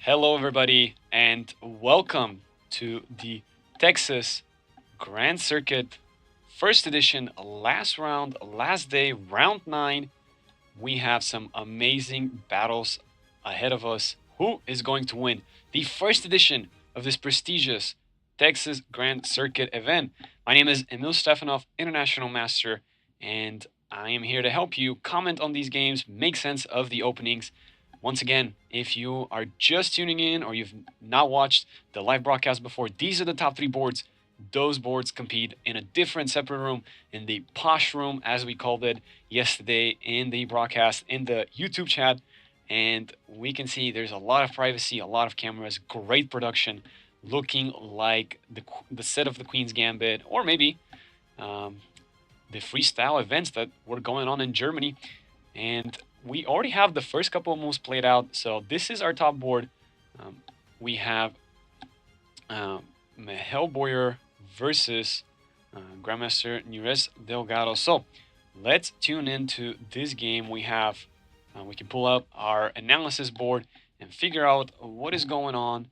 Hello, everybody, and welcome to the Texas Grand Circuit First Edition, last round, last day, round 9. We have some amazing battles ahead of us. Who is going to win the first edition of this prestigious Texas Grand Circuit event? My name is Emil Stefanov, International Master, and I am here to help you comment on these games, make sense of the openings. Once again, if you are just tuning in or you've not watched the live broadcast before, these are the top 3 boards. Those boards compete in a different separate room, in the posh room, as we called it yesterday in the broadcast, in the YouTube chat. And we can see there's a lot of privacy, a lot of cameras, great production, looking like the set of the Queen's Gambit, or maybe the freestyle events that were going on in Germany. And we already have the first couple of moves played out. So this is our top board. We have Hellboyer versus Grandmaster Nures Delgado. So let's tune into this game. We can pull up our analysis board and figure out what is going on.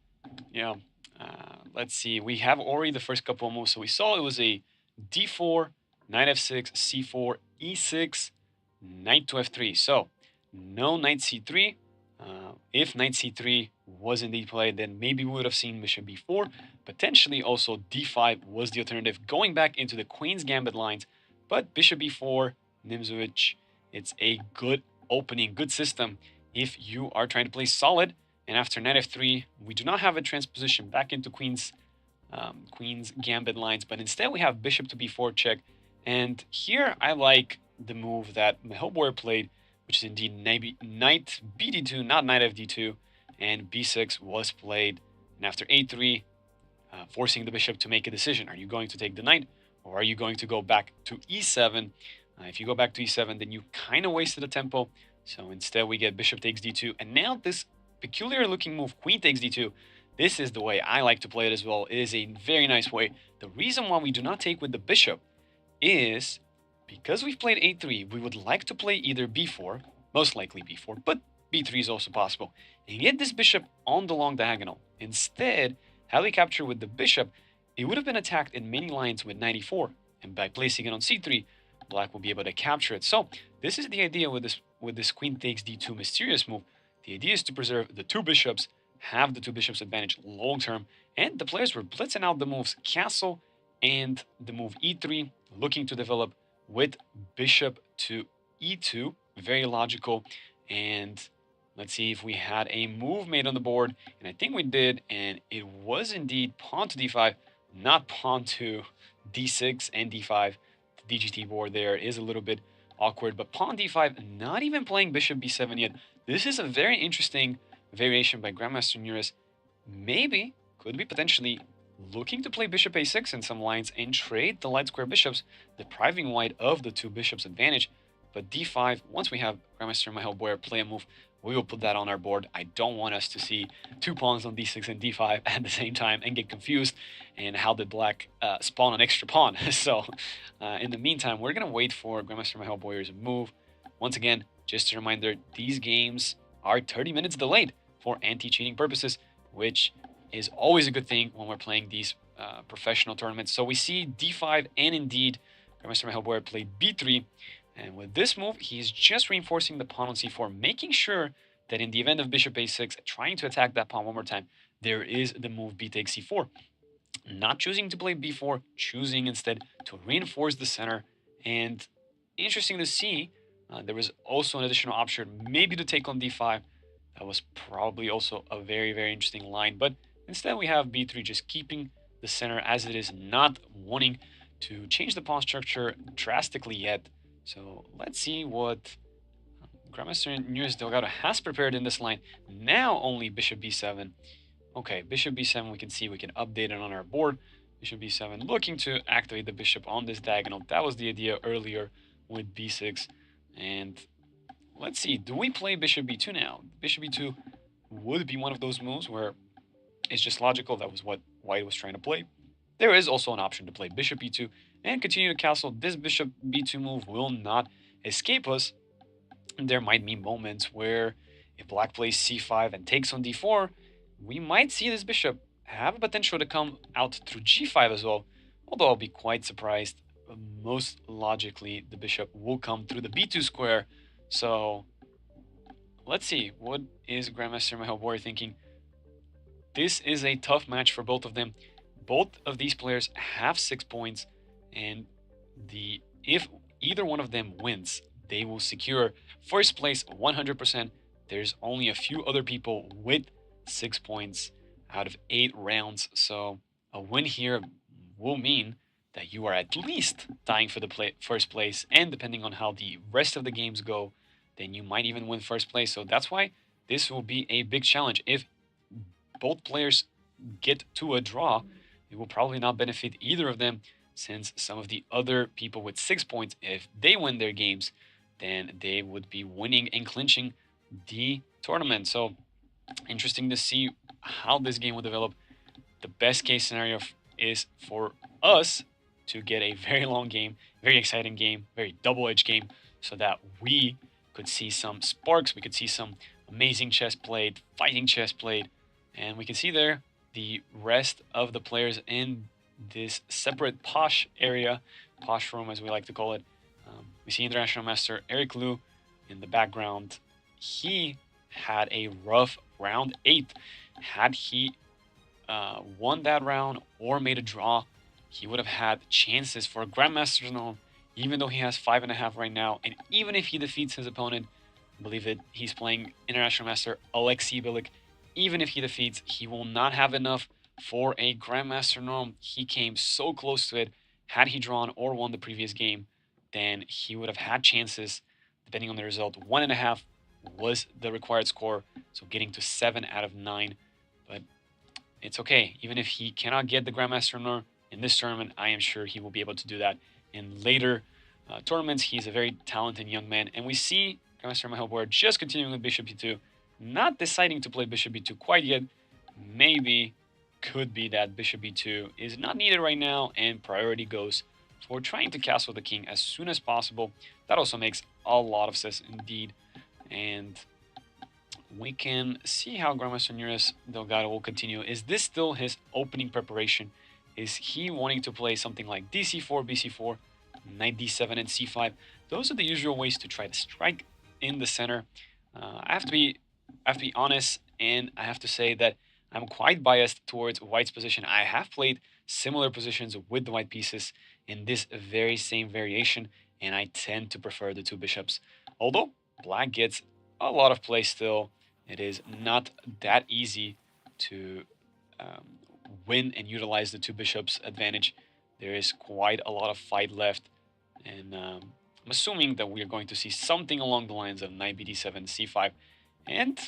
Let's see. We have already the first couple of moves. So we saw it was a d4, knight f6, c4, e6, knight to f3. So no knight c3. If knight c3 was indeed played, then maybe we would have seen bishop b4. Potentially also d5 was the alternative, going back into the Queen's Gambit lines. But bishop b4, Nimzowicz, it's a good opening, good system if you are trying to play solid. And after knight f3, we do not have a transposition back into Queen's Gambit lines, but instead we have bishop to b4 check. And here I like the move that Hellboyer played, which is indeed knight bd2, not knight fd2, and b6 was played. And after a3, forcing the bishop to make a decision. Are you going to take the knight, or are you going to go back to e7? If you go back to e7, then you kind of wasted the tempo. So instead we get bishop takes d2. And now this peculiar looking move, queen takes d2. This is the way I like to play it as well. It is a very nice way. The reason why we do not take with the bishop is because we've played a3, we would like to play either b4, most likely b4, but b3 is also possible, and get this bishop on the long diagonal. Instead, had we captured with the bishop, it would have been attacked in many lines with knight e4, and by placing it on c3, black will be able to capture it. So this is the idea with this queen takes d2 mysterious move. The idea is to preserve the 2 bishops, have the 2 bishops advantage long term, and the players were blitzing out the moves castle and the move e3, looking to develop with bishop to e2, very logical. And Let's see if we had a move made on the board, and I think we did, and it was indeed pawn to d5, not pawn to d6 and d5. The DGT board there is a little bit awkward, but pawn d5, not even playing bishop b7 yet. This is a very interesting variation by Grandmaster Nures. Maybe, could be potentially looking to play bishop a6 in some lines and trade the light square bishops, depriving white of the two bishops advantage. But d5, once we have Grandmaster Michael Boyer play a move, we will put that on our board. I don't want us to see two pawns on d6 and d5 at the same time and get confused. And how did black spawn an extra pawn? So in the meantime, we're going to wait for Grandmaster Michael Boyer's move. Once again, just a reminder, these games are 30 minutes delayed for anti-cheating purposes, which is always a good thing when we're playing these professional tournaments. So we see d5 and indeed Grandmaster Michael Boyer played b3. And with this move, he's just reinforcing the pawn on c4, making sure that in the event of bishop a6, trying to attack that pawn one more time, there is the move b takes c4. Not choosing to play b4, choosing instead to reinforce the center. And interesting to see, there was also an additional option, maybe to take on d5. That was probably also a very, very interesting line. But instead we have b3 just keeping the center as it is, not wanting to change the pawn structure drastically yet. So let's see what Grandmaster Nures Delgado has prepared in this line. Now only bishop b7. Okay, bishop b7, we can see we can update it on our board. Bishop b7, looking to activate the bishop on this diagonal. That was the idea earlier with b6. And let's see, do we play bishop b2 now? Bishop b2 would be one of those moves where it's just logical. That was what white was trying to play. There is also an option to play bishop b2 and continue to castle. This bishop b2 move will not escape us. There might be moments where if black plays c5 and takes on d4, we might see this bishop have a potential to come out through g5 as well, although I'll be quite surprised. Most logically, the bishop will come through the b2 square. So let's see, what is Grandmaster Michael Boyer thinking? This is a tough match for both of them. Both of these players have 6 points, and if either one of them wins, they will secure first place 100%. There's only a few other people with 6 points out of 8 rounds, so a win here will mean that you are at least dying for the first place, and depending on how the rest of the games go, then you might even win first place. So that's why this will be a big challenge. If both players get to a draw, it will probably not benefit either of them, since some of the other people with 6 points, if they win their games, then they would be winning and clinching the tournament. So interesting to see how this game will develop. The best case scenario is for us to get a very long game, very exciting game, very double-edged game, so that we could see some sparks, we could see some amazing chess played, fighting chess played, and we can see there the rest of the players in this separate posh area, posh room as we like to call it. We see International Master Eric Liu in the background. He had a rough round 8. Had he won that round or made a draw, he would have had chances for a Grandmaster's norm, even though he has 5.5 right now. And even if he defeats his opponent, I believe it, he's playing International Master Alexei Bilik. Even if he defeats, he will not have enough for a Grandmaster norm. He came so close to it. Had he drawn or won the previous game, then he would have had chances, depending on the result. 1.5 was the required score, so getting to 7 out of 9. But it's okay. Even if he cannot get the Grandmaster norm in this tournament, I am sure he will be able to do that in later tournaments. He's a very talented young man. And we see Grandmaster Michael Boyer just continuing with bishop e2, not deciding to play bishop e2 quite yet. Maybe could be that bishop e2 is not needed right now, and priority goes for trying to castle the king as soon as possible. That also makes a lot of sense indeed. And we can see how Grandmaster Nures Delgado will continue. Is this still his opening preparation? Is he wanting to play something like dc4, bc4, knight d7, and c5? Those are the usual ways to try to strike in the center. I have to be honest, and I have to say that I'm quite biased towards white's position. I have played similar positions with the white pieces in this very same variation, and I tend to prefer the two bishops. Although black gets a lot of play still, It is not that easy to um, win and utilize the two bishops advantage. There is quite a lot of fight left, and I'm assuming that we are going to see something along the lines of knight bd7, c5, and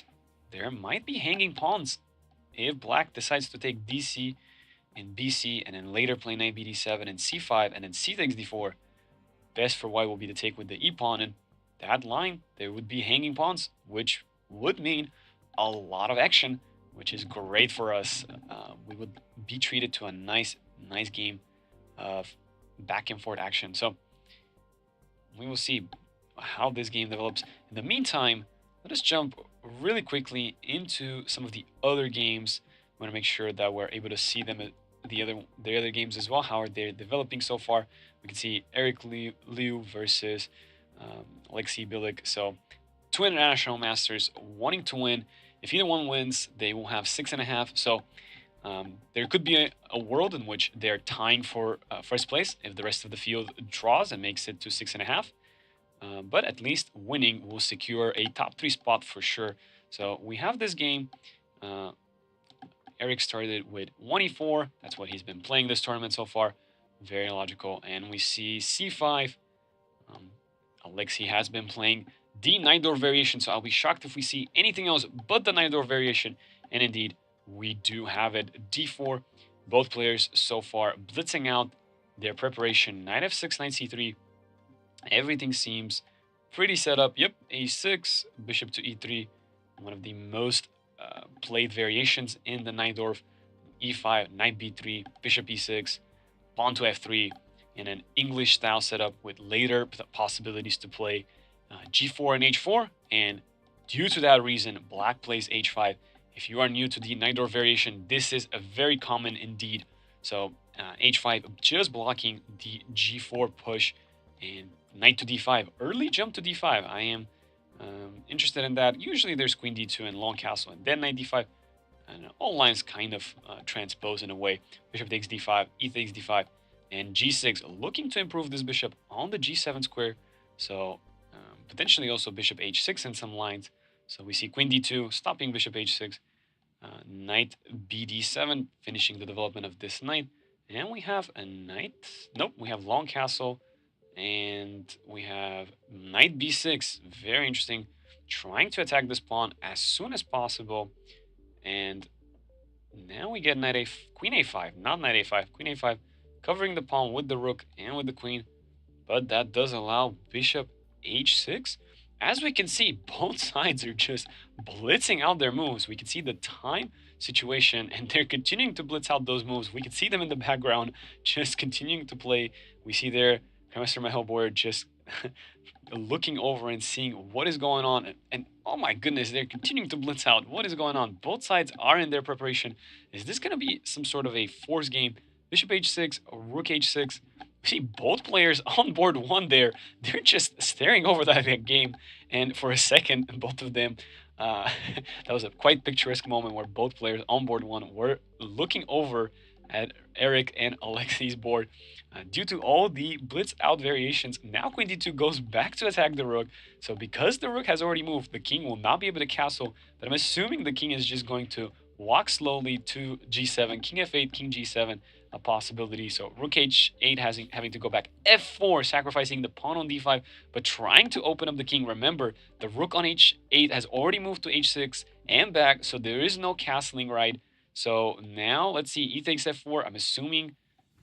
there might be hanging pawns if black decides to take dc and bc, and then later play knight bd7 and c5, and then c takes d4. Best for white will be to take with the e pawn, and that line there would be hanging pawns, which would mean a lot of action, which is great for us. We would be treated to a nice game of back and forth action. So we will see how this game develops. In the meantime, let us jump really quickly into some of the other games. We want to make sure that we're able to see them, the other games as well. How are they developing so far? We can see Eric Liu versus Alexei Bilik. So two international masters wanting to win. If either one wins, they will have 6.5. So there could be a world in which they're tying for first place if the rest of the field draws and makes it to 6.5. But at least winning will secure a top 3 spot for sure. So we have this game. Eric started with 1e4. That's what he's been playing this tournament so far. Very logical. And we see c5. Alexei has been playing the knight door variation, so I'll be shocked if we see anything else but the knight door variation. And indeed, we do have it. d4. Both players so far blitzing out their preparation. Knight f6, knight c3. Everything seems pretty set up. Yep, a6, bishop to e3. One of the most played variations in the Najdorf. e5, knight b3, bishop e6, pawn to f3, in an English style setup with later possibilities to play g4 and h4. And due to that reason, black plays h5. If you are new to the Najdorf variation, this is a very common indeed. So h5 just blocking the g4 push, and knight to d5, early jump to d5. I am interested in that. Usually there's queen d2 and long castle and then knight d5. And all lines kind of transpose in a way. Bishop takes d5, e takes d5, and g6, looking to improve this bishop on the g7 square. So potentially also bishop h6 in some lines. So we see queen d2, stopping bishop h6, knight bd7, finishing the development of this knight. And we have a knight. Nope, we have long castle. And we have knight b6. Very interesting. Trying to attack this pawn as soon as possible. And now we get queen a5, not knight a5, queen a5, covering the pawn with the rook and with the queen. But that does allow bishop h6. As we can see, both sides are just blitzing out their moves. We can see the time situation, and they're continuing to blitz out those moves. We can see them in the background, just continuing to play. We see there Grandmaster Mahel board just looking over and seeing what is going on. And oh my goodness, they're continuing to blitz out. What is going on? Both sides are in their preparation. Is this going to be some sort of a force game? Bishop h6, rook h6. We see both players on board one there. They're just staring over that game. And for a second, both of them, that was a quite picturesque moment where both players on board one were looking over at Eric and Alexei's board. Due to all the blitz out variations, now queen d2 goes back to attack the rook. So because the rook has already moved, the king will not be able to castle. But I'm assuming the king is just going to walk slowly to g7, king f8, king g7, a possibility. So rook h8 having to go back f4, sacrificing the pawn on d5, but trying to open up the king. Remember, the rook on h8 has already moved to h6 and back, so there is no castling right. So now let's see, e takes f4. I'm assuming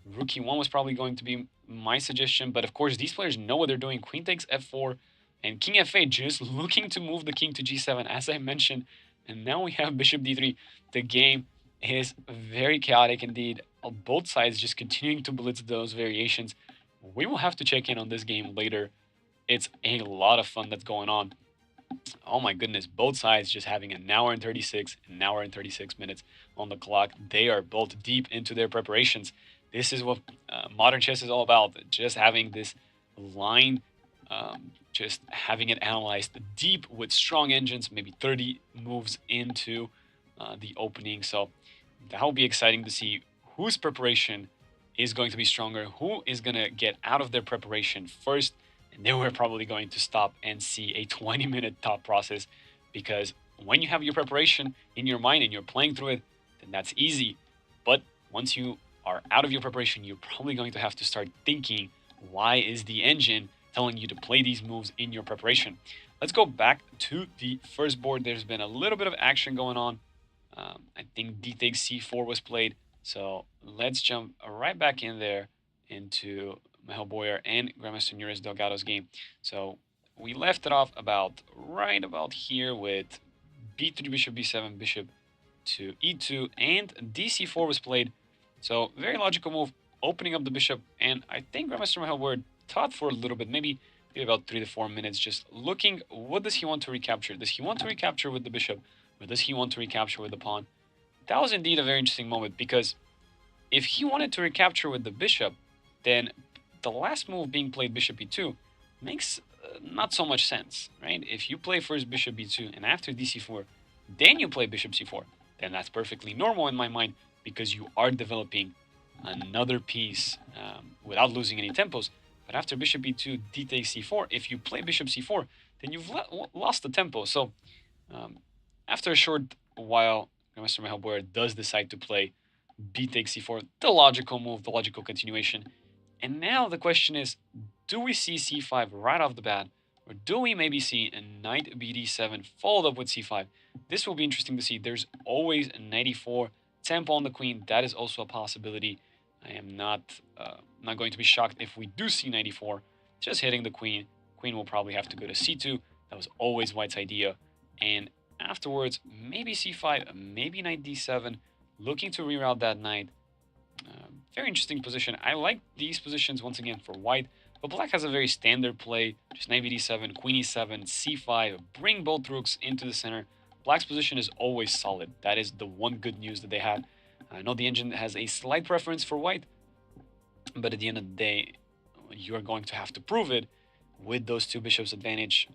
rook e1 was probably going to be my suggestion, but of course these players know what they're doing. Queen takes f4 and king f8, just looking to move the king to g7, as I mentioned. And now we have bishop d3. The game is very chaotic indeed. Both sides just continuing to blitz those variations. We will have to check in on this game later. It's a lot of fun that's going on. Oh my goodness, both sides just having an hour and 36, an hour and 36 minutes on the clock. They are both deep into their preparations. This is what modern chess is all about. Just having this line, just having it analyzed deep with strong engines, maybe 30 moves into the opening. So that will be exciting to see whose preparation is going to be stronger, who is going to get out of their preparation first. And then we're probably going to stop and see a 20-minute thought process, because When you have your preparation in your mind and you're playing through it, then that's easy. But once you are out of your preparation, you're probably going to have to start thinking, why is the engine telling you to play these moves in your preparation? Let's go back to the first board. There's been a little bit of action going on. I think d takes c4 was played. So let's jump right back in there into Mehel Boyer and Grandmaster Nunes Delgado's game. So we left it off right about here with b3, bishop b7, bishop to e2, and dc4 was played. So very logical move, opening up the bishop, and I think Grandmaster Mehel Boyer thought for a little bit, maybe about 3 to 4 minutes, just looking, what does he want to recapture? Does he want to recapture with the bishop, or does he want to recapture with the pawn? That was indeed a very interesting moment, because if he wanted to recapture with the bishop, then the last move being played, bishop e2, makes not so much sense, right? If you play first bishop b2 and after dc4, then you play bishop c4, then that's perfectly normal in my mind, because you are developing another piece without losing any tempos. But after bishop b2, d takes c4, if you play bishop c4, then you've lost the tempo. So after a short while, Grandmaster Mehel Boyer does decide to play b takes c4, the logical move, the logical continuation. And now the question is, do we see c5 right off the bat, or do we maybe see a knight bd7 followed up with c5? This will be interesting to see. There's always a knight e4, tempo on the queen. That is also a possibility. I am not going to be shocked if we do see knight e4, just hitting the queen. Queen will probably have to go to c2. That was always White's idea. And afterwards, maybe c5, maybe knight d7, looking to reroute that knight. Very interesting position. I like these positions once again for White, but Black has a very standard play. Just knight bd7, queen e7, c5, bring both rooks into the center. Black's position is always solid. That is the one good news that they have. I know the engine has a slight preference for White, but at the end of the day, you are going to have to prove it with those two bishops advantage,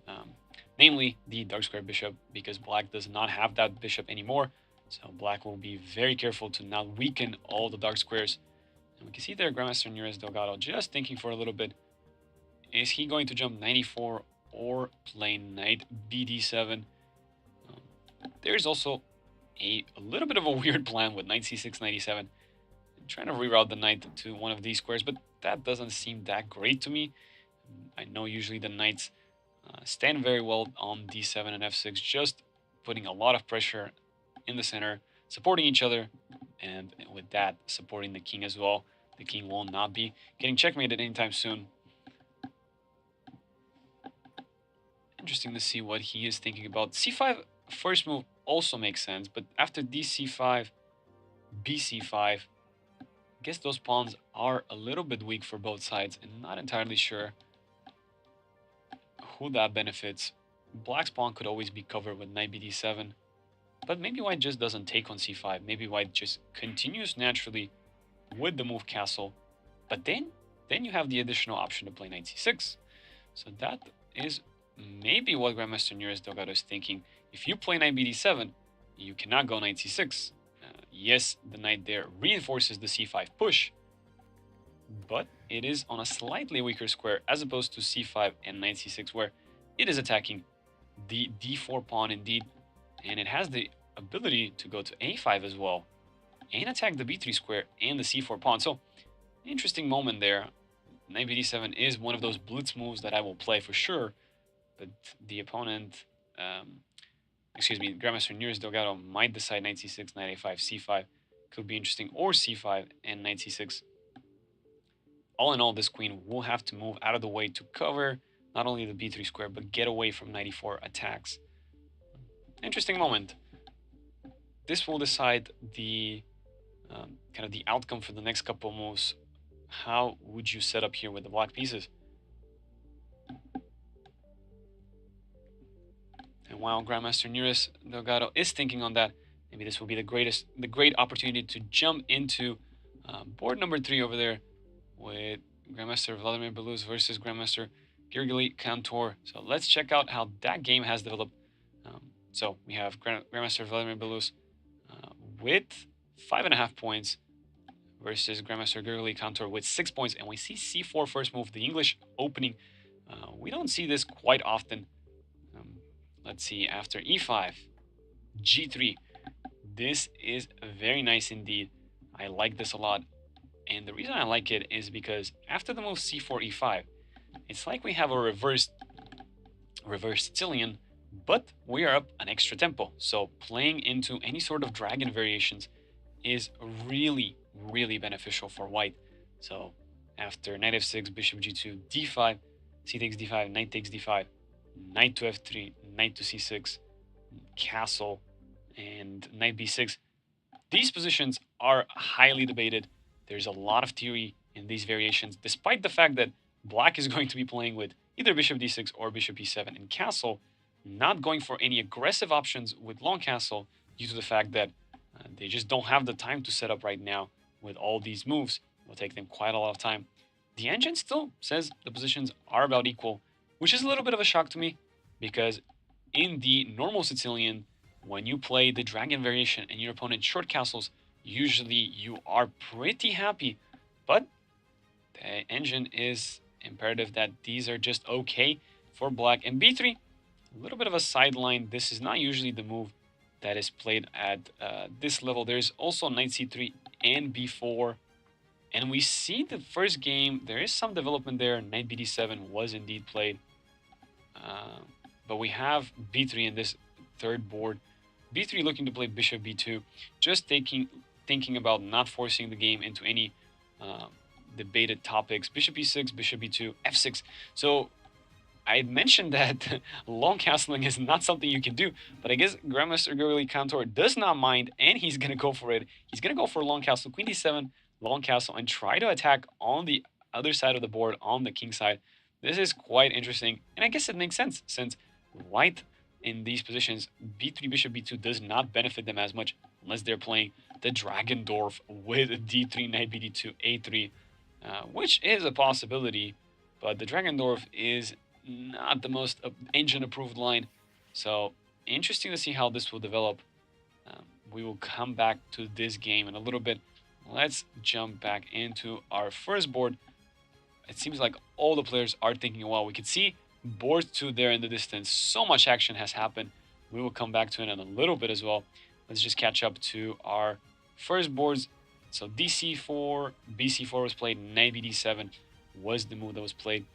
namely the dark square bishop, because Black does not have that bishop anymore. So Black will be very careful to not weaken all the dark squares. And we can see there Grandmaster Nunes Delgado just thinking for a little bit. Is he going to jump 94 or play knight bd7? There's also a little bit of a weird plan with knight c6, knight e7. I'm trying to reroute the knight to one of these squares, but that doesn't seem that great to me. I know usually the knights stand very well on d7 and f6, just putting a lot of pressure in the center, supporting each other, and with that, supporting the king as well. The king will not be getting checkmated anytime soon. Interesting to see what he is thinking about. c5 first move also makes sense, but after dc5, bc5, I guess those pawns are a little bit weak for both sides, and not entirely sure who that benefits. Black's pawn could always be covered with knight bd7, but maybe White just doesn't take on c5. Maybe White just continues naturally with the move castle, but then you have the additional option to play knight c6. So that is maybe what Grandmaster Nunes Delgado is thinking. If you play knight bd7, you cannot go knight c6. Yes, the knight there reinforces the c5 push, but it is on a slightly weaker square as opposed to c5 and knight c6, where it is attacking the d4 pawn indeed, and it has the ability to go to a5 as well and attack the b3 square and the c4 pawn. So interesting moment there. Knight bd7 is one of those blitz moves that I will play for sure, but the opponent, Grandmaster Nunes Delgado might decide knight c6, knight a5, c5 could be interesting, or c5 and knight c6. All in all, this queen will have to move out of the way to cover not only the b3 square, but get away from knight e4 attacks. Interesting moment. This will decide the kind of the outcome for the next couple of moves. How would you set up here with the black pieces? And while Grandmaster Nunes Delgado is thinking on that, maybe this will be the great opportunity to jump into board number 3 over there with Grandmaster Vladimir Belus versus Grandmaster Gergely Cantor. So let's check out how that game has developed. So we have Grandmaster Vladimir Belus with 5.5 points versus Grandmaster Gergely Cantor with 6 points, and we see c4 first move, the English opening. We don't see this quite often. Let's see, after e5, g3. This is very nice indeed. I like this a lot. And the reason I like it is because after the move c4, e5, it's like we have a reverse Sicilian, but we are up an extra tempo. So playing into any sort of dragon variations is really, really beneficial for white. So after knight f6, bishop g2, d5, c takes d5, knight takes d5, knight to f3, knight to c6, castle, and knight b6. These positions are highly debated. There's a lot of theory in these variations, despite the fact that black is going to be playing with either bishop d6 or bishop e7 in castle, not going for any aggressive options with long castle due to the fact that they just don't have the time to set up right now with all these moves. It will take them quite a lot of time. The engine still says the positions are about equal, which is a little bit of a shock to me because in the normal Sicilian, when you play the dragon variation and your opponent short castles, usually you are pretty happy. But the engine is imperative that these are just okay for black. And b3, a little bit of a sideline. This is not usually the move that is played at this level. There's also knight c3 and b4. And we see the first game, there is some development there. Knight bd7 was indeed played. But we have b3 in this third board. b3 looking to play bishop b2, just thinking about not forcing the game into any debated topics. Bishop e6, bishop b2, f6. So I mentioned that long castling is not something you can do, but I guess Grandmaster Gurley Kantor does not mind, and he's going to go for it. He's going to go for long castle, queen d7, long castle, and try to attack on the other side of the board, on the king side. This is quite interesting, and I guess it makes sense, since white in these positions, b3, bishop b2 does not benefit them as much unless they're playing the Dragendorf with d3, knight bd2, a3, which is a possibility, but the Dragendorf is not the most engine-approved line. So interesting to see how this will develop. We will come back to this game in a little bit. Let's jump back into our first board. It seems like all the players are thinking well. We can see board 2 there in the distance. So much action has happened. We will come back to it in a little bit as well. Let's just catch up to our first boards. So dc4, bc4 was played, knight bd7 was the move that was played.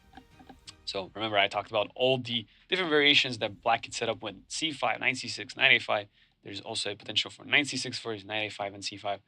So remember, I talked about all the different variations that black could set up with c5, knight c6, knight a5. There's also a potential for knight c6 first, knight a5 and c5,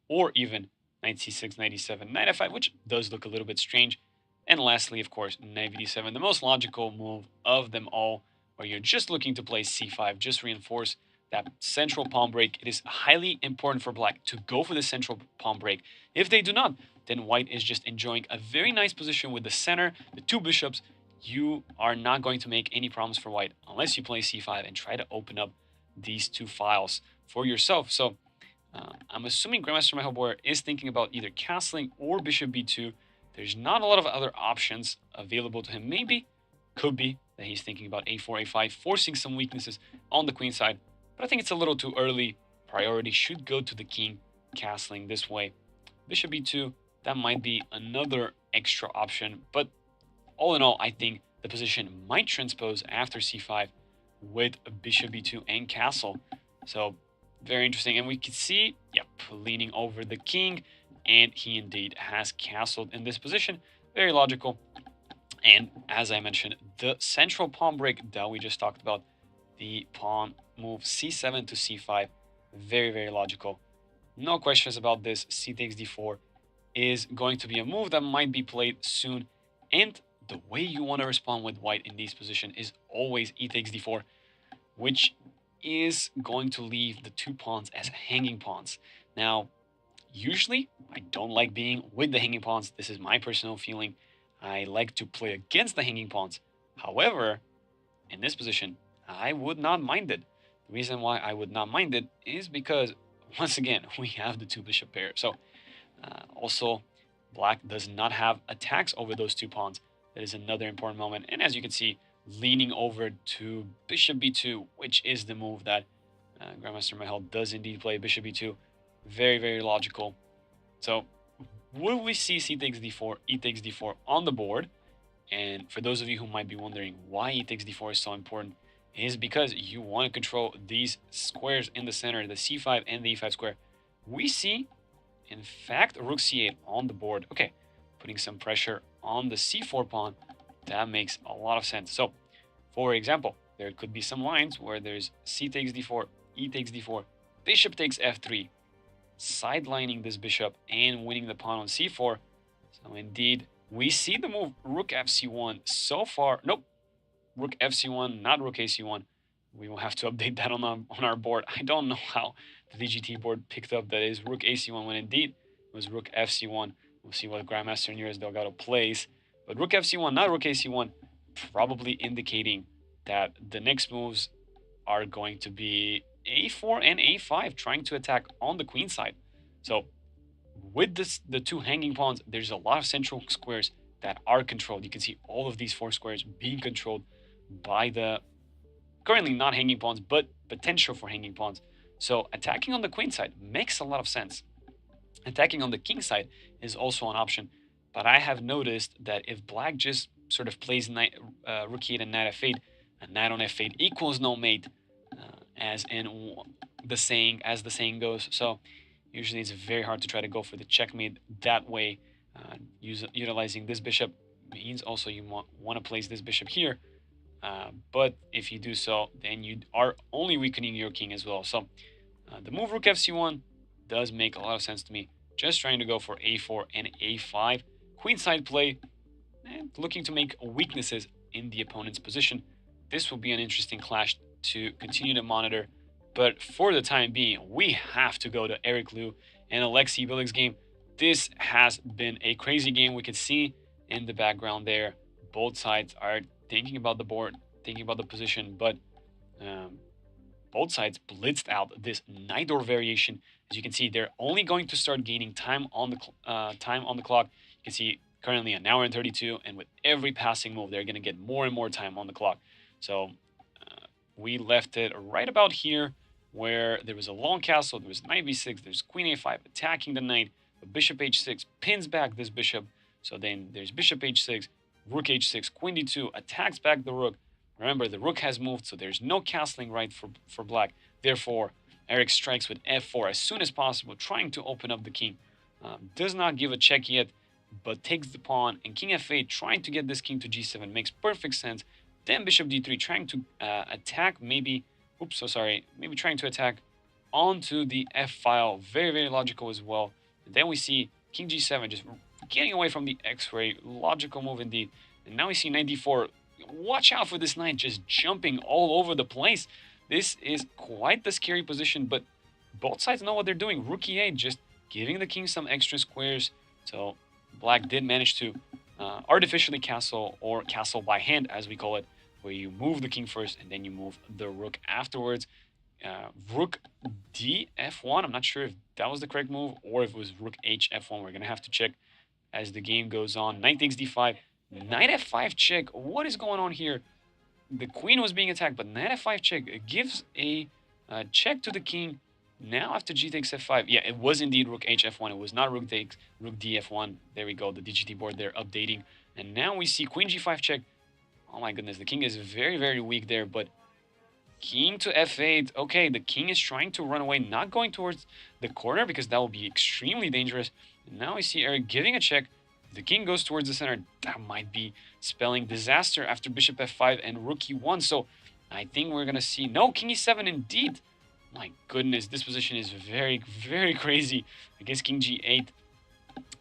or even knight c6, knight e7, knight f5, which does look a little bit strange. And lastly, of course, knight bd7, the most logical move of them all, where you're just looking to play c5, just reinforce that central pawn break. It is highly important for black to go for the central pawn break. If they do not, then white is just enjoying a very nice position with the center, the two bishops. You are not going to make any problems for white unless you play c5 and try to open up these two files for yourself. So I'm assuming Grandmaster Mehalboyer is thinking about either castling or bishop b2. There's not a lot of other options available to him. Maybe, could be, that he's thinking about a4, a5, forcing some weaknesses on the queen side. But I think it's a little too early. Priority should go to the king, castling this way. Bishop b2, that might be another extra option. But all in all, I think the position might transpose after c5 with bishop b2 and castle. So very interesting. And we can see, yep, leaning over the king. And he indeed has castled in this position. Very logical. And as I mentioned, the central pawn break that we just talked about, the pawn move c7 to c5, very, very logical. No questions about this. C takes d4 is going to be a move that might be played soon. And the way you want to respond with white in this position is always e takes d4, which is going to leave the two pawns as hanging pawns. Now, usually, I don't like being with the hanging pawns. This is my personal feeling. I like to play against the hanging pawns. However, in this position, I would not mind it. The reason why I would not mind it is because, once again, we have the two bishop pair. So, also, black does not have attacks over those two pawns. That is another important moment. And as you can see, leaning over to bishop b2, which is the move that Grandmaster Mehel does indeed play, bishop b2. Very, very logical. So, will we see c takes d4, e takes d4 on the board? And for those of you who might be wondering why e takes d4 is so important, is because you want to control these squares in the center, the c5 and the e5 square. We see, in fact, rook c8 on the board. Okay, putting some pressure on the c4 pawn. That makes a lot of sense. So, for example, there could be some lines where there's c takes d4, e takes d4, bishop takes f3, sidelining this bishop and winning the pawn on c4. So indeed, we see the move rook fc1 so far. Nope, rook fc1, not rook ac1. We will have to update that on our board. I don't know how the DGT board picked up that is rook ac1 when indeed it was rook fc1. We'll see what Grandmaster Nearest Delgado plays. But rook fc1, not rook ac1, probably indicating that the next moves are going to be a4 and a5, trying to attack on the queen side. So with the two hanging pawns, there's a lot of central squares that are controlled. You can see all of these four squares being controlled by the currently not hanging pawns, but potential for hanging pawns. So attacking on the queen side makes a lot of sense. Attacking on the king side is also an option, but I have noticed that if black just sort of plays knight, rook e8 and knight f8, and knight on f8 equals no mate, as in the saying goes. So usually it's very hard to try to go for the checkmate that way. Utilizing this bishop means also you want to place this bishop here. But if you do so, then you are only weakening your king as well. So the move rook fc1 does make a lot of sense to me. Just trying to go for a4 and a5. Queenside play, and looking to make weaknesses in the opponent's position. This will be an interesting clash to continue to monitor. But for the time being, we have to go to Eric Liu and Alexei Bilik's game. This has been a crazy game. We can see in the background there, both sides are thinking about the board, thinking about the position, but both sides blitzed out this knight door variation. As you can see, they're only going to start gaining time on the clock. You can see currently an hour and 32, and with every passing move, they're going to get more and more time on the clock. So we left it right about here, where there was a long castle. There was knight b6. There's queen a5 attacking the knight. But bishop h6 pins back this bishop. So then there's bishop h6, rook h6, queen d2 attacks back the rook. Remember, the rook has moved, so there's no castling right for black. Therefore, Eric strikes with f4 as soon as possible, trying to open up the king. Does not give a check yet, but takes the pawn. And king f8, trying to get this king to g7, makes perfect sense. Then bishop d3, trying to attack maybe... Oops, so sorry. Maybe trying to attack onto the f file. Very, very logical as well. And then we see king g7 just getting away from the x-ray. Logical move indeed. And now we see knight d4. Watch out for this knight just jumping all over the place. This is quite the scary position, but both sides know what they're doing. Rook e8 just giving the king some extra squares. So black did manage to artificially castle, or castle by hand as we call it, where you move the king first and then you move the rook afterwards. Rook d f1. I'm not sure if that was the correct move or if it was rook h f1. We're going to have to check as the game goes on. Knight takes d5. Knight f5 check. What is going on here? The queen was being attacked, but knight f5 check gives a check to the king. Now after g takes f5, yeah, it was indeed rook h f1. It was not rook takes, rook d f1. There we go, the DGT board there updating. And now we see queen g5 check. Oh my goodness, the king is very, very weak there, but king to f8. Okay, the king is trying to run away, not going towards the corner because that will be extremely dangerous. And now we see Eric giving a check. If the king goes towards the center, that might be spelling disaster after bishop f5 and rook e1. So I think we're going to see... No, king e7 indeed. My goodness, this position is very, very crazy. I guess king g8.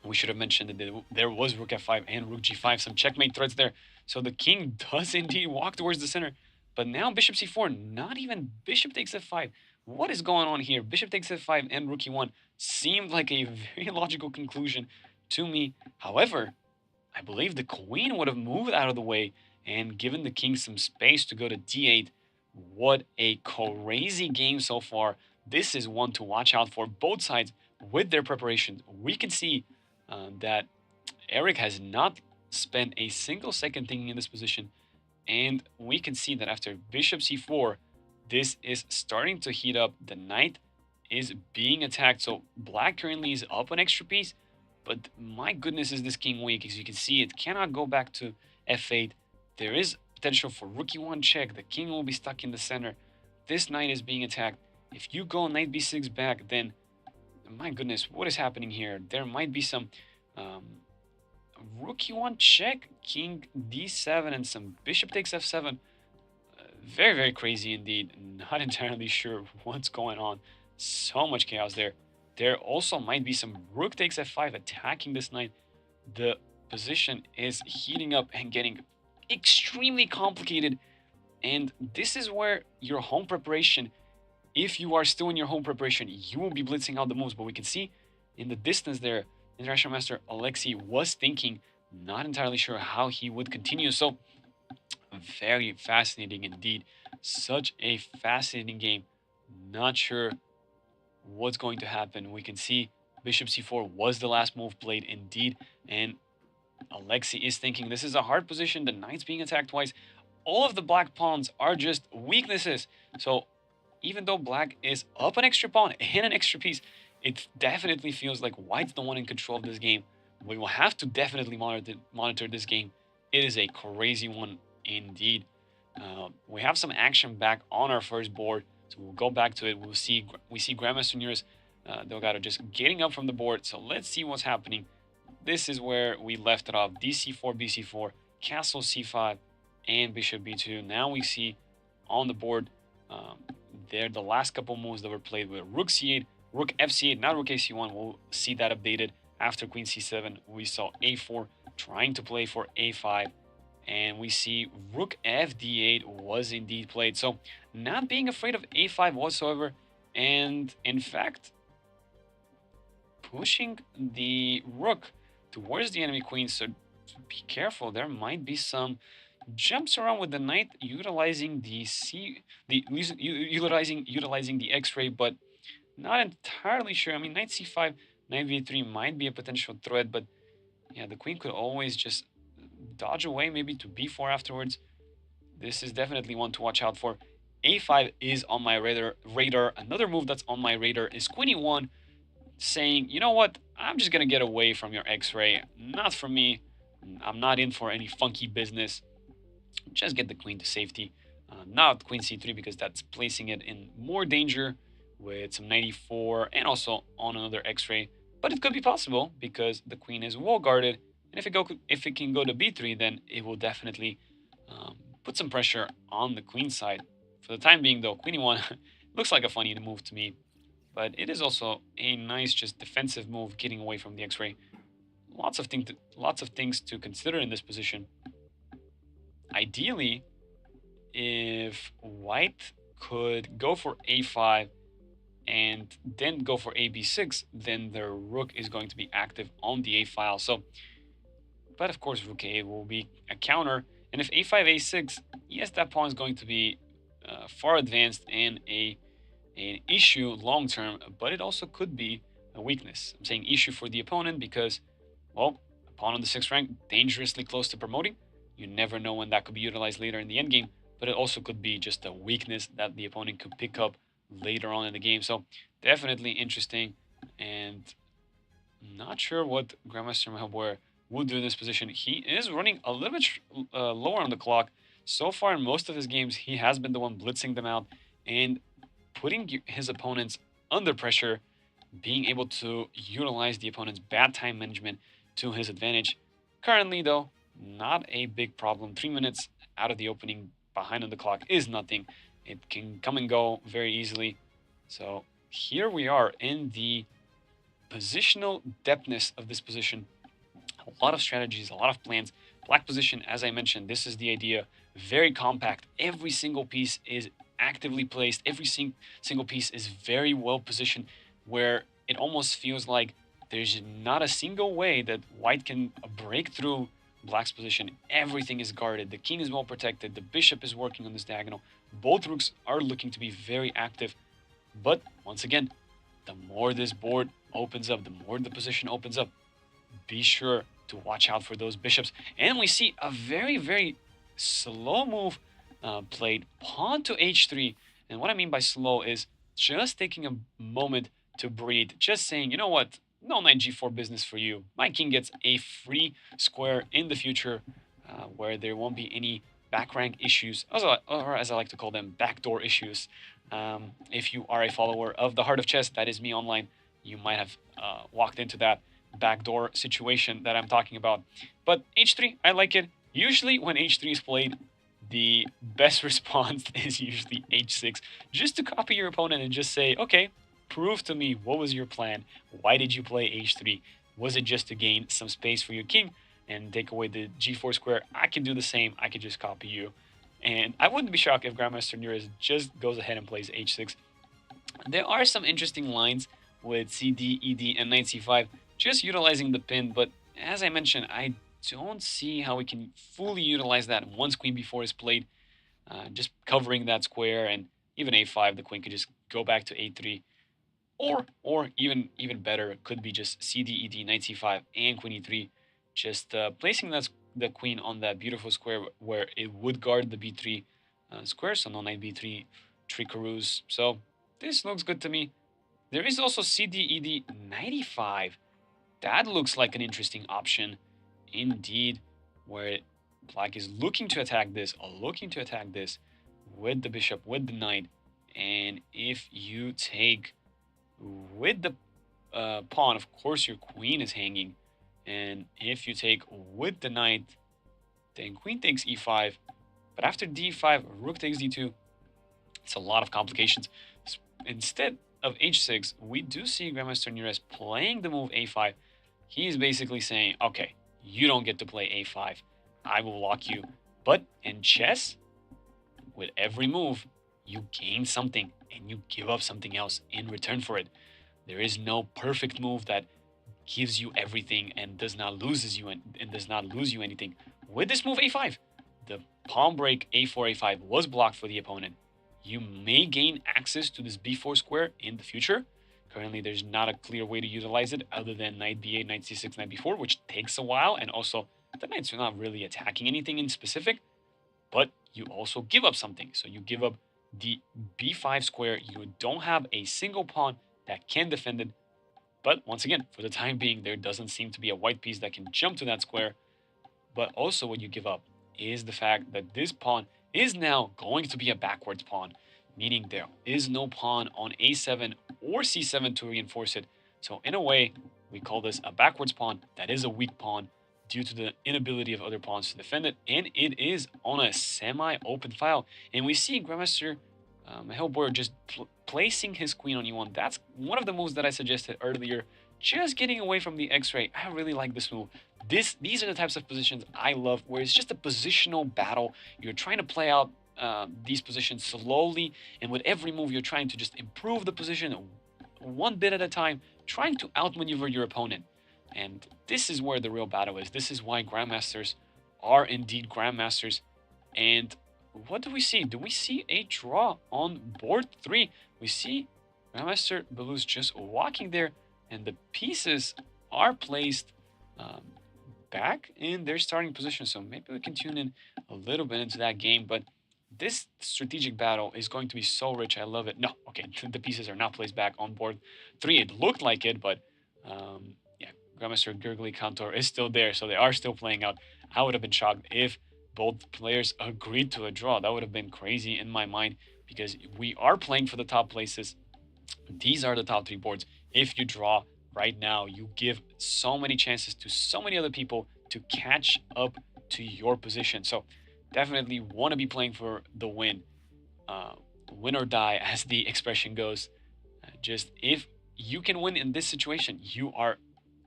We should have mentioned that there was rook f5 and rook g5. Some checkmate threats there. So the king does indeed walk towards the center. But now bishop c4, not even bishop takes f5. What is going on here? Bishop takes f5 and rook e1 seemed like a very logical conclusion to me. However, I believe the queen would have moved out of the way and given the king some space to go to d8. What a crazy game so far. This is one to watch out for, both sides with their preparations. We can see that Eric has not spent a single second thinking in this position. And we can see that after bishop c4, this is starting to heat up. The knight is being attacked. So black currently is up an extra piece. But my goodness, is this king weak? As you can see, it cannot go back to f8. There is potential for rook e1 check. The king will be stuck in the center. This knight is being attacked. If you go knight b6 back, then my goodness, what is happening here? There might be some um, rook e1 check, king d7, and some bishop takes f7. Very, very crazy indeed. Not entirely sure what's going on. So much chaos there. There also might be some rook takes f5 attacking this knight. The position is heating up and getting extremely complicated. And this is where your home preparation, if you are still in your home preparation, you will be blitzing out the moves. But we can see in the distance there, International Master Alexei was thinking, not entirely sure how he would continue. So very fascinating indeed. Such a fascinating game. Not sure what's going to happen. We can see bishop c4 was the last move played indeed. And Alexei is thinking this is a hard position. The knight's being attacked twice. All of the black pawns are just weaknesses. So even though black is up an extra pawn and an extra piece, it definitely feels like white's the one in control of this game. We will have to definitely monitor this game. It is a crazy one indeed. We have some action back on our first board, so we'll go back to it. We see Grandmaster Nunes Delgado just getting up from the board. So let's see what's happening. This is where we left it off. dc4, bc4, castle c5, and bishop b2. Now we see on the board there the last couple moves that were played with rook c8, rook fc8, not rook ac1. We'll see that updated after queen c7. We saw a4 trying to play for a5, and we see rook fd8 was indeed played. So not being afraid of a5 whatsoever, and in fact pushing the rook towards the enemy queen. So be careful, there might be some jumps around with the knight, utilizing the utilizing the x-ray, but not entirely sure. I mean, knight c5, knight v3 might be a potential threat, but yeah, the queen could always just dodge away, maybe to b4 afterwards. This is definitely one to watch out for. a5 is on my radar. Another move that's on my radar is queen e1, saying, you know what, I'm just gonna get away from your x-ray. Not for me. I'm not in for any funky business. Just get the queen to safety. Not queen c3, because that's placing it in more danger with some 94 and also on another x-ray. But it could be possible because the queen is well guarded, and if it can go to b3, then it will definitely put some pressure on the queen side. For the time being, though, queen e1 looks like a funny move to me, but it is also a nice, just defensive move, getting away from the x-ray. Lots of things to consider in this position. Ideally, if white could go for a5 and then go for a b6, then the rook is going to be active on the a file. So, but of course, rook a will be a counter. And if a5, a6, yes, that pawn is going to be far advanced and an issue long term, but it also could be a weakness. I'm saying issue for the opponent because, well, a pawn on the 6th rank, dangerously close to promoting. You never know when that could be utilized later in the endgame, but it also could be just a weakness that the opponent could pick up later on in the game. So definitely interesting, and not sure what Grandmaster Mahabor would do in this position. He is running a little bit lower on the clock. So far in most of his games, he has been the one blitzing them out and putting his opponents under pressure, being able to utilize the opponent's bad time management to his advantage. Currently, though, not a big problem. 3 minutes out of the opening behind on the clock is nothing. It can come and go very easily. So here we are in the positional depthness of this position. A lot of strategies, a lot of plans. Black position, as I mentioned, this is the idea. Very compact. Every single piece is actively placed. Every single piece is very well positioned, where it almost feels like there's not a single way that white can break through black's position. Everything is guarded. The king is well protected. The bishop is working on this diagonal. Both rooks are looking to be very active. But once again, the more this board opens up, the more the position opens up, be sure to watch out for those bishops. And we see a very, very slow move played, pawn to h3. And what I mean by slow is just taking a moment to breathe, just saying, you know what, no knight g4 business for you. My king gets a free square in the future, where there won't be any back rank issues, or as I like to call them, backdoor issues. If you are a follower of the Heart of Chess, that is me online, you might have walked into that backdoor situation that I'm talking about. But h3, I like it. Usually when h3 is played, the best response is usually h6, just to copy your opponent and just say, okay, prove to me what was your plan. Why did you play h3? Was it just to gain some space for your king and take away the g4 square? I can do the same. I can just copy you. And I wouldn't be shocked if Grandmaster Nures just goes ahead and plays h6. There are some interesting lines with cd, ed, and knight c5, just utilizing the pin, but as I mentioned, I don't see how we can fully utilize that once queen b4 is played. Just covering that square, and even a5, the queen could just go back to a3, or even better, it could be just cd, ed, knight c5, and queen e3, just placing the queen on that beautiful square where it would guard the b3 square, so no knight b3 trickeroos. So this looks good to me. There is also cd, ed, knight e5. That looks like an interesting option indeed, where black is looking to attack this, with the bishop, with the knight. And if you take with the pawn, of course your queen is hanging. And if you take with the knight, then queen takes e5. But after d5, rook takes d2. It's a lot of complications. Instead of h6, we do see Grandmaster Nures playing the move a5. He's basically saying, okay, you don't get to play a5. I will lock you. But in chess, with every move, you gain something and you give up something else in return for it. There is no perfect move that gives you everything and does not lose you anything. With this move a5, the pawn break a4 a5 was blocked for the opponent. You may gain access to this b4 square in the future. Currently, there's not a clear way to utilize it other than knight b8, knight c6, knight b4, which takes a while, and also the knights are not really attacking anything in specific, but you also give up something. So you give up the b5 square. You don't have a single pawn that can defend it. But once again, for the time being, there doesn't seem to be a white piece that can jump to that square. But also what you give up is the fact that this pawn is now going to be a backwards pawn, meaning there is no pawn on a7 or c7 to reinforce it. So in a way, we call this a backwards pawn that is a weak pawn due to the inability of other pawns to defend it, and it is on a semi-open file. And we see Grandmaster Mihail Boyer just placing his queen on e1. That's one of the moves that I suggested earlier, just getting away from the x-ray. I really like this move. These are the types of positions I love, where it's just a positional battle. You're trying to play out these positions slowly, and with every move, you're trying to just improve the position one bit at a time, trying to outmaneuver your opponent. And this is where the real battle is. This is why grandmasters are indeed grandmasters. And what do we see? Do we see a draw on board 3? We see Grandmaster Belus just walking there, and the pieces are placed back in their starting position. So maybe we can tune in a little bit into that game. But this strategic battle is going to be so rich. I love it. No, okay, the pieces are not placed back on board 3. It looked like it, but yeah, Grandmaster Gurgly Kantor is still there. So they are still playing out. I would have been shocked if both players agreed to a draw. That would have been crazy in my mind, because we are playing for the top places. These are the top 3 boards. If you draw right now, you give so many chances to so many other people to catch up to your position. So definitely want to be playing for the win. Win or die, as the expression goes. Just if you can win in this situation, you are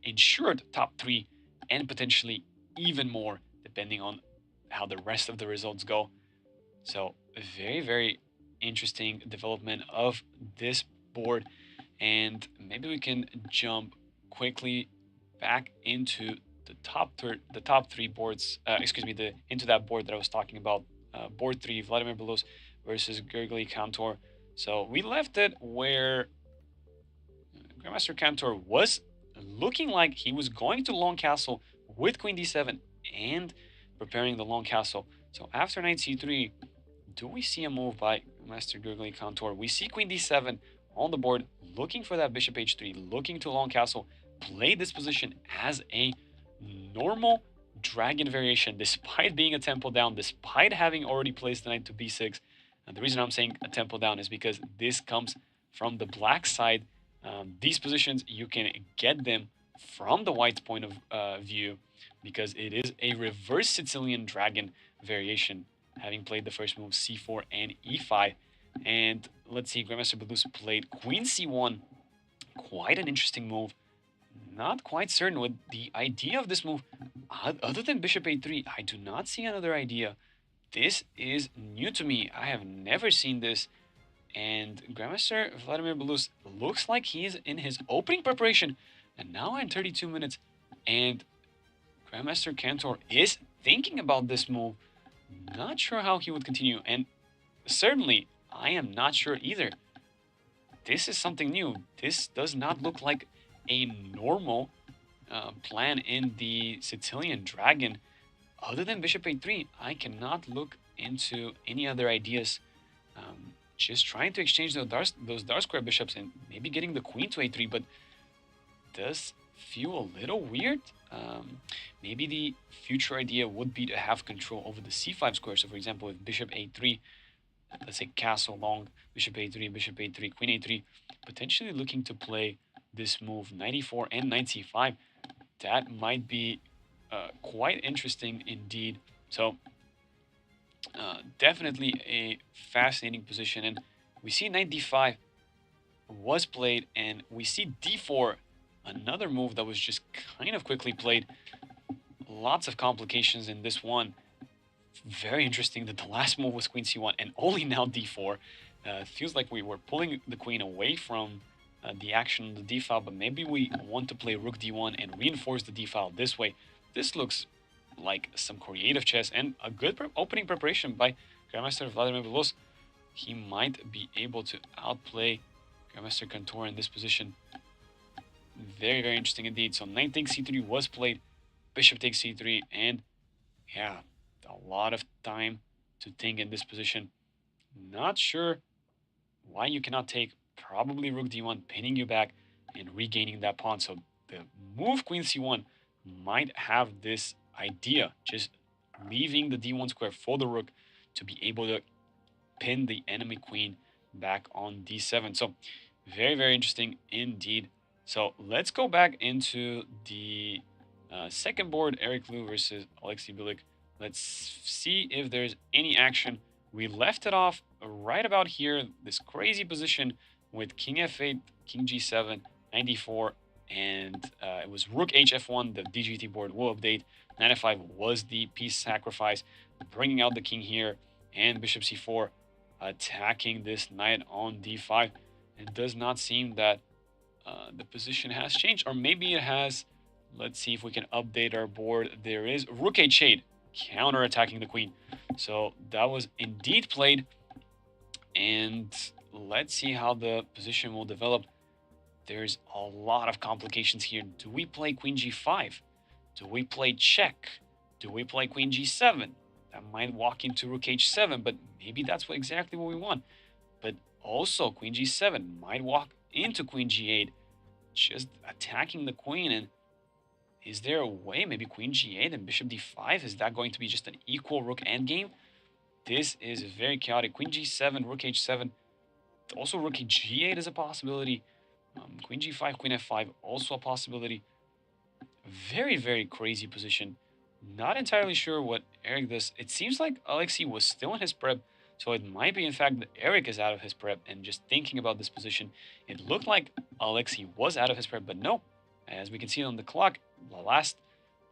ensured top 3 and potentially even more, depending on how the rest of the results go. So very, very interesting development of this board. And maybe we can jump quickly back into the top 3 boards. Into that board that I was talking about. Board 3, Vladimir Belos versus Gurgly Kantor. So we left it where Grandmaster Kantor was looking like he was going to long castle with Queen d7 and preparing the long castle. So after knight c3, do we see a move by Master Gurgly Kantor? We see Queen d7 on the board, looking for that bishop h3, looking to long castle, play this position as a normal dragon variation, despite being a tempo down, despite having already placed the knight to b6. And the reason I'm saying a tempo down is because this comes from the black side. These positions, you can get them from the white's point of view, because it is a reverse Sicilian dragon variation, having played the first move c4 and e5. And let's see, Grandmaster Blues played queen c1. Quite an interesting move. Not quite certain with the idea of this move. Other than bishop a3, I do not see another idea. This is new to me. I have never seen this. And Grandmaster Vladimir Belus looks like he's in his opening preparation. And now in 32 minutes. And Grandmaster Cantor is thinking about this move. Not sure how he would continue. And certainly, I am not sure either. This is something new. This does not look like a normal plan in the Sicilian dragon. Other than bishop a3, I cannot look into any other ideas. Just trying to exchange those dark square bishops and maybe getting the queen to a3, but does feel a little weird. Maybe the future idea would be to have control over the c5 square. So for example, if bishop a3, let's say castle long, bishop a3, queen a3, potentially looking to play this move knight e4 and knight c5, that might be quite interesting indeed. So definitely a fascinating position. And we see knight d5 was played, and we see d4, another move that was just kind of quickly played. Lots of complications in this one. Very interesting that the last move was queen c1 and only now d4. It feels like we were pulling the queen away from the action on the d file, but maybe we want to play rook d1 and reinforce the d file this way. This looks like some creative chess and a good opening preparation by Grandmaster Vladimir Velos. He might be able to outplay Grandmaster Cantor in this position. Very, very interesting indeed. So knight takes c3 was played, bishop takes c3, and yeah, a lot of time to think in this position. Not sure why you cannot take probably rook d1, pinning you back and regaining that pawn. So the move queen c1 might have this idea, just leaving the d1 square for the rook to be able to pin the enemy queen back on d7. So very, very interesting indeed. So let's go back into the second board, Eric Liu versus Alexei Bilik. Let's see if there's any action. We left it off right about here, this crazy position with king f8, king g7, knight d4, and it was rook hf1. The DGT board will update. Knight f5 was the piece sacrifice, bringing out the king here, and bishop c4, attacking this knight on d5. It does not seem that the position has changed, or maybe it has. Let's see if we can update our board. There is rook h8, counter-attacking the queen. So that was indeed played, and let's see how the position will develop. There's a lot of complications here. Do we play queen g5? Do we play check? Do we play queen g7? That might walk into rook h7, but maybe that's exactly what we want. But also queen g7 might walk into queen g8, just attacking the queen. And is there a way, maybe queen g8 and bishop d5? Is that going to be just an equal rook endgame? This is very chaotic. Queen g7, rook h7. Also rook g8 is a possibility. Queen g5, queen f5, also a possibility. Very, very crazy position. Not entirely sure what Eric does. It seems like Alexei was still in his prep, so it might be in fact that Eric is out of his prep and just thinking about this position. It looked like Alexei was out of his prep, but no. As we can see on the clock, the last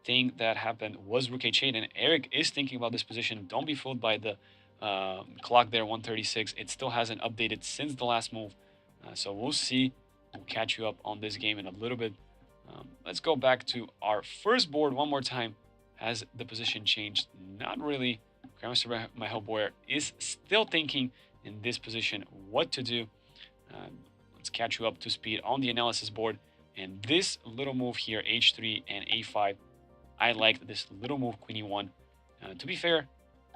thing that happened was rook h8, and Eric is thinking about this position. Don't be fooled by the clock there, 136. It still hasn't updated since the last move. So we'll see. We'll catch you up on this game in a little bit. Let's go back to our first board one more time. Has the position changed? Not really. Grandmaster Michael Boyer is still thinking in this position what to do. Let's catch you up to speed on the analysis board. And this little move here, h3 and a5, I liked this little move, queen e1. To be fair,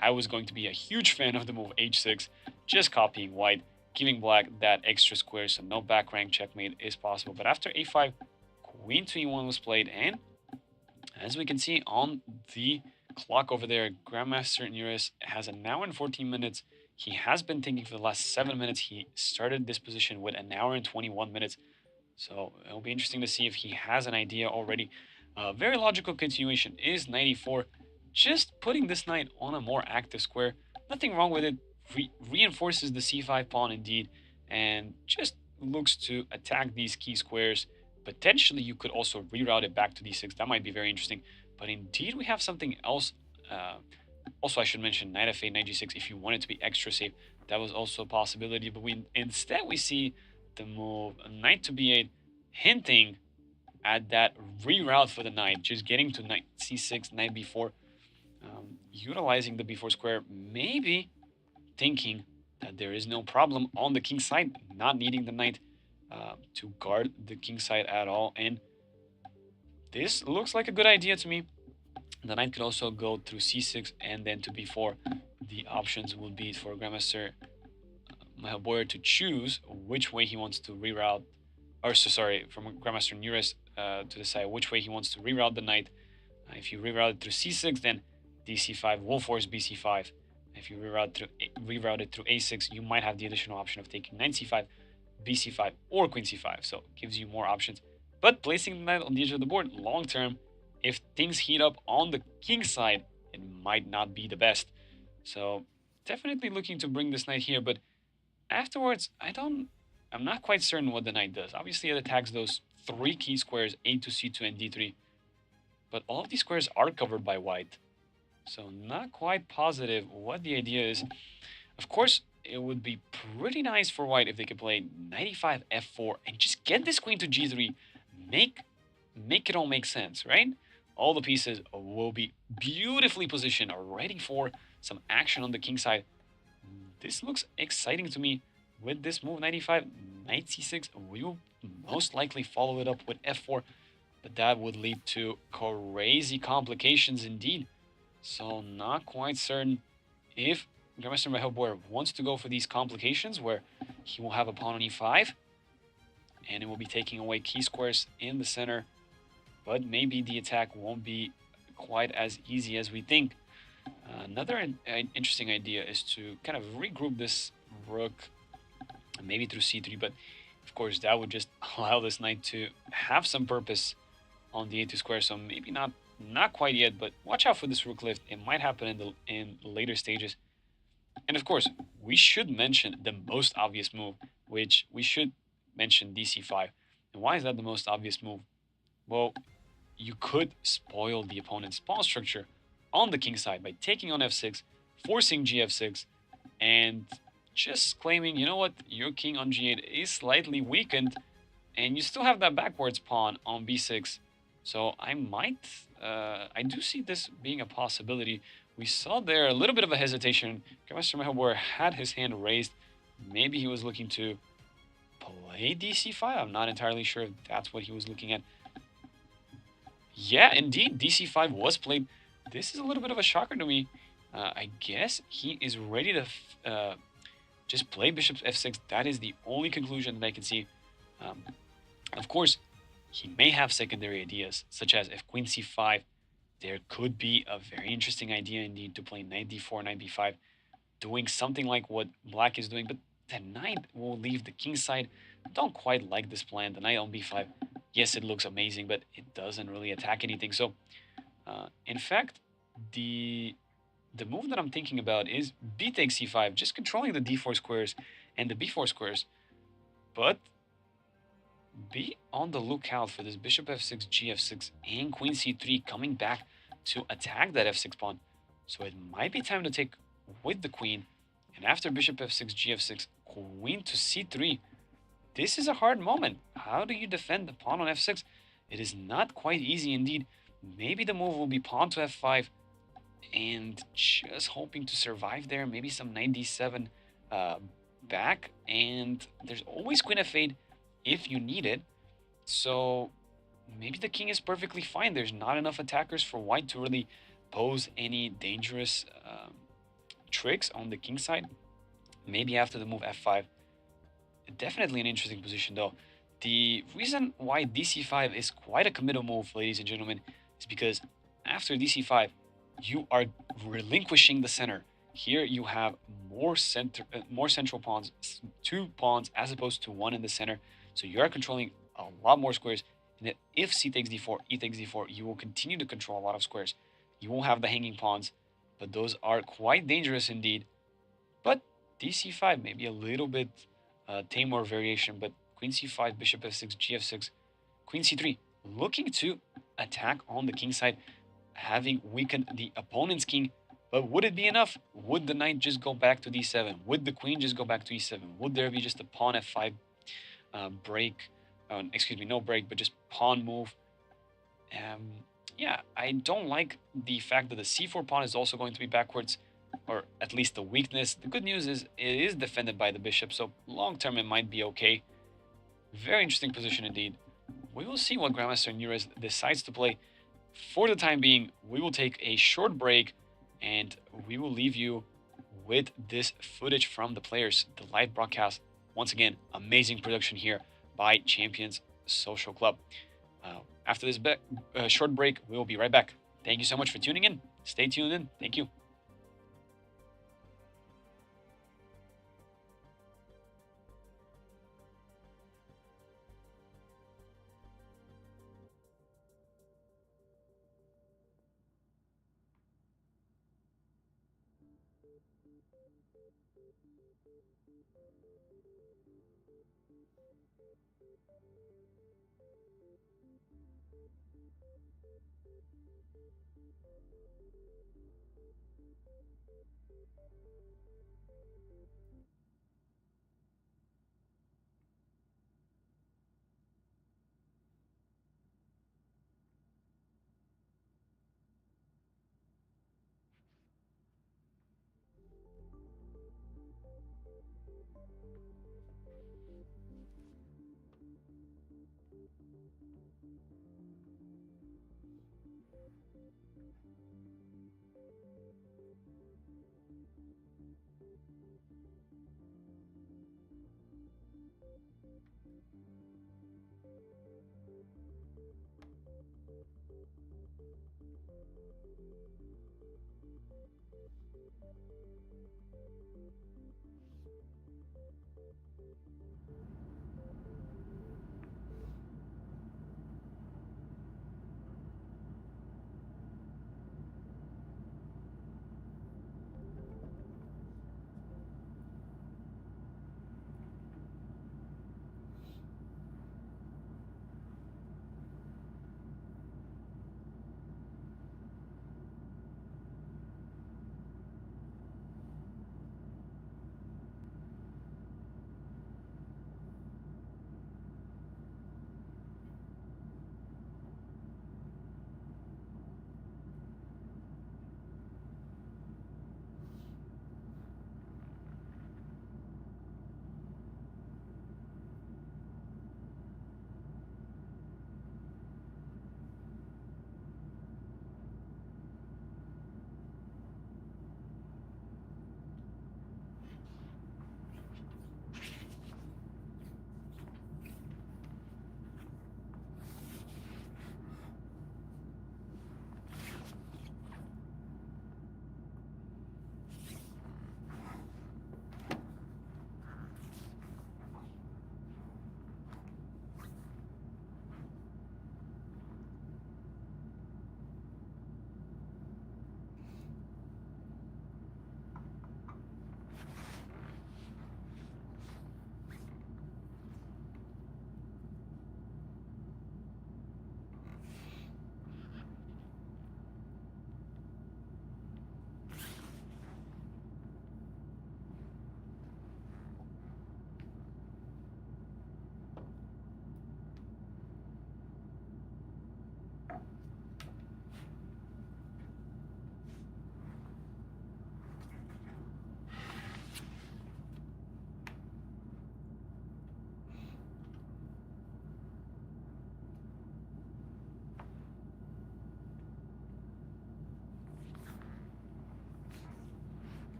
I was going to be a huge fan of the move h6, just copying white, giving black that extra square, so no back rank checkmate is possible. But after a5, queen to e1 was played, and As we can see on the clock over there, Grandmaster Nearest has an hour and 14 minutes. He has been thinking for the last 7 minutes. He started this position with an hour and 21 minutes. So it'll be interesting to see if he has an idea already. Very logical continuation is 94. Just putting this knight on a more active square. Nothing wrong with it. Reinforces the c5 pawn indeed. And just looks to attack these key squares. Potentially, you could also reroute it back to d6. That might be very interesting. But indeed, we have something else. Also, I should mention knight f8, knight g6 if you want it to be extra safe. That was also a possibility. But instead we see the move knight to b8, hinting at that reroute for the knight, just getting to knight c6, knight b4, utilizing the b4 square, maybe thinking that there is no problem on the king side, not needing the knight to guard the king side at all. And this looks like a good idea to me. The knight could also go through c6 and then to b4. The options will be for Grandmaster Boyer to choose which way he wants to reroute, or so sorry, from Grandmaster Nearest to decide which way he wants to reroute the knight. If you reroute it through c6, then dc5 will force bc5. If you reroute it through a6, you might have the additional option of taking knight c5, bc5, or queen c5. So it gives you more options. But placing the knight on the edge of the board, long term, if things heat up on the king side, it might not be the best. So definitely looking to bring this knight here, but afterwards, I'm not quite certain what the knight does. Obviously, it attacks those three key squares, a2, c2, and d3. But all of these squares are covered by white. So not quite positive what the idea is. Of course, it would be pretty nice for white if they could play knight e5, f4, and just get this queen to g3. Make it all make sense, right? All the pieces will be beautifully positioned, ready for some action on the king side. This looks exciting to me. With this move, knight e5, knight c6, we will most likely follow it up with f4, but that would lead to crazy complications indeed. So not quite certain if Grandmaster Boyer wants to go for these complications where he will have a pawn on e5, and it will be taking away key squares in the center, but maybe the attack won't be quite as easy as we think. Another interesting idea is to kind of regroup this rook, maybe through c3, but of course that would just allow this knight to have some purpose on the a2 square, so maybe not quite yet, but watch out for this rook lift. It might happen in later stages. And of course, we should mention the most obvious move, which we should mention dc5. And why is that the most obvious move? Well, you could spoil the opponent's pawn structure on the king side by taking on f6, forcing gf6, and just claiming, you know what, your king on g8 is slightly weakened, and you still have that backwards pawn on b6. So I do see this being a possibility. We saw there a little bit of a hesitation. Grandmaster Boyer had his hand raised. Maybe he was looking to play dc5. I'm not entirely sure if that's what he was looking at. Yeah, indeed, dc5 was played. This is a little bit of a shocker to me. I guess he is ready to just play bishop f6. That is the only conclusion that I can see. Of course, he may have secondary ideas, such as if queen c5, there could be a very interesting idea indeed to play knight d4, knight b5, doing something like what black is doing, but the knight will leave the king side. Don't quite like this plan. The knight on b5, yes, it looks amazing, but it doesn't really attack anything. So, in fact, the move that I'm thinking about is b takes c5, just controlling the d4 squares and the b4 squares, but be on the lookout for this bishop f6, gf6, and queen c3 coming back to attack that f6 pawn. So it might be time to take with the queen, and after bishop f6, gf6, queen to c3. This is a hard moment. How do you defend the pawn on f6? It is not quite easy indeed. Maybe the move will be pawn to f5, and just hoping to survive there. Maybe some knight d7 back, and there's always queen f8 if you need it. So maybe the king is perfectly fine. There's not enough attackers for white to really pose any dangerous tricks on the king side. Maybe after the move f5. Definitely an interesting position though. The reason why dc5 is quite a committal move, ladies and gentlemen, is because after dc5, you are relinquishing the center. Here you have more central pawns, two pawns as opposed to one in the center. So you are controlling a lot more squares. And if c takes d4, e takes d4, you will continue to control a lot of squares. You won't have the hanging pawns, but those are quite dangerous indeed. But dc5 maybe a little bit tamer variation, but queen c5, bishop f6, gf6, queen c3, looking to attack on the king side, having weakened the opponent's king. But would it be enough? Would the knight just go back to d7? Would the queen just go back to e7? Would there be just a pawn f5 break? Excuse me, no break, but just pawn move. Yeah, I don't like the fact that the c4 pawn is also going to be backwards, or at least the weakness. The good news is it is defended by the bishop, so long term it might be okay. Very interesting position indeed. We will see what Grandmaster Nures decides to play. For the time being, we will take a short break, and we will leave you with this footage from the players, the live broadcast. Once again, amazing production here by Champions Social Club. After this short break, we will be right back. Thank you so much for tuning in. Stay tuned in. Thank you.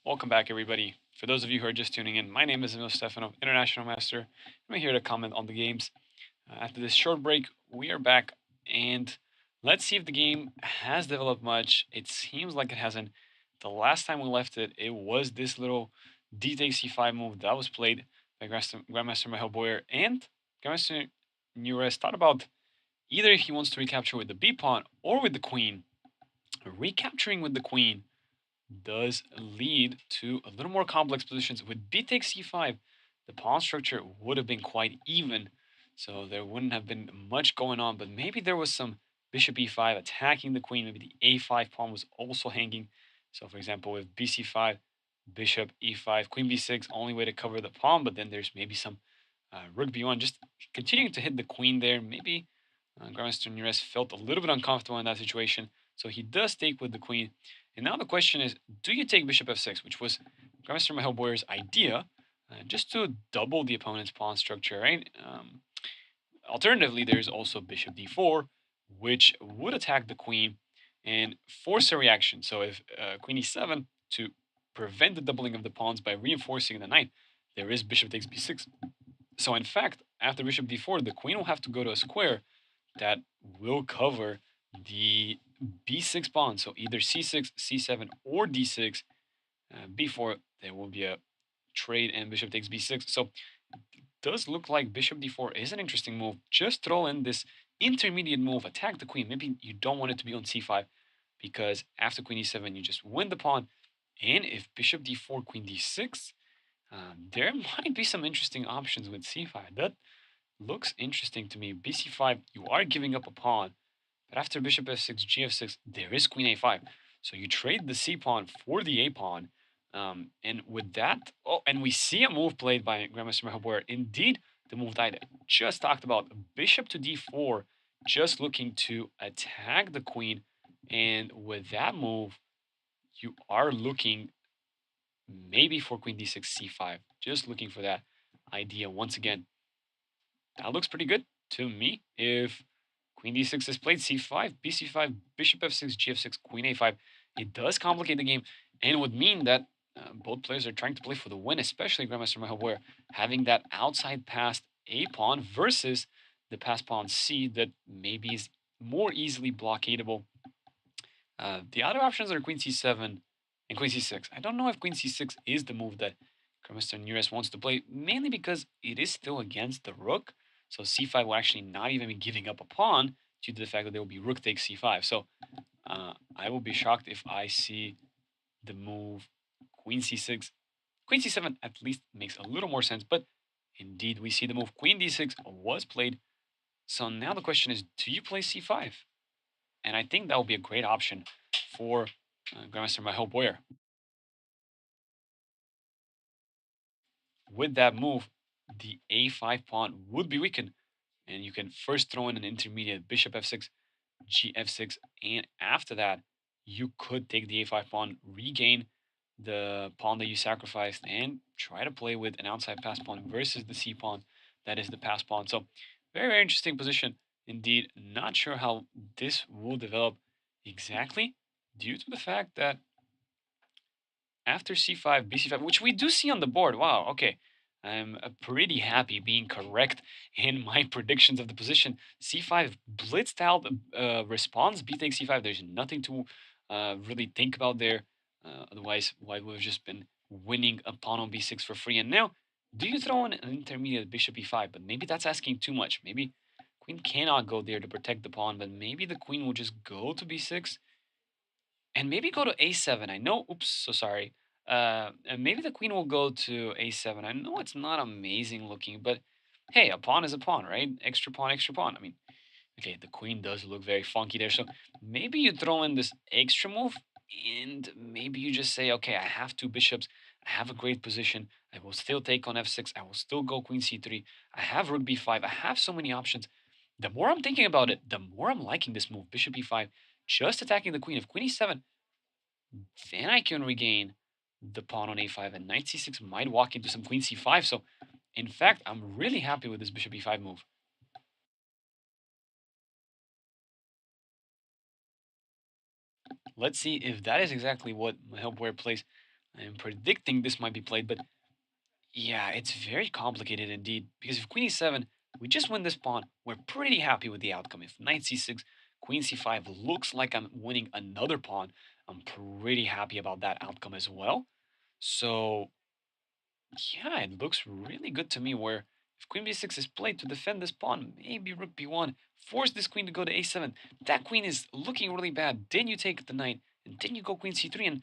Welcome back, everybody. For those of you who are just tuning in, my name is Emil Stefano, International Master. I'm here to comment on the games. After this short break, we are back, and let's see if the game has developed much. It seems like it hasn't. The last time we left it, it was this little d takes c5 move that was played by Grandmaster Michael Boyer, and Grandmaster Nures thought about either he wants to recapture with the b pawn or with the queen. Recapturing with the queen does lead to a little more complex positions. With b takes c5, the pawn structure would have been quite even, so there wouldn't have been much going on, but maybe there was some bishop e5 attacking the queen. Maybe the a5 pawn was also hanging. So for example, with bc5, bishop e5, queen b6, only way to cover the pawn, but then there's maybe some rook b1, just continuing to hit the queen there. Maybe Grandmaster Nures felt a little bit uncomfortable in that situation, so he does take with the queen. And now the question is, do you take bishop f6, which was Grandmaster Michael Boyer's idea, just to double the opponent's pawn structure, right? Alternatively, there's also bishop d4, which would attack the queen and force a reaction. So if queen e7, to prevent the doubling of the pawns by reinforcing the knight, there is bishop takes b6. So in fact, after bishop d4, the queen will have to go to a square that will cover the b6 pawn. So either c6, c7, or d6. B4, there will be a trade and bishop takes b6. So it does look like bishop d4 is an interesting move. Just throw in this intermediate move, attack the queen. Maybe you don't want it to be on c5 because after queen e7, you just win the pawn. And if bishop d4, queen d6, there might be some interesting options with c5. That looks interesting to me. bc5, you are giving up a pawn, but after bishop f6, gf6, there is queen a5. So you trade the c pawn for the a pawn. And with that, oh, and we see a move played by Grandmaster Michael Boyer. Indeed, the move that I just talked about, bishop to d4, just looking to attack the queen. And with that move, you are looking maybe for queen d6, c5. Just looking for that idea once again. That looks pretty good to me. If queen d6 is played, c5, bc5, bishop f6, gf6, queen a5, it does complicate the game, and would mean that both players are trying to play for the win, especially Grandmaster Michael Boyer, having that outside passed a pawn versus the passed pawn c that maybe is more easily blockadable. The other options are queen c7 and queen c6. I don't know if queen c6 is the move that Grandmaster Nures wants to play, mainly because it is still against the rook. So c5 will actually not even be giving up a pawn due to the fact that there will be rook takes c5. So I will be shocked if I see the move queen c6. Queen c7 at least makes a little more sense, but indeed we see the move queen d6 was played. So now the question is, do you play c5? And I think that would be a great option for Grandmaster Michael Boyer. With that move, the a5 pawn would be weakened, and you can first throw in an intermediate bishop f6, gf6, and after that, you could take the a5 pawn, regain the pawn that you sacrificed, and try to play with an outside pass pawn versus the c pawn that is the pass pawn. So, very, very interesting position indeed. Not sure how this will develop exactly due to the fact that after c5, bc5, which we do see on the board. Wow, okay. I'm pretty happy being correct in my predictions of the position. c5 blitzed out response, b takes c5. There's nothing to really think about there. Otherwise, why would have just been winning a pawn on b6 for free? And now, do you throw in an intermediate bishop e5? But maybe that's asking too much. Maybe queen cannot go there to protect the pawn, but maybe the queen will just go to b6 and maybe go to a7. I know, oops, so sorry. And maybe the queen will go to a7. I know it's not amazing looking, but hey, a pawn is a pawn, right? Extra pawn, extra pawn. I mean, okay, the queen does look very funky there. So maybe you throw in this extra move and maybe you just say, okay, I have two bishops. I have a great position. I will still take on f6. I will still go queen c3. I have rook b5. I have so many options. The more I'm thinking about it, the more I'm liking this move, bishop e5, just attacking the queen. If queen e7, then I can regain the pawn on a5, and knight c6 might walk into some queen c5. So, in fact, I'm really happy with this bishop e5 move. Let's see if that is exactly what my help player plays. I'm predicting this might be played, but yeah, it's very complicated indeed. Because if queen e7, we just win this pawn, we're pretty happy with the outcome. If knight c6, queen c5 looks like I'm winning another pawn, I'm pretty happy about that outcome as well. So yeah, it looks really good to me where if queen b6 is played to defend this pawn, maybe rook b1, force this queen to go to a7. That queen is looking really bad. Then you take the knight, and then you go queen c3, and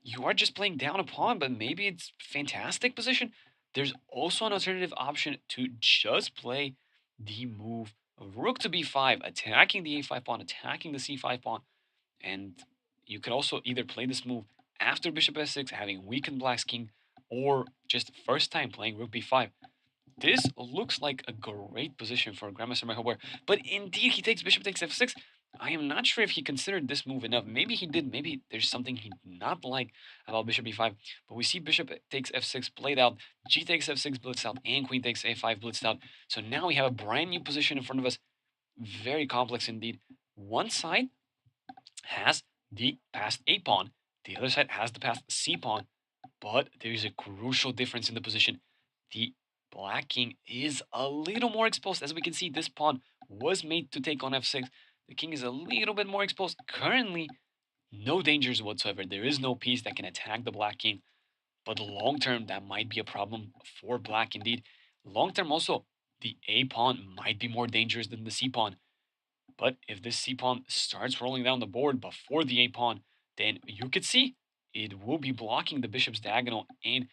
you are just playing down a pawn, but maybe it's fantastic position. There's also an alternative option to just play the move rook to b5, attacking the a5 pawn, attacking the c5 pawn, and you could also either play this move after bishop s6, having weakened black's king, or just first time playing rook b5. This looks like a great position for Grandmaster Michael Boyer, but indeed he takes bishop takes f6. I am not sure if he considered this move enough. Maybe he did. Maybe there's something he did not like about bishop e5. But we see bishop takes f6 played out, g takes f6 blitzed out, and queen takes a5 blitzed out. So now we have a brand new position in front of us. Very complex indeed. One side has the passed a pawn. The other side has the passed c pawn. But there's a crucial difference in the position. The black king is a little more exposed. As we can see, this pawn was made to take on f6. The king is a little bit more exposed. Currently, no dangers whatsoever. There is no piece that can attack the black king. But long term, that might be a problem for black indeed. Long term, also, the a pawn might be more dangerous than the c pawn. But if this c pawn starts rolling down the board before the a pawn, then you could see it will be blocking the bishop's diagonal, and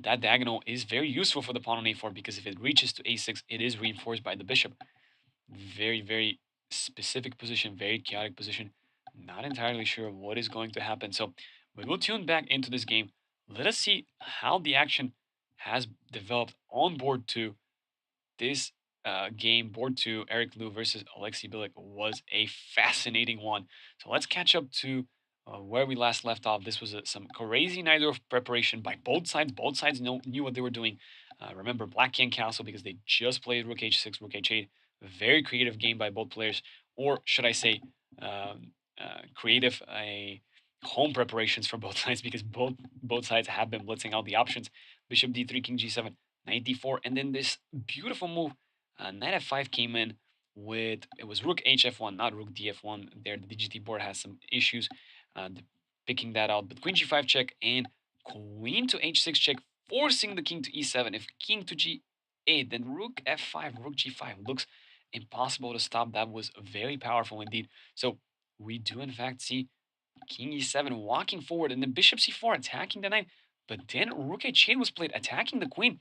that diagonal is very useful for the pawn on a4 because if it reaches to a6, it is reinforced by the bishop. Very, very specific position, very chaotic position. Not entirely sure what is going to happen. So we will tune back into this game. Let us see how the action has developed on board 2. This game, board 2, Eric Liu versus Alexei Bilik, was a fascinating one. So let's catch up to where we last left off. This was some crazy night of preparation by both sides. Both sides knew what they were doing. Remember, Black King Castle because they just played Rook H6, Rook H8. Very creative game by both players, or should I say, creative home preparations for both sides because both sides have been blitzing out the options. Bishop D3, King G7, Knight D4, and then this beautiful move, Knight F5 came in with it was Rook HF1, not Rook DF1. There, the DGT board has some issues picking that out. But Queen G5 check and Queen to H6 check, forcing the King to E7. If King to G8, then Rook F5, Rook G5 looks impossible to stop. That was very powerful indeed. So we do in fact see King E7 walking forward, and then Bishop C4 attacking the knight. But then Rook H8 was played, attacking the queen.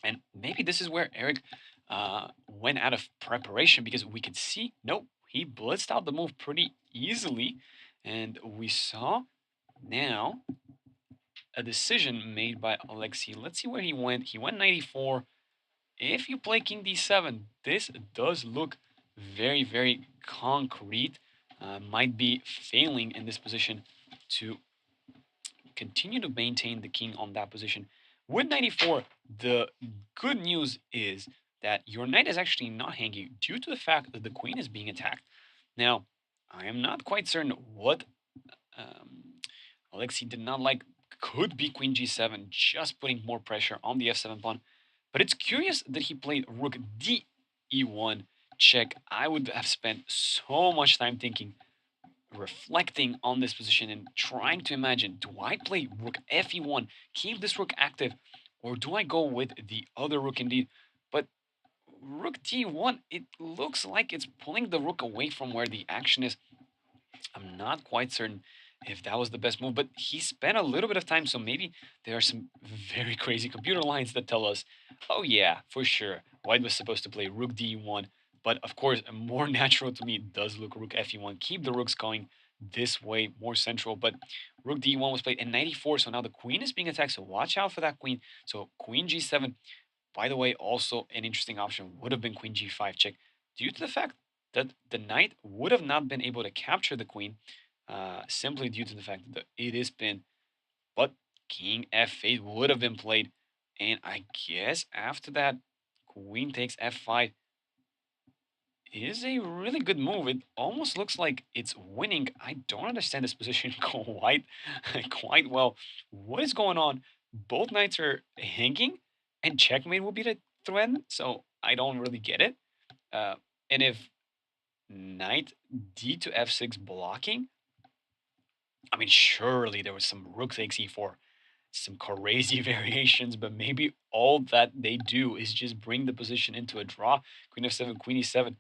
And maybe this is where Eric went out of preparation because we could see, nope, he blitzed out the move pretty easily. And we saw now a decision made by Alexei. Let's see where he went. He went 94. If you play King D7, this does look very, very concrete. Might be failing in this position to continue to maintain the king on that position. With 94, the good news is that your knight is actually not hanging due to the fact that the queen is being attacked. Now, I am not quite certain what Alexei did not like could be queen g7, just putting more pressure on the f7 pawn. But it's curious that he played rook d e1 check. I would have spent so much time thinking, reflecting on this position and trying to imagine, do I play rook fe1, keep this rook active, or do I go with the other rook indeed? But rook d1, it looks like it's pulling the rook away from where the action is. I'm not quite certain if that was the best move, but he spent a little bit of time, so maybe there are some very crazy computer lines that tell us, oh yeah, for sure, White was supposed to play rook d1, but of course, more natural to me does look rook fe1, keep the rooks going this way, more central, but rook d1 was played in 94, so now the queen is being attacked, so watch out for that queen. So queen g7, by the way, also an interesting option would have been queen g5 check, due to the fact that the knight would have not been able to capture the queen, simply due to the fact that it is pinned. But king f8 would have been played, and I guess after that, queen takes f5 is a really good move. It almost looks like it's winning. I don't understand this position quite well. What is going on? Both knights are hanging, and checkmate will be the threat. So I don't really get it. And if knight d to f6 blocking, I mean, surely there was some rook takes e4, some crazy variations, but maybe all that they do is just bring the position into a draw. Queen f7, queen e7.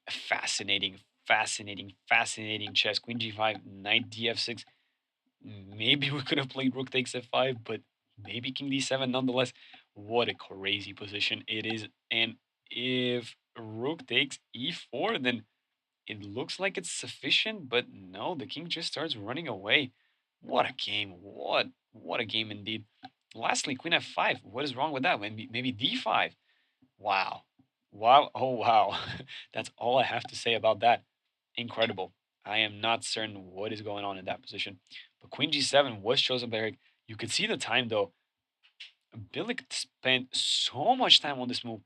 Fascinating, fascinating chess. Queen g5, knight df6. Maybe we could have played rook takes f5, but maybe king d7 nonetheless. What a crazy position it is. And if rook takes e4, then it looks like it's sufficient, but no, the king just starts running away. What a game. What a game indeed. Lastly, queen f5. What is wrong with that? Maybe d5. Wow. Wow. Oh, wow. That's all I have to say about that. Incredible. I am not certain what is going on in that position. But queen g7 was chosen by Eric. You could see the time, though. Billick spent so much time on this move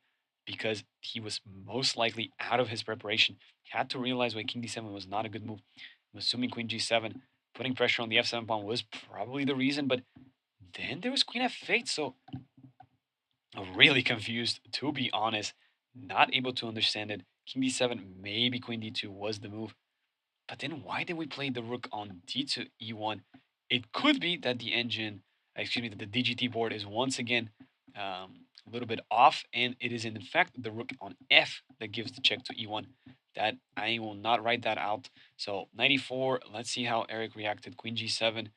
because he was most likely out of his preparation. He had to realize why king d7 was not a good move. I'm assuming queen g7, putting pressure on the f7 pawn was probably the reason, but then there was queen f8, so I'm really confused, to be honest. Not able to understand it. King d7, maybe queen d2 was the move. But then why did we play the rook on d2 e1? It could be that the engine, excuse me, that the DGT board is once again a little bit off, and it is in fact the rook on f that gives the check to e1. That I will not write that out. So 94. Let's see how Eric reacted. Queen g7,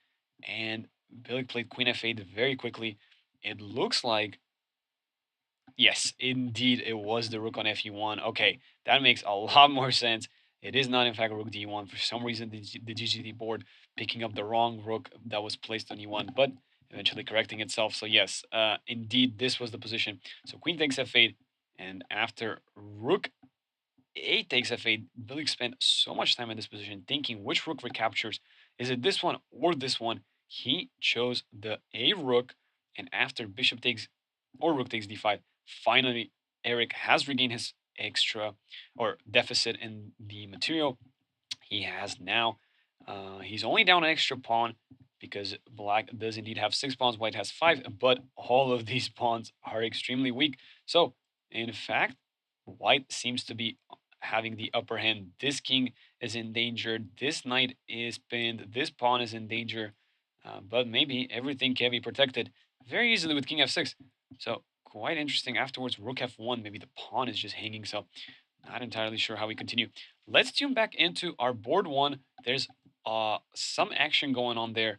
and Billy played queen f8 very quickly. It looks like, yes, indeed, it was the rook on fe1. Okay, that makes a lot more sense. It is not, in fact, rook d1. For some reason, the GGT board picking up the wrong rook that was placed on e1, but eventually correcting itself. So yes, indeed, this was the position. So queen takes f8, and after rook a takes f8, Billy spent so much time in this position thinking which rook recaptures. Is it this one or this one? He chose the a rook, and after bishop takes or rook takes d5, finally Eric has regained his extra or deficit in the material. He has now, he's only down an extra pawn because black does indeed have 6 pawns, white has 5, but all of these pawns are extremely weak. So, in fact, white seems to be having the upper hand. This king is in danger, this knight is pinned, this pawn is in danger, but maybe everything can be protected very easily with king f6. So, quite interesting. Afterwards, rook f1, maybe the pawn is just hanging, so not entirely sure how we continue. Let's tune back into our board one. There's some action going on there.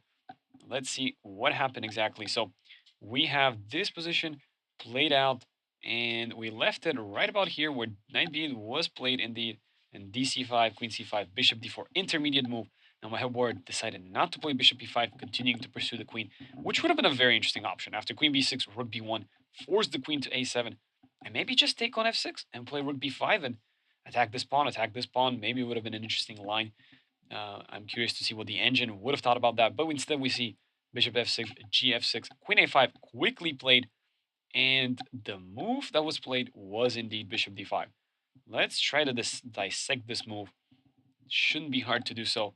Let's see what happened exactly. So we have this position played out, and we left it right about here where knight b8 was played indeed, and dc5, queen c5, bishop d4, intermediate move. Now my board decided not to play bishop e5, continuing to pursue the queen, which would have been a very interesting option. After queen b6, rook b1, force the queen to a7, and maybe just take on f6 and play rook b5 and attack this pawn, attack this pawn. Maybe it would have been an interesting line. I'm curious to see what the engine would have thought about that. But instead, we see bishop f6, gf6, queen a5 quickly played. And the move that was played was indeed bishop d5. Let's try to dissect this move. Shouldn't be hard to do so.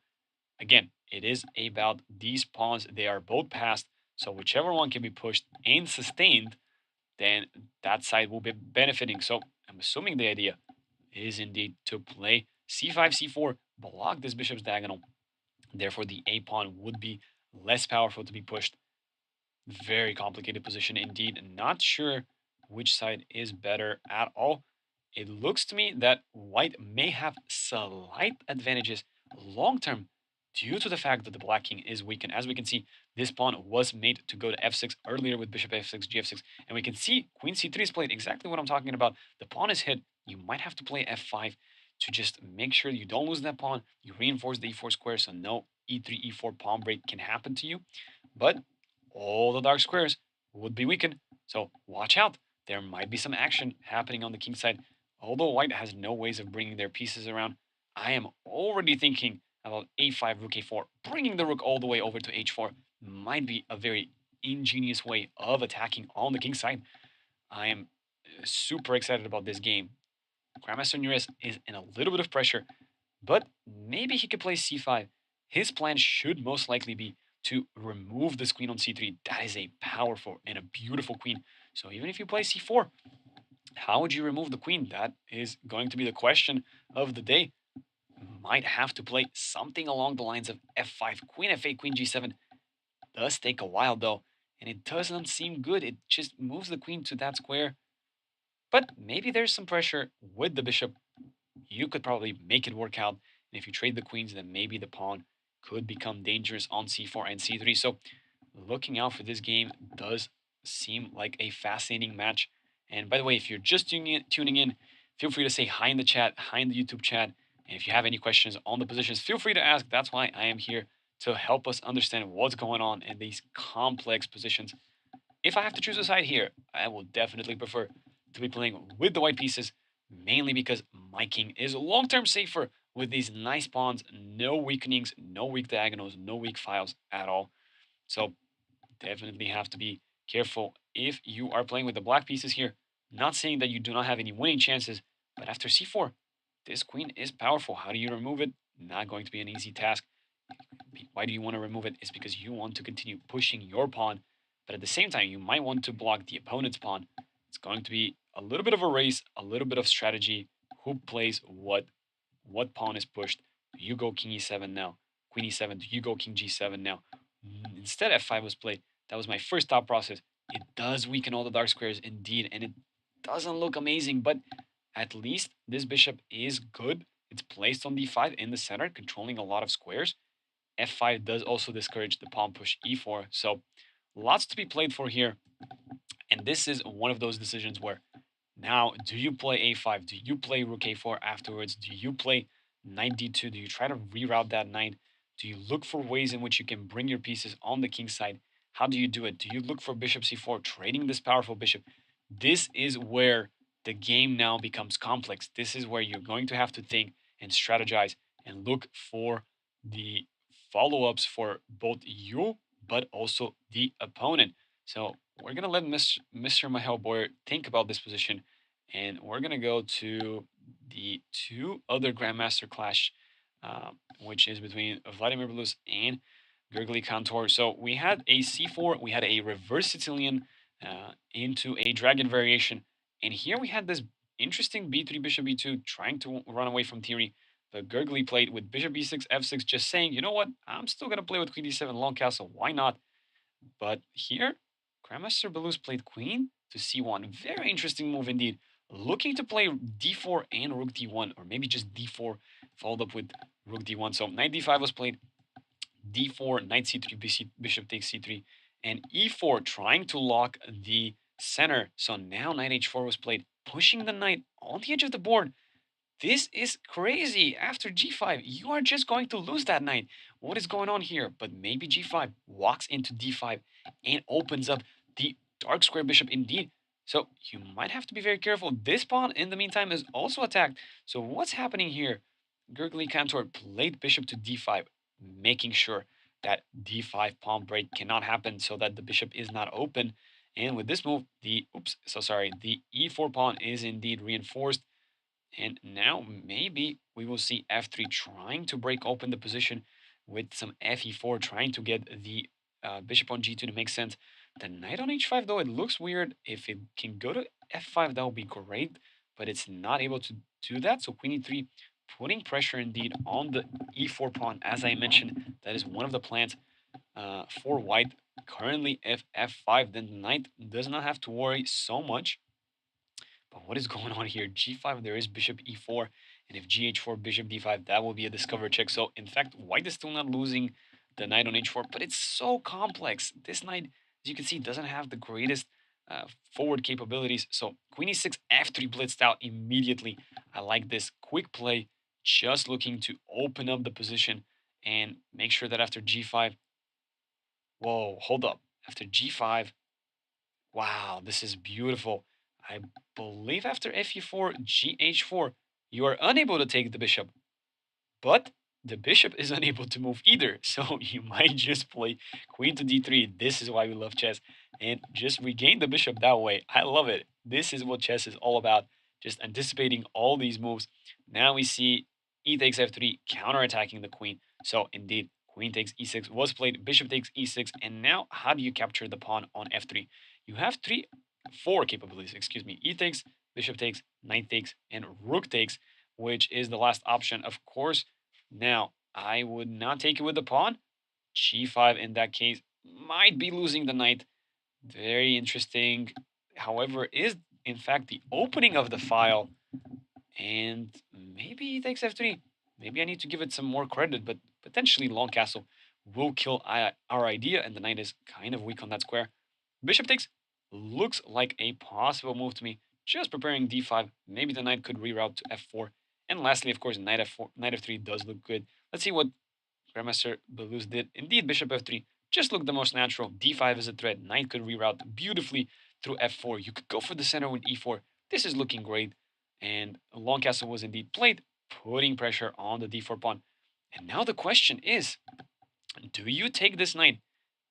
again, it is about these pawns. They are both passed, so whichever one can be pushed and sustained, then that side will be benefiting. So I'm assuming the idea is indeed to play c5, c4, block this bishop's diagonal. Therefore, the a pawn would be less powerful to be pushed. Very complicated position indeed. Not sure which side is better at all. It looks to me that white may have slight advantages long term due to the fact that the black king is weakened. As we can see, this pawn was made to go to f6 earlier with bishop f6, gf6, and we can see queen c3 is played. Exactly what I'm talking about. The pawn is hit. You might have to play f5 to just make sure you don't lose that pawn. You reinforce the e4 square so no e3, e4 pawn break can happen to you. But all the dark squares would be weakened. So watch out. There might be some action happening on the king side. Although white has no ways of bringing their pieces around, I am already thinking about a5, rook a4. Bringing the rook all the way over to h4 might be a very ingenious way of attacking on the king side. I am super excited about this game. Grandmaster Nunes is in a little bit of pressure, but maybe he could play c5. His plan should most likely be to remove this queen on c3. That is a powerful and a beautiful queen. So even if you play c4, how would you remove the queen? That is going to be the question of the day. Might have to play something along the lines of f5, queen f8, queen g7. Does take a while though, and it doesn't seem good. It just moves the queen to that square. But maybe there's some pressure with the bishop. You could probably make it work out. And if you trade the queens, then maybe the pawn could become dangerous on c4 and c3. So looking out for this game does seem like a fascinating match. And by the way, if you're just tuning in, feel free to say hi in the chat, hi in the YouTube chat. And if you have any questions on the positions, feel free to ask. That's why I am here to help us understand what's going on in these complex positions. If I have to choose a side here, I will definitely prefer to be playing with the white pieces, mainly because my king is long-term safer with these nice pawns, no weakenings, no weak diagonals, no weak files at all. So definitely have to be careful if you are playing with the black pieces here. Not saying that you do not have any winning chances, but after c4, this queen is powerful. How do you remove it? Not going to be an easy task. Why do you want to remove it? It's because you want to continue pushing your pawn, but at the same time, you might want to block the opponent's pawn. It's going to be a little bit of a race, a little bit of strategy. Who plays what? What pawn is pushed? Do you go king e7 now? Queen e7, do you go king g7 now? Instead, f5 was played. That was my first thought process. It does weaken all the dark squares indeed, and it doesn't look amazing, but at least this bishop is good. It's placed on d5 in the center, controlling a lot of squares. f5 does also discourage the pawn push e4, so lots to be played for here. And this is one of those decisions where now, do you play a5? Do you play rook a4 afterwards? Do you play knight d2? Do you try to reroute that knight? Do you look for ways in which you can bring your pieces on the king side? How do you do it? Do you look for bishop c4, trading this powerful bishop? This is where the game now becomes complex. This is where you're going to have to think and strategize and look for the follow-ups for both you but also the opponent. So we're gonna let Mr. Mahel Boyer think about this position, and we're gonna go to the two other Grandmaster clash, which is between Vladimir Belus and Gergely Kantor. So we had a c4, we had a reverse Sicilian into a dragon variation, and here we had this interesting b3 bishop b2 trying to run away from theory. But Gergely played with bishop b6 f6, just saying, you know what, I'm still gonna play with queen d7 long castle. Why not? But here, Grandmaster Belus played queen to c1. Very interesting move indeed. Looking to play d4 and rook d1, or maybe just d4 followed up with rook d1. So knight d5 was played, d4, knight c3, bishop takes c3, and e4 trying to lock the center. So now knight h4 was played, pushing the knight on the edge of the board. This is crazy. After g5, you are just going to lose that knight. What is going on here? But maybe g5 walks into d5 and opens up the dark square bishop indeed. So you might have to be very careful. This pawn, in the meantime, is also attacked. So what's happening here? Gergely Cantor played bishop to d5, making sure that d5 pawn break cannot happen so that the bishop is not open. And with this move, the e4 pawn is indeed reinforced. And now maybe we will see f3 trying to break open the position with some fe4, trying to get the bishop on g2 to make sense. The knight on h5, though, it looks weird. If it can go to f5, that would be great, but it's not able to do that. So queen e3, putting pressure indeed on the e4 pawn. As I mentioned, that is one of the plans for white. Currently, if f5, then the knight does not have to worry so much. But what is going on here? g5, there is bishop e4, and if gh4, bishop d5, that will be a discover check. So, in fact, white is still not losing the knight on h4, but it's so complex. This knight, as you can see, doesn't have the greatest forward capabilities. So, queen e6, f3 blitzed out immediately. I like this quick play, just looking to open up the position and make sure that after g5, whoa, hold up. After g5, wow, this is beautiful. I believe after fe4, gh4, you are unable to take the bishop, but the bishop is unable to move either. So you might just play queen to d3. This is why we love chess. And just regain the bishop that way. I love it. This is what chess is all about. Just anticipating all these moves. Now we see e takes f3, counterattacking the queen. So indeed, queen takes e6 was played, bishop takes e6. And now how do you capture the pawn on f3? You have four capabilities, excuse me. E takes, bishop takes, knight takes, and rook takes, which is the last option, of course. Now, I would not take it with the pawn. G5 in that case might be losing the knight. Very interesting. However, is in fact the opening of the file. And maybe he takes f3. Maybe I need to give it some more credit, but potentially long castle will kill our idea, and the knight is kind of weak on that square. Bishop takes looks like a possible move to me. Just preparing d5. Maybe the knight could reroute to f4. And lastly, of course, knight f4, knight f3 does look good. Let's see what Grandmaster Belus did. Indeed, bishop f3 just looked the most natural. d5 is a threat. Knight could reroute beautifully through f4. You could go for the center with e4. This is looking great. And a long castle was indeed played, putting pressure on the d4 pawn. And now the question is, do you take this knight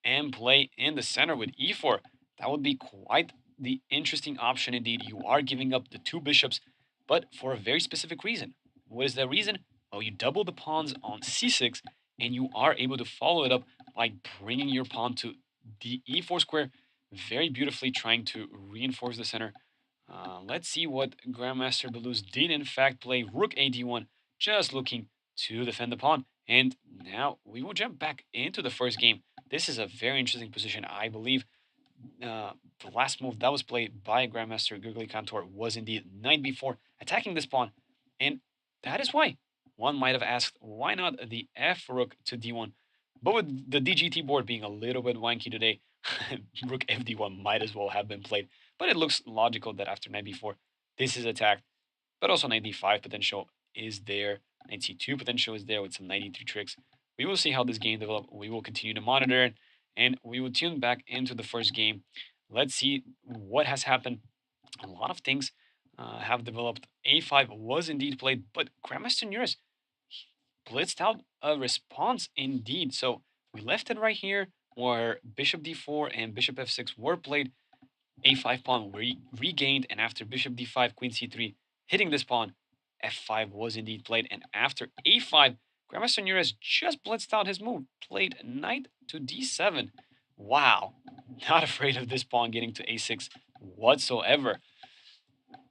and play in the center with e4? That would be quite the interesting option indeed. You are giving up the two bishops, but for a very specific reason. What is that reason? Well, you double the pawns on c6, and you are able to follow it up by bringing your pawn to the e4 square, very beautifully trying to reinforce the center. Let's see what Grandmaster Belus did in fact play rook a d1, just looking to defend the pawn. And now we will jump back into the first game. This is a very interesting position. I believe the last move that was played by Grandmaster Gurgly Kantor was indeed knight b4, attacking this pawn. And that is why one might have asked, why not the f rook to d1? But with the DGT board being a little bit wanky today, rook f d1 might as well have been played. But it looks logical that after knight b4, this is attacked. But also knight d5 potential is there. Knight c2 potential is there with some knight e3 tricks. We will see how this game develops. We will continue to monitor it, and we will tune back into the first game. Let's see what has happened. A lot of things have developed. a5 was indeed played, but Grandmaster Nuris blitzed out a response indeed. So we left it right here where bishop d4 and bishop f6 were played. A5 pawn regained, and after bishop d5, queen c3, hitting this pawn, f5 was indeed played, and after a5, Grandmaster Nunes just blitzed out his move, played knight to d7. Wow, not afraid of this pawn getting to a6 whatsoever.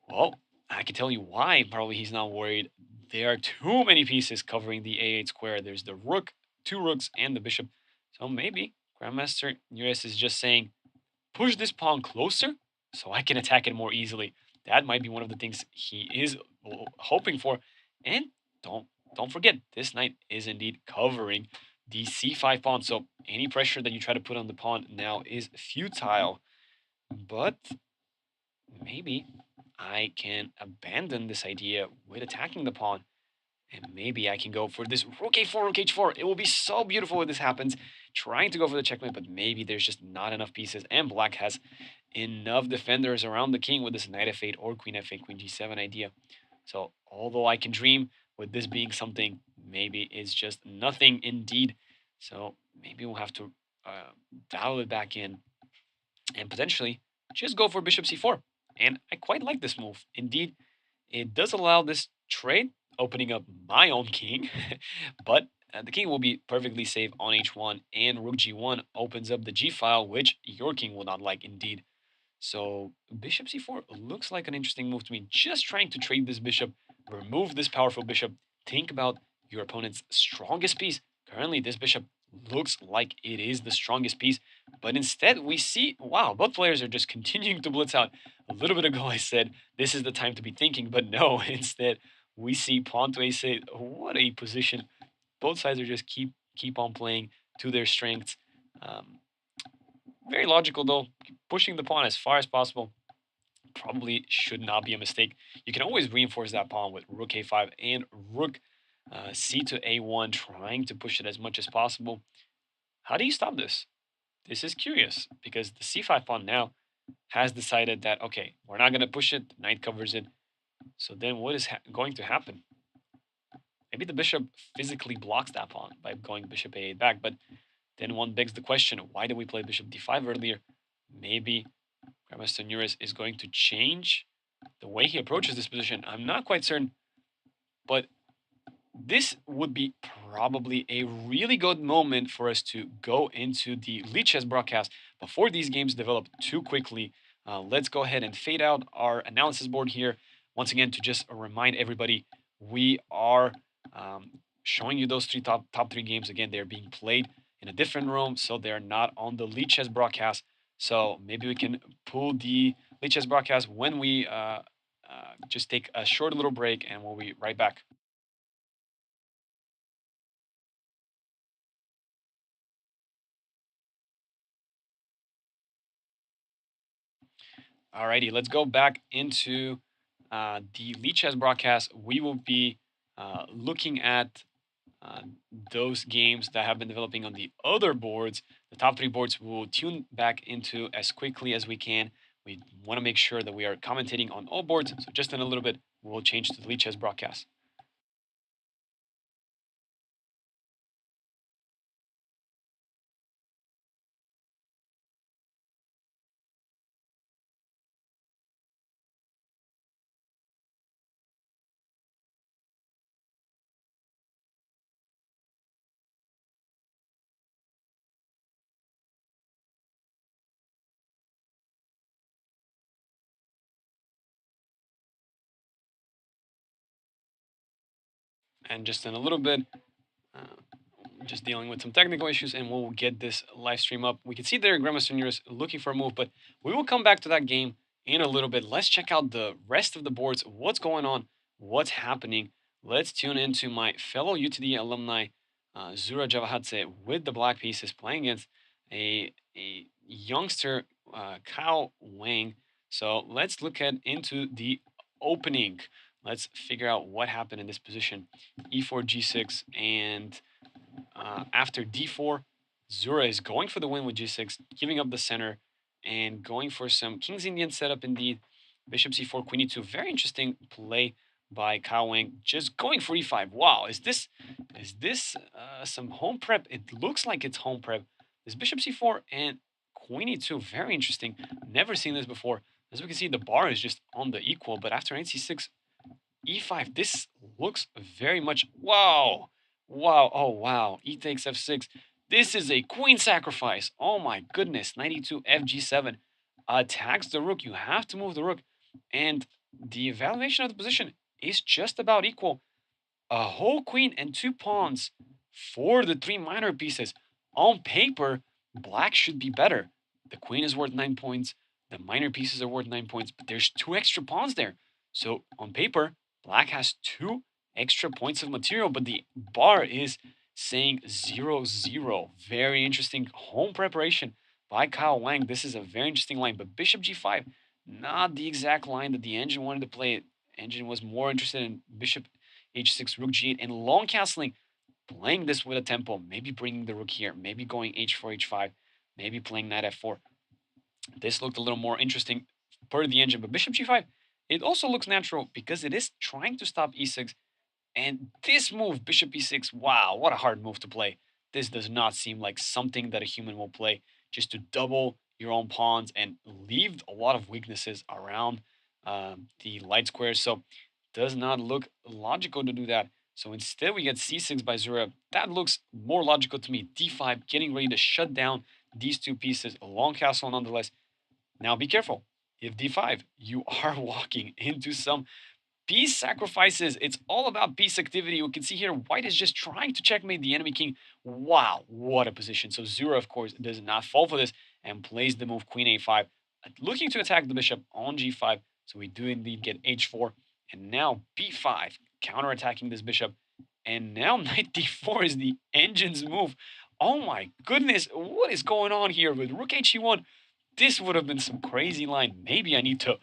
Well, I can tell you why probably he's not worried. There are too many pieces covering the a8 square. There's the rook, two rooks, and the bishop. So maybe Grandmaster Nunes is just saying, push this pawn closer so I can attack it more easily. That might be one of the things he is hoping for. And don't forget, this knight is indeed covering the c5 pawn. So any pressure that you try to put on the pawn now is futile. But maybe I can abandon this idea with attacking the pawn. And maybe I can go for this rook a4, rook h4. It will be so beautiful when this happens. Trying to go for the checkmate, but maybe there's just not enough pieces. And black has enough defenders around the king with this knight f8 or queen f8, queen g7 idea. So although I can dream with this being something, maybe it's just nothing indeed. So maybe we'll have to dial it back in and potentially just go for bishop c4. And I quite like this move. Indeed, it does allow this trade, opening up my own king, but The king will be perfectly safe on h1, and rook g1 opens up the g file, which your king will not like indeed. So bishop c4 looks like an interesting move to me. Just trying to trade this bishop, remove this powerful bishop. Think about your opponent's strongest piece. Currently, this bishop looks like it is the strongest piece, but instead we see, wow, both players are just continuing to blitz out. A little bit ago I said this is the time to be thinking, but no, instead we see pawn to a6. What a position. Both sides are just keep on playing to their strengths. Um, Very logical though, pushing the pawn as far as possible probably should not be a mistake. You can always reinforce that pawn with rook a5 and rook c to a1, trying to push it as much as possible. How do you stop this? This is curious because the c5 pawn now has decided that, okay, we're not going to push it, the knight covers it. So then what is going to happen? Maybe the bishop physically blocks that pawn by going bishop a8 back, but then one begs the question, why did we play bishop d5 earlier? Maybe Grandmaster Nunes is going to change the way he approaches this position. I'm not quite certain, but this would be probably a really good moment for us to go into the Lead Chess broadcast before these games develop too quickly. Let's go ahead and fade out our analysis board here. Once again, to just remind everybody, we are showing you those top three games. Again, they're being played in a different room, so they're not on the Lead Chess broadcast. So maybe we can pull the Lead Chess broadcast when we just take a short little break, and we'll be right back. Alrighty, let's go back into the Lead Chess broadcast. We will be looking at uh, those games that have been developing on the other boards. The top three boards we will tune back into as quickly as we can. We want to make sure that we are commentating on all boards. So just in a little bit, we'll change to the Lead Chess broadcast. And just in a little bit, uh, just dealing with some technical issues, and we'll get this live stream up. We can see there Grandmaster News looking for a move, but we will come back to that game in a little bit. Let's check out the rest of the boards. What's going on? What's happening? Let's tune into my fellow UTD alumni, Zura Javahadze, with the black pieces playing against a youngster, Kao Wang. So let's look at into the opening. Let's figure out what happened in this position. E4, G6, and after d4, Zura is going for the win with g6, giving up the center, and going for some King's Indian setup indeed. Bishop c4, queen e2. Very interesting play by Kao Wang. Just going for e5. Wow, is this some home prep? It looks like it's home prep. This bishop c4 and queen e2. Very interesting. Never seen this before. As we can see, the bar is just on the equal, but after knight c6, e5. This looks very much. Wow. Wow. Oh, wow. E takes f6. This is a queen sacrifice. Oh, my goodness. 92 fg7 attacks the rook. You have to move the rook. And the evaluation of the position is just about equal. A whole queen and two pawns for the three minor pieces. On paper, black should be better. The queen is worth 9 points. The minor pieces are worth 9 points, but there's two extra pawns there. So on paper, black has two extra points of material, but the bar is saying 0-0. Very interesting home preparation by Kyle Wang. This is a very interesting line, but bishop g5, not the exact line that the engine wanted to play. Engine was more interested in bishop h6, rook g8, and long castling, playing this with a tempo, maybe bringing the rook here, maybe going h4, h5, maybe playing knight f4. This looked a little more interesting per the engine, but bishop g5, it also looks natural because it is trying to stop e6. And this move, bishop e6, wow, what a hard move to play. This does not seem like something that a human will play, just to double your own pawns and leave a lot of weaknesses around the light squares. So does not look logical to do that. So instead, we get c6 by Zura. That looks more logical to me. d5, getting ready to shut down these two pieces. A long castle nonetheless. Now be careful. If d5, you are walking into some piece sacrifices. It's all about piece activity. We can see here white is just trying to checkmate the enemy king. Wow, what a position. So Zura, of course, does not fall for this and plays the move queen a5, looking to attack the bishop on g5. So we do indeed get h4. And now b5, counterattacking this bishop. And now knight d4 is the engine's move. Oh my goodness, what is going on here with rook he1? This would have been some crazy line. Maybe I need to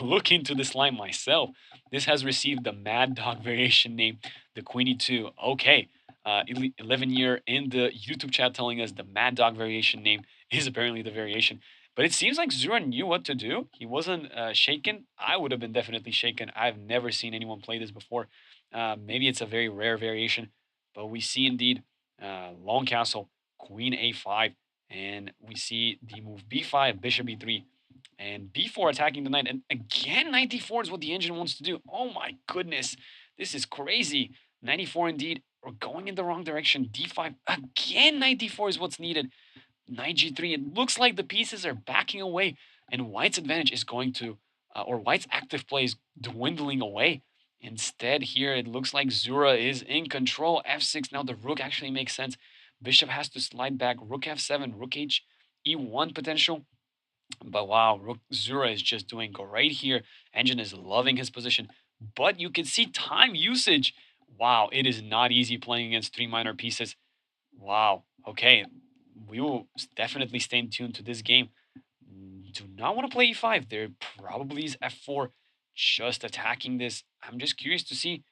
look into this line myself. This has received the Mad Dog variation name, the Queenie 2. Okay, 11 year in the YouTube chat telling us the Mad Dog variation name is apparently the variation. But it seems like Zura knew what to do. He wasn't shaken. I would have been definitely shaken. I've never seen anyone play this before. Maybe it's a very rare variation, but we see indeed long castle, queen a5, and we see the move b5, bishop e3, and b4 attacking the knight. And again, knight d4 is what the engine wants to do. Oh my goodness, this is crazy. 94 indeed. We're going in the wrong direction. d5 again. Knight d4 is what's needed. Knight g3. It looks like the pieces are backing away, and white's advantage is going to, or white's active play is dwindling away. Instead, here it looks like Zura is in control. f6. Now the rook actually makes sense. Bishop has to slide back. Rook f7, rook h e1 potential. But wow, Rook Zura is just doing great here. Engine is loving his position. But you can see time usage. Wow, it is not easy playing against three minor pieces. Wow. Okay. We will definitely stay tuned to this game. Do not want to play e5. There probably is f4 just attacking this. I'm just curious to see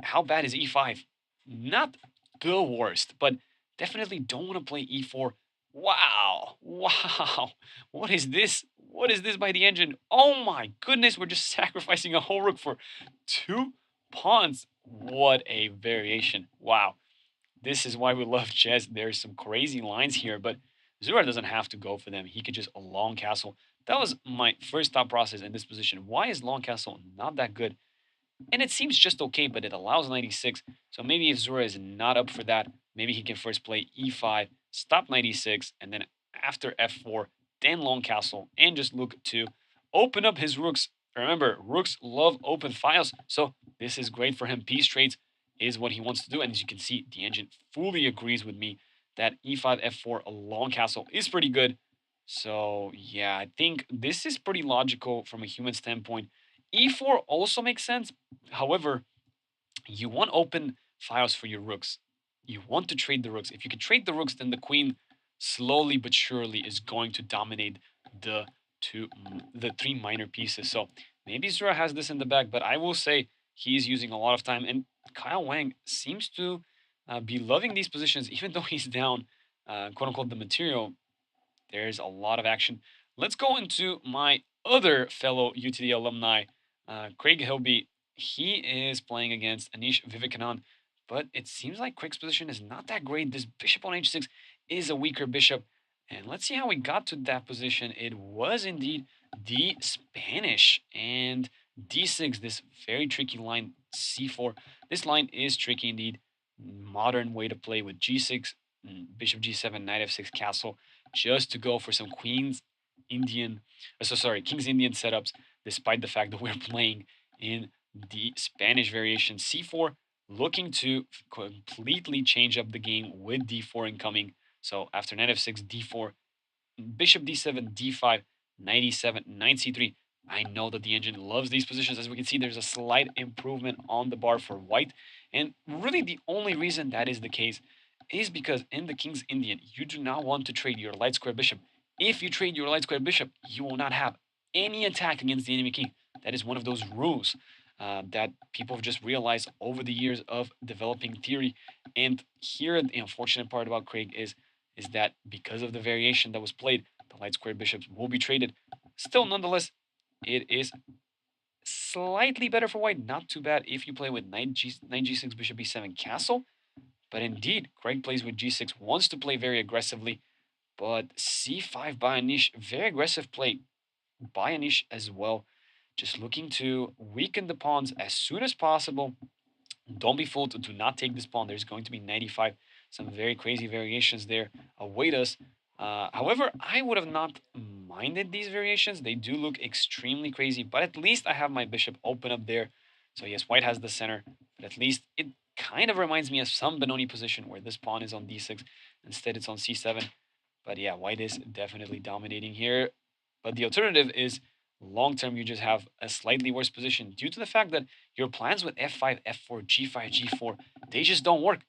how bad is e5. Not the worst, but definitely don't want to play e4. Wow. Wow. What is this? What is this by the engine? Oh my goodness, we're just sacrificing a whole rook for two pawns. What a variation. Wow. This is why we love chess. There's some crazy lines here, but Zura doesn't have to go for them. He could just a long castle. That was my first thought process in this position. Why is long castle not that good? And it seems just okay, but it allows 96. So maybe if Zura is not up for that, maybe he can first play e5, stop 96, and then after f4, then long castle, and just look to open up his rooks. Remember, rooks love open files, so this is great for him. Piece trades is what he wants to do, and as you can see, the engine fully agrees with me that e5, f4, a long castle is pretty good. So yeah, I think this is pretty logical from a human standpoint. E4 also makes sense. However, you want open files for your rooks. You want to trade the rooks. If you can trade the rooks, then the queen slowly but surely is going to dominate the the three minor pieces. So maybe Zura has this in the back, but I will say he's using a lot of time. And Kyle Wang seems to be loving these positions, even though he's down, quote unquote, the material. There's a lot of action. Let's go into my other fellow UTD alumni, Craig Hilby. He is playing against Anish Vivekanand, but it seems like Craig's position is not that great. This bishop on h6 is a weaker bishop. And let's see how we got to that position. It was indeed the Spanish and d6, this very tricky line, c4. This line is tricky indeed. Modern way to play with g6, bishop g7, knight f6, castle, just to go for some Queen's Indian, King's Indian setups, despite the fact that we're playing in the Spanish variation c4, looking to completely change up the game with d4 incoming. So after knight f6, d4, bishop d7, d5, knight e7, knight c3. I know that the engine loves these positions. As we can see, there's a slight improvement on the bar for white. And really the only reason that is the case is because in the King's Indian, you do not want to trade your light square bishop. If you trade your light square bishop, you will not have any attack against the enemy king. That is one of those rules that people have just realized over the years of developing theory. And here, the unfortunate part about Craig is that because of the variation that was played, the light square bishops will be traded. Still, nonetheless, it is slightly better for white. Not too bad if you play with knight g6, bishop e7, castle. But indeed, Craig plays with g6, wants to play very aggressively. But c5 by Anish, very aggressive play by Anish as well. Just looking to weaken the pawns as soon as possible. Don't be fooled. Do not take this pawn. There's going to be 95. Some very crazy variations there await us. However, I would have not minded these variations. They do look extremely crazy, but at least I have my bishop open up there. So yes, white has the center, but at least it kind of reminds me of some Benoni position where this pawn is on d6. Instead, it's on c7. But yeah, white is definitely dominating here. But the alternative is long term, you just have a slightly worse position due to the fact that your plans with f5, f4, g5, g4, they just don't work.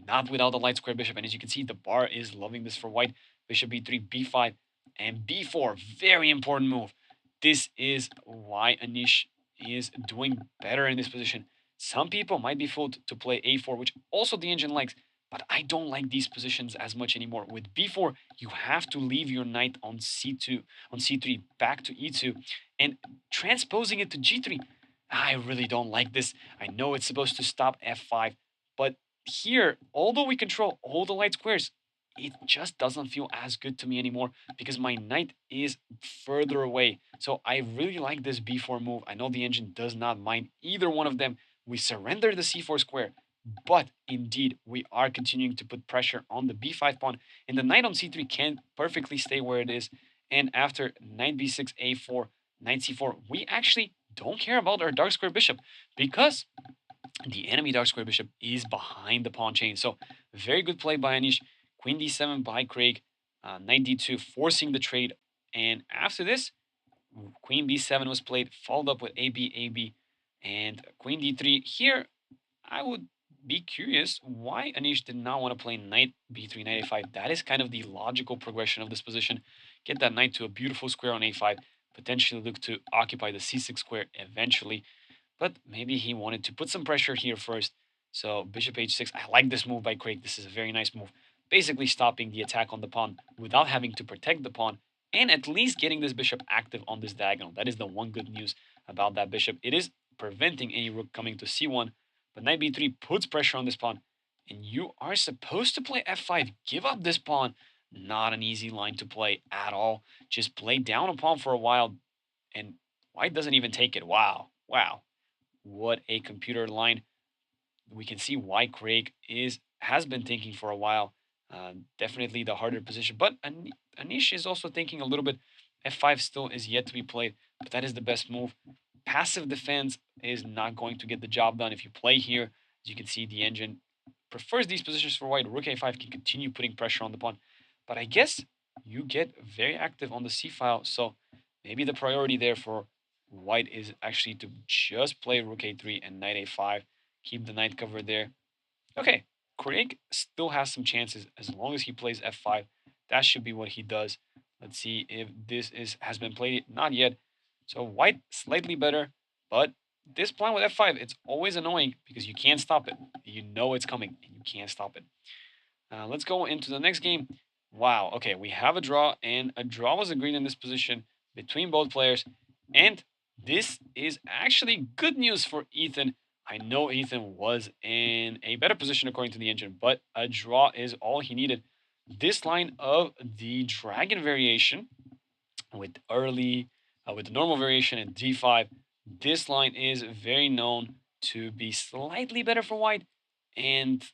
Not without the light square bishop. And as you can see, the bar is loving this for white. Bishop b3, b5, and b4. Very important move. This is why Anish is doing better in this position. Some people might be fooled to play a4, which also the engine likes, but I don't like these positions as much anymore. With b4, you have to leave your knight on c2, on c3, back to e2, and transposing it to g3. I really don't like this. I know it's supposed to stop f5, but here, although we control all the light squares, it just doesn't feel as good to me anymore because my knight is further away. So I really like this b4 move. I know the engine does not mind either one of them. We surrender the c4 square, but indeed, we are continuing to put pressure on the b5 pawn, and the knight on c3 can perfectly stay where it is. And after knight b6, a4, knight c4, we actually don't care about our dark square bishop because the enemy dark square bishop is behind the pawn chain. So very good play by Anish. Queen d7 by Craig. Knight d2 forcing the trade. And after this, queen b7 was played, followed up with ab, and queen d3. Here, I would be curious why Anish did not want to play knight b3, knight a5. That is kind of the logical progression of this position. Get that knight to a beautiful square on a5, potentially look to occupy the c6 square eventually. But maybe he wanted to put some pressure here first. So bishop h6, I like this move by Craig. This is a very nice move. Basically stopping the attack on the pawn without having to protect the pawn and at least getting this bishop active on this diagonal. That is the one good news about that bishop. It is preventing any rook coming to c1, but knight b3 puts pressure on this pawn. And you are supposed to play f5. Give up this pawn. Not an easy line to play at all. Just play down a pawn for a while, and white doesn't even take it. Wow. Wow. What a computer line. We can see why Craig has been thinking for a while. Definitely the harder position. But Anish is also thinking a little bit. F5 still is yet to be played, but that is the best move. Passive defense is not going to get the job done if you play here. As you can see, the engine prefers these positions for white. Rook a5 can continue putting pressure on the pawn. But I guess you get very active on the c file. So maybe the priority there for white is actually to just play rook a3 and knight a5. Keep the knight covered there. Okay, Craig still has some chances as long as he plays f5. That should be what he does. Let's see if this has been played. Not yet. So white slightly better, but this pawn with f5, it's always annoying because you can't stop it. You know it's coming and you can't stop it. Let's go into the next game. Wow. Okay, we have a draw, and a draw was agreed in this position between both players. And this is actually good news for Ethan. I know Ethan was in a better position according to the engine, but a draw is all he needed. This line of the dragon variation with with the normal variation and d5, this line is very known to be slightly better for white, and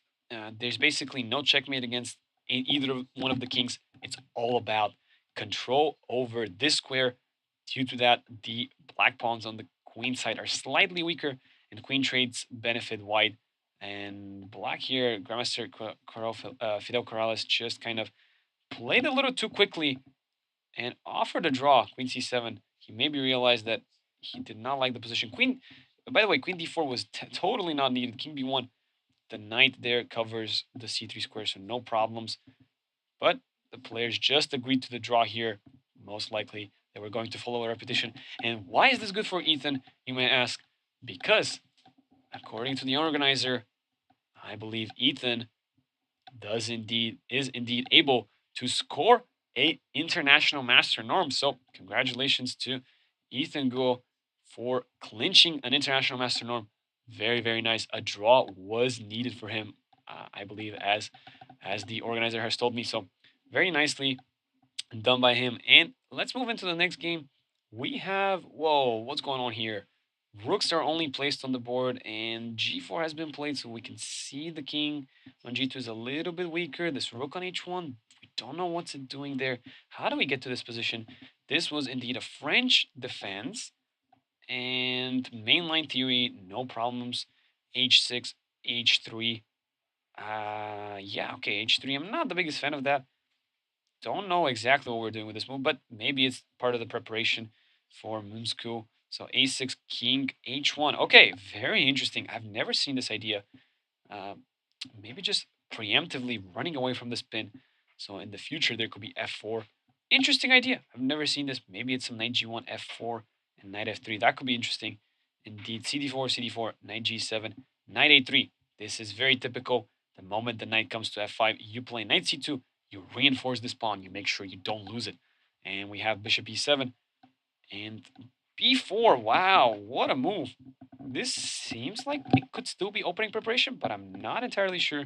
there's basically no checkmate against either one of the kings. It's all about control over this square. Due to that, the black pawns on the queen side are slightly weaker, and queen trades benefit white. And black here, Grandmaster Fidel Corrales just kind of played a little too quickly and offered a draw, queen c7. He maybe realized that he did not like the position. By the way, queen d4 was totally not needed. King b1, the knight there covers the c3 square, so no problems. But the players just agreed to the draw here. Most likely, they were going to follow a repetition. And why is this good for Ethan, you may ask? Because, according to the organizer, I believe Ethan is indeed able to score a international master norm. So congratulations to Ethan Guo for clinching an international master norm. Very, very nice. A draw was needed for him, I believe, as the organizer has told me. So very nicely done by him. And let's move into the next game. We have, whoa, what's going on here? Rooks are only placed on the board, and g4 has been played, so we can see the king on g2 is a little bit weaker. This rook on h1, we don't know what's it doing there. How do we get to this position? This was indeed a French defense, and mainline theory, no problems. h6, h3. Yeah, okay, h3. I'm not the biggest fan of that. Don't know exactly what we're doing with this move, but maybe it's part of the preparation for Mumsku. So a6, king, h1. Okay, very interesting. I've never seen this idea. Uh, Maybe just preemptively running away from this pin. So in the future, there could be f4. Interesting idea. I've never seen this. Maybe it's some knight g1, f4, and knight f3. That could be interesting. Indeed, cd4, cd4, knight g7, knight a3. This is very typical. The moment the knight comes to f5, you play knight c2, you reinforce this pawn. You make sure you don't lose it. And we have bishop e7 and b4. Wow, what a move. This seems like it could still be opening preparation, but I'm not entirely sure.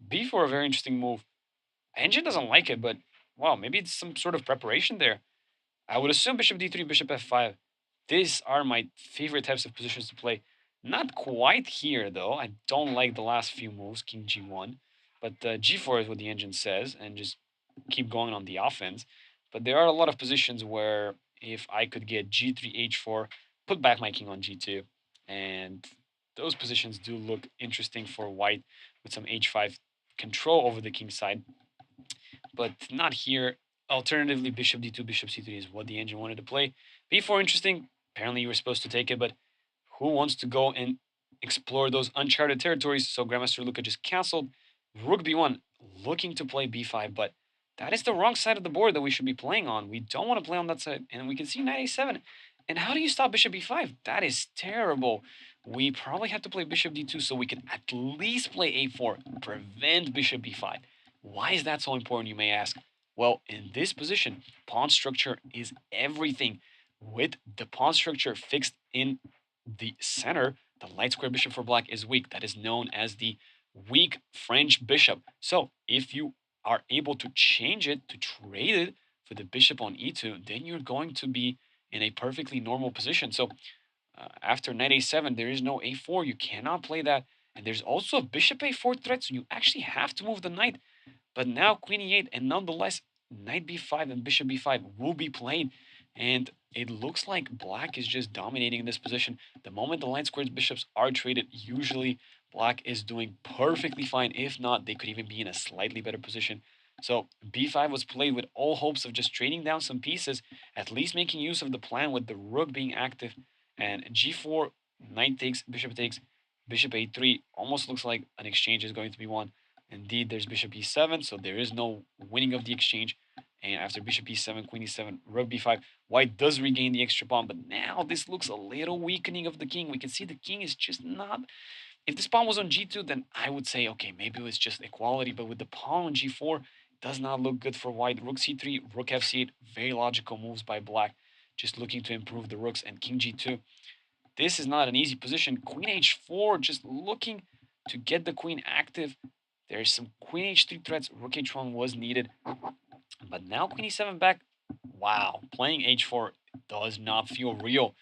B4, a very interesting move. Engine doesn't like it, but wow, maybe it's some sort of preparation there. I would assume bishop d3, bishop f5. These are my favorite types of positions to play. Not quite here, though. I don't like the last few moves, king g1. But g4 is what the engine says, and just keep going on the offense. But there are a lot of positions where if I could get g3, h4, put back my king on g2, and those positions do look interesting for white with some h5 control over the king side, but not here. Alternatively, bishop d2, bishop c3 is what the engine wanted to play. b4, interesting. Apparently, you were supposed to take it, but who wants to go and explore those uncharted territories? So Grandmaster Luca just canceled. Rook b1, looking to play b5, but that is the wrong side of the board that we should be playing on. We don't want to play on that side. And we can see knight a7. And how do you stop bishop b5? That is terrible. We probably have to play bishop d2 so we can at least play a4, prevent bishop b5. Why is that so important, you may ask? Well, in this position, pawn structure is everything. With the pawn structure fixed in the center, the light square bishop for black is weak. That is known as the weak French bishop. So if you are able to change it, to trade it for the bishop on e2, then you're going to be in a perfectly normal position. So after knight a7, there is no a4. You cannot play that. And there's also a bishop a4 threat, so you actually have to move the knight. But now queen e8, and nonetheless, knight b5 and bishop b5 will be played. And it looks like black is just dominating in this position. The moment the light squares bishops are traded, usually black is doing perfectly fine. If not, they could even be in a slightly better position. So b5 was played with all hopes of just trading down some pieces, at least making use of the plan with the rook being active. And g4, knight takes, bishop a3, almost looks like an exchange is going to be won. Indeed, there's bishop e7, so there is no winning of the exchange. And after bishop e7, queen e7, rook b5, white does regain the extra pawn. But now this looks a little weakening of the king. We can see the king is just not... If this pawn was on g2, then I would say, okay, maybe it was just equality. But with the pawn on g4, it does not look good for white. Rook c3, rook f8, very logical moves by black. Just looking to improve the rooks, and king g2. This is not an easy position. Queen h4, just looking to get the queen active. There's some queen h3 threats. Rook h1 was needed. But now queen e7 back. Wow, playing h4 does not feel real.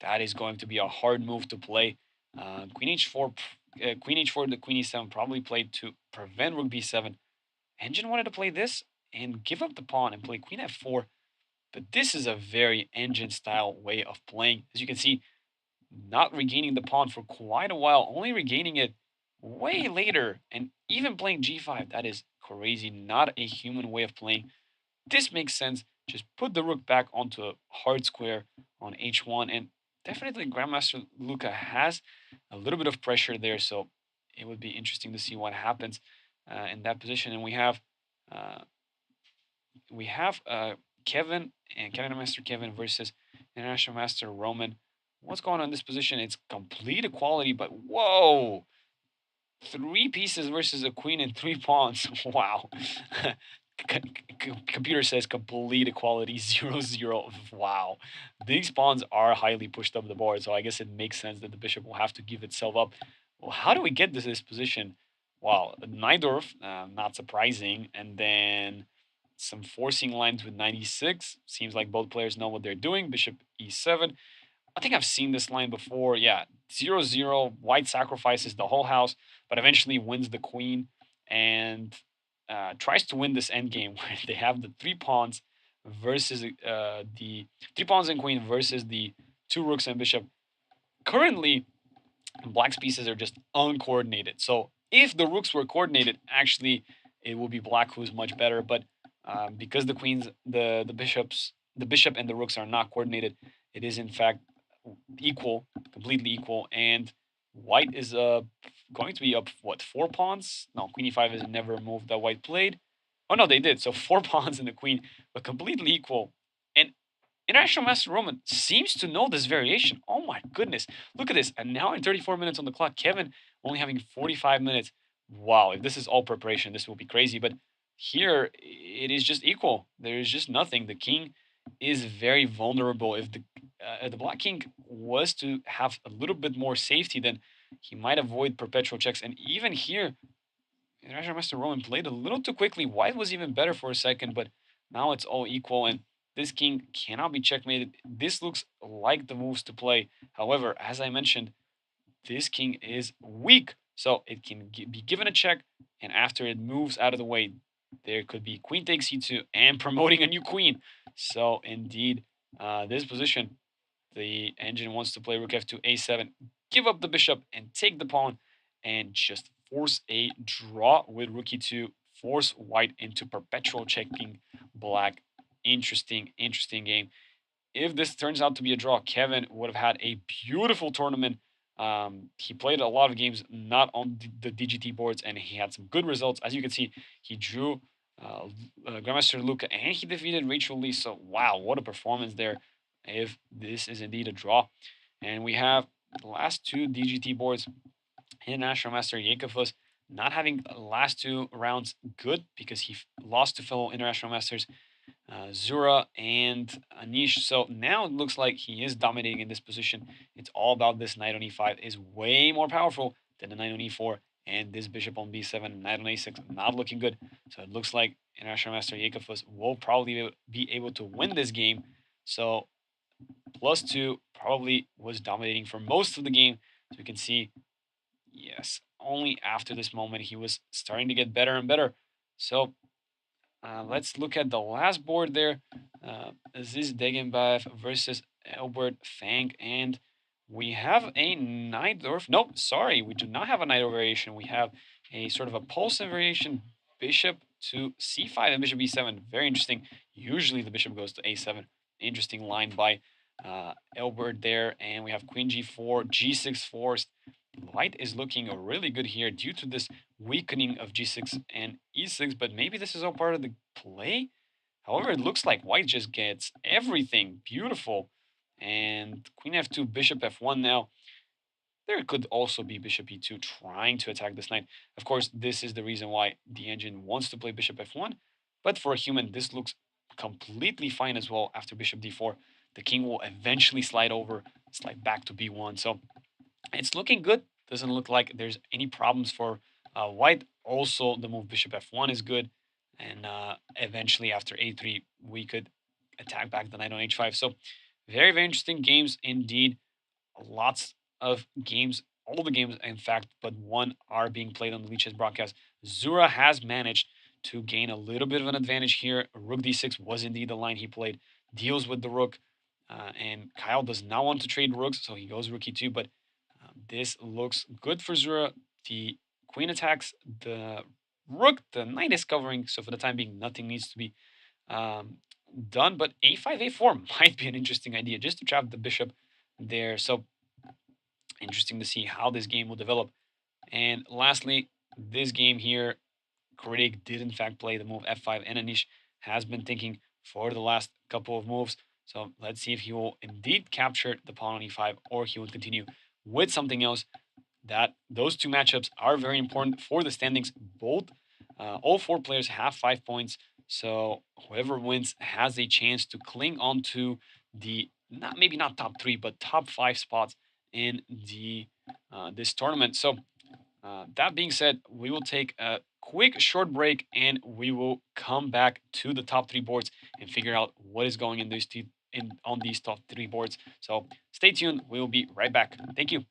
That is going to be a hard move to play. Queen h4 to queen e7 probably played to prevent rook b7. Engine wanted to play this and give up the pawn and play queen f4. But this is a very engine style way of playing. As you can see, not regaining the pawn for quite a while, only regaining it way later, and even playing g5. That is crazy, not a human way of playing. This makes sense. Just put the rook back onto a hard square on h1, and definitely Grandmaster Luca has a little bit of pressure there, so it would be interesting to see what happens in that position. And uh, we have Kevin and Canada Master Kevin versus International Master Roman. What's going on in this position? It's complete equality, but whoa! Three pieces versus a queen and three pawns. Wow. Computer says complete equality 0-0. Wow. These pawns are highly pushed up the board, so I guess it makes sense that the bishop will have to give itself up. Well, how do we get to this position? Wow, Najdorf, not surprising. And then some forcing lines with 96. Seems like both players know what they're doing. Bishop e7. I think I've seen this line before. Yeah, 0-0. White sacrifices the whole house, but eventually wins the queen and tries to win this endgame where they have the three pawns versus the three pawns and queen versus the two rooks and bishop. Currently, Black's pieces are just uncoordinated. So if the rooks were coordinated, actually it will be Black who's much better. But because the queens, the bishops, the bishop and the rooks are not coordinated, it is in fact equal, completely equal. And White is going to be up what, 4 pawns? No, Queen e5 is never a move that White played. Oh no, they did. So 4 pawns and the queen, but completely equal. And International Master Roman seems to know this variation. Oh my goodness. Look at this. And now in 34 minutes on the clock, Kevin only having 45 minutes. Wow, if this is all preparation, this will be crazy. But here, it is just equal. There is just nothing. The king is very vulnerable. If the black king was to have a little bit more safety, then he might avoid perpetual checks. And even here, International Master Roman played a little too quickly. White was even better for a second, but now it's all equal. And this king cannot be checkmated. This looks like the moves to play. However, as I mentioned, this king is weak. So it can be given a check, and after it moves out of the way, there could be queen takes c2 and promoting a new queen. So indeed, this position, the engine wants to play rook f2, a7, give up the bishop and take the pawn, and just force a draw with rook e2, force white into perpetual checking black. Interesting, interesting game. If this turns out to be a draw, Kevin would have had a beautiful tournament. He played a lot of games not on the DGT boards, and he had some good results. As you can see, he drew uh, Grandmaster Luca, and he defeated Rachel Lee. So, wow, what a performance there! If this is indeed a draw, and we have the last two DGT boards, International Master Yakovus not having the last two rounds good because he lost to fellow International Masters Zura and Anish. So now it looks like he is dominating in this position. It's all about this knight on e5 is way more powerful than the knight on e4. And this bishop on b7, knight on a6, not looking good. So it looks like International Master Yakovus will probably be able to win this game. So +2 probably was dominating for most of the game. So you can see, yes, only after this moment he was starting to get better and better. So let's look at the last board there. Aziz Degenbaev versus Albert Fang. And we have a knight or nope, sorry, we do not have a knight or variation. We have a sort of a Poulsen variation, bishop to c5 and bishop e7. Very interesting. Usually the bishop goes to a7. Interesting line by Albert there. And we have queen g4, g6 forced. White is looking really good here due to this weakening of g6 and e6, but maybe this is all part of the play. However, it looks like white just gets everything beautiful. And queen f2, bishop f1 now. There could also be bishop e2 trying to attack this knight. Of course, this is the reason why the engine wants to play bishop f1. But for a human, this looks completely fine as well after bishop d4. The king will eventually slide over, slide back to b1. So it's looking good. Doesn't look like there's any problems for white. Also, the move bishop f1 is good. And eventually, after a3, we could attack back the knight on h5. So, very, very interesting games indeed. Lots of games, all the games, in fact, but one are being played on the Leeches broadcast. Zura has managed to gain a little bit of an advantage here. Rook d6 was indeed the line he played. Deals with the rook. And Kyle does not want to trade rooks, so he goes rook e2, but this looks good for Zura. The queen attacks the rook. The knight is covering, so for the time being, nothing needs to be um, done. But a5, a4 might be an interesting idea just to trap the bishop there. So interesting to see how this game will develop. And lastly, this game here, Critic did in fact play the move f5, and Anish has been thinking for the last couple of moves. So let's see if he will indeed capture the pawn on e5 or he will continue with something else. That those two matchups are very important for the standings. Both, all four players have 5 points, so whoever wins has a chance to cling on to the not maybe not top three, but top five spots in the this tournament. So that being said, we will take a quick short break and we will come back to the top three boards and figure out what is going in in on these top three boards. So stay tuned. We'll be right back. Thank you.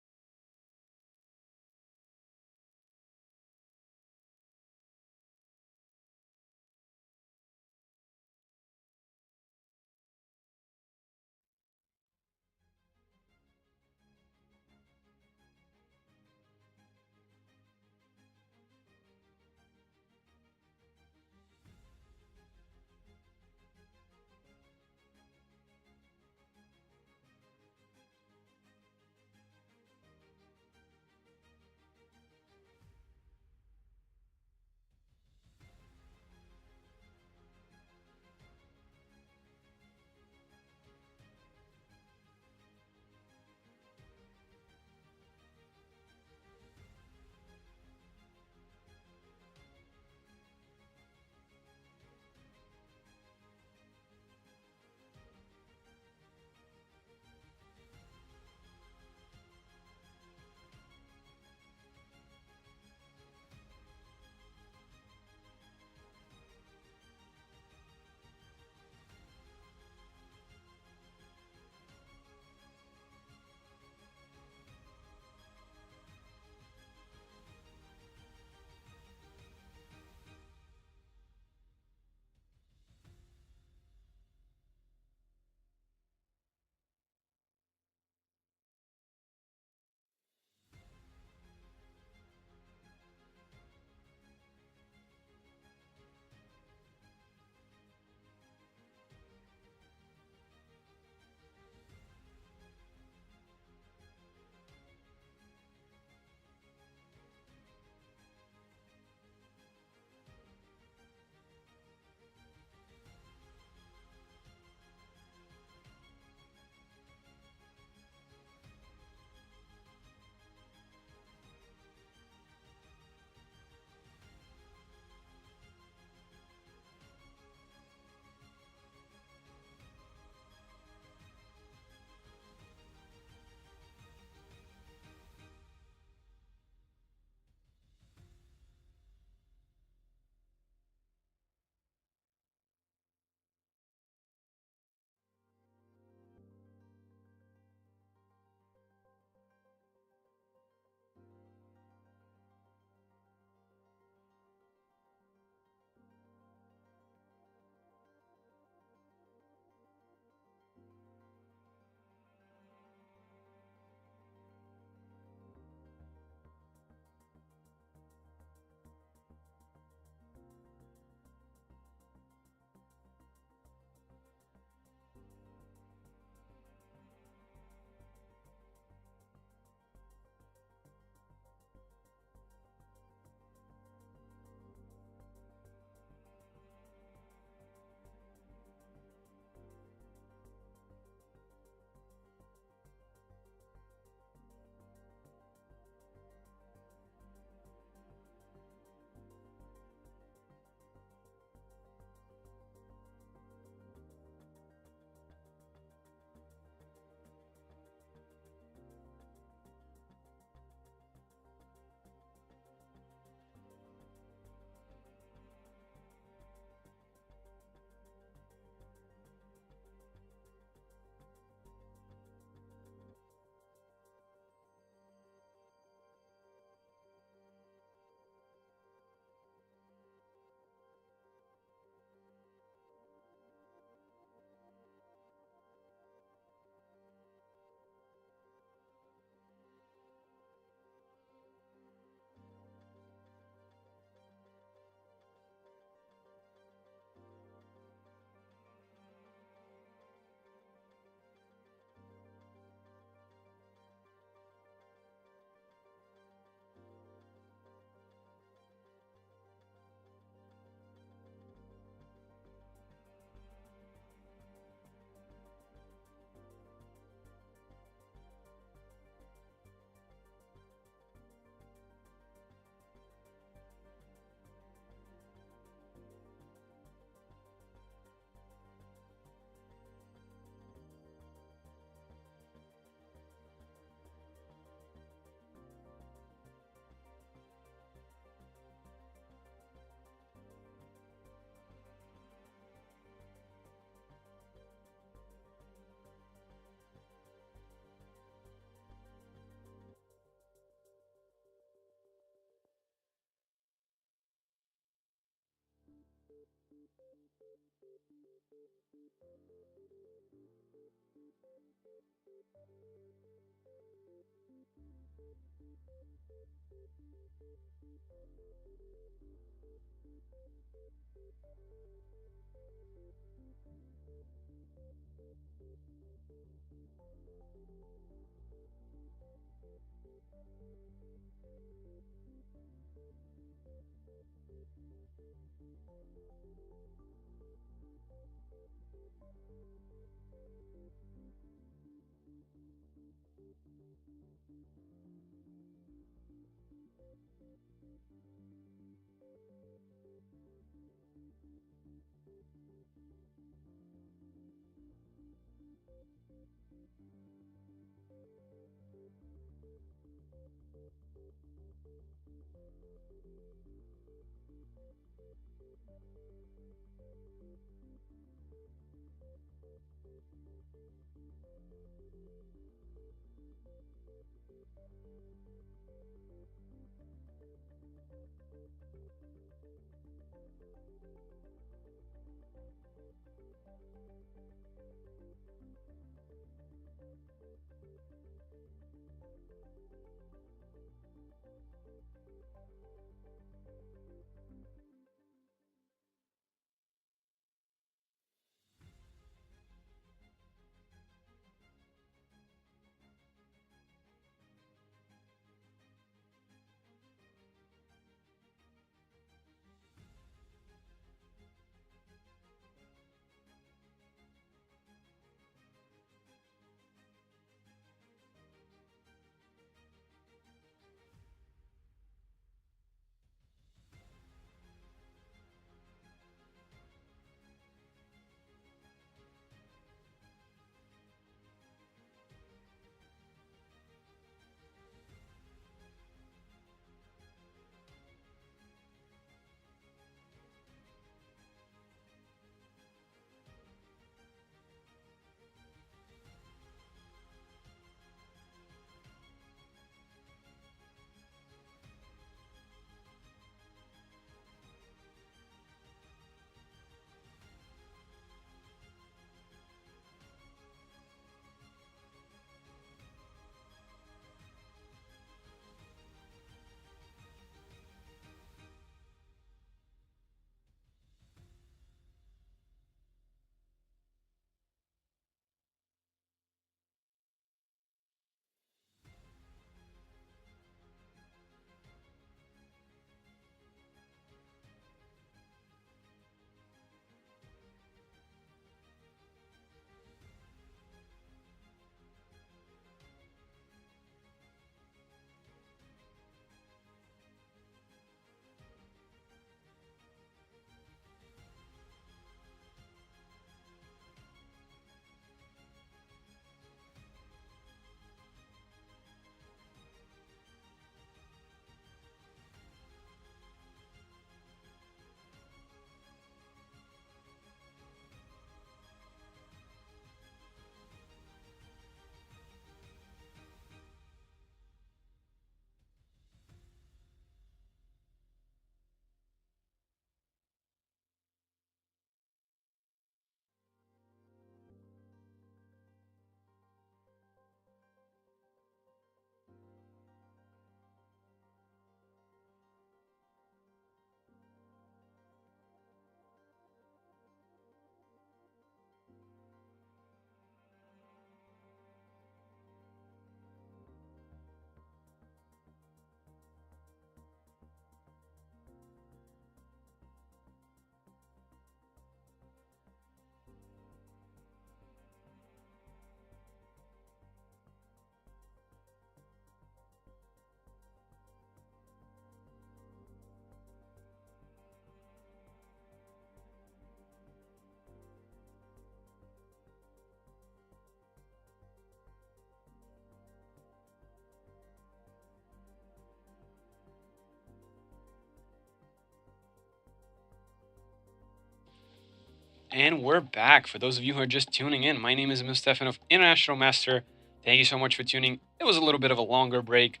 And we're back. For those of you who are just tuning in, my name is Emil Stefanov, International Master. Thank you so much for tuning. It was a little bit of a longer break,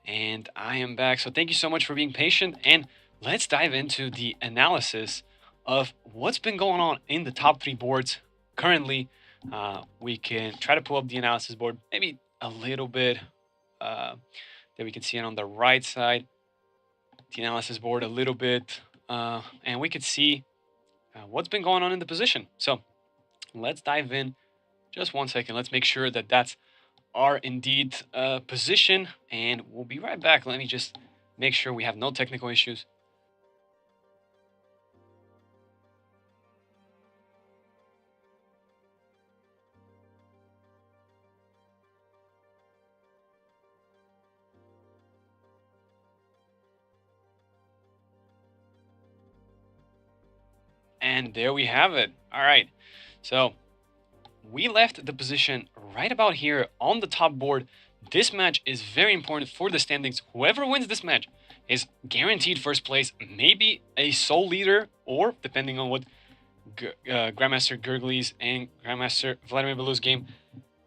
and I am back. So thank you so much for being patient, and let's dive into the analysis of what's been going on in the top three boards currently. We can try to pull up the analysis board, maybe a little bit. Uh, that we can see it on the right side, the analysis board a little bit, and we could see what's been going on in the position. So let's dive in. Just 1 second. Let's make sure that that's our indeed position, and we'll be right back. Let me just make sure we have no technical issues. And there we have it. All right. So we left the position right about here on the top board. This match is very important for the standings. Whoever wins this match is guaranteed first place, maybe a sole leader, or depending on what Grandmaster Gurgley's and Grandmaster Vladimir Belou's game,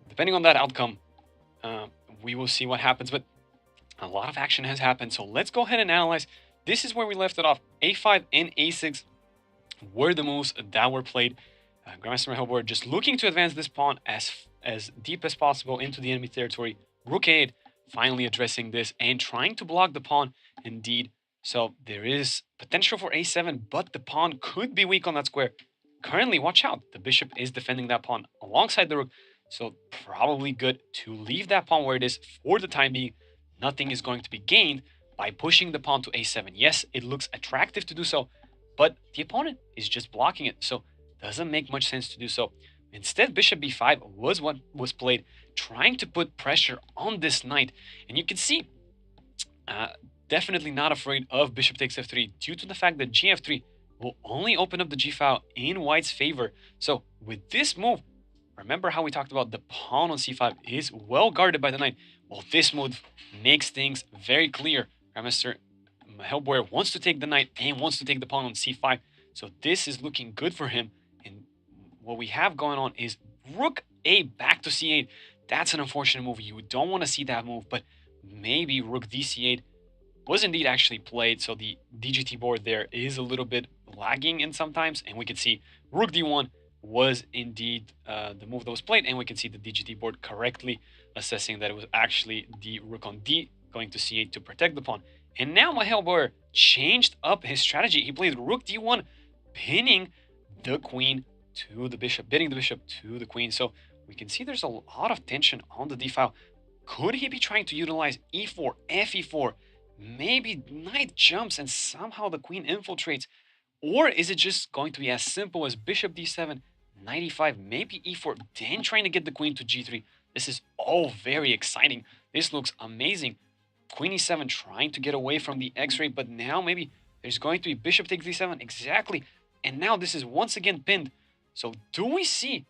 depending on that outcome, uh, we will see what happens. But a lot of action has happened, so let's go ahead and analyze. This is where we left it off. A5 and A6 were the moves that were played. Grandmaster Melbourne just looking to advance this pawn as deep as possible into the enemy territory. Rook 8 finally addressing this and trying to block the pawn indeed. So there is potential for A7, but the pawn could be weak on that square. Currently, watch out. The bishop is defending that pawn alongside the rook. So probably good to leave that pawn where it is for the time being. Nothing is going to be gained by pushing the pawn to A7. Yes, it looks attractive to do so, but the opponent is just blocking it, so doesn't make much sense to do so. Instead, bishop b5 was what was played, trying to put pressure on this knight. And you can see, definitely not afraid of bishop takes f3 due to the fact that gf3 will only open up the g file in white's favor. So with this move, remember how we talked about the pawn on c5 is well guarded by the knight? Well, this move makes things very clear. Grandmaster Hellboy wants to take the knight and wants to take the pawn on c5. So this is looking good for him. And what we have going on is rook a back to c8. That's an unfortunate move. You don't want to see that move, but maybe rook dc8 was indeed actually played. So the DGT board there is a little bit lagging in sometimes, and we can see rook d1 was indeed the move that was played, and we can see the DGT board correctly assessing that it was actually the rook on d going to c8 to protect the pawn. And now my Hellboy changed up his strategy. He played rook d1, pinning the queen to the bishop, bidding the bishop to the queen. So we can see there's a lot of tension on the d file. Could he be trying to utilize e4, fe4? Maybe knight jumps and somehow the queen infiltrates. Or is it just going to be as simple as bishop d7, knight e5, maybe e4, then trying to get the queen to g3? This is all very exciting. This looks amazing. Queen e7 trying to get away from the x-ray, but now maybe there's going to be bishop takes d7. Exactly. And now this is once again pinned. So do we see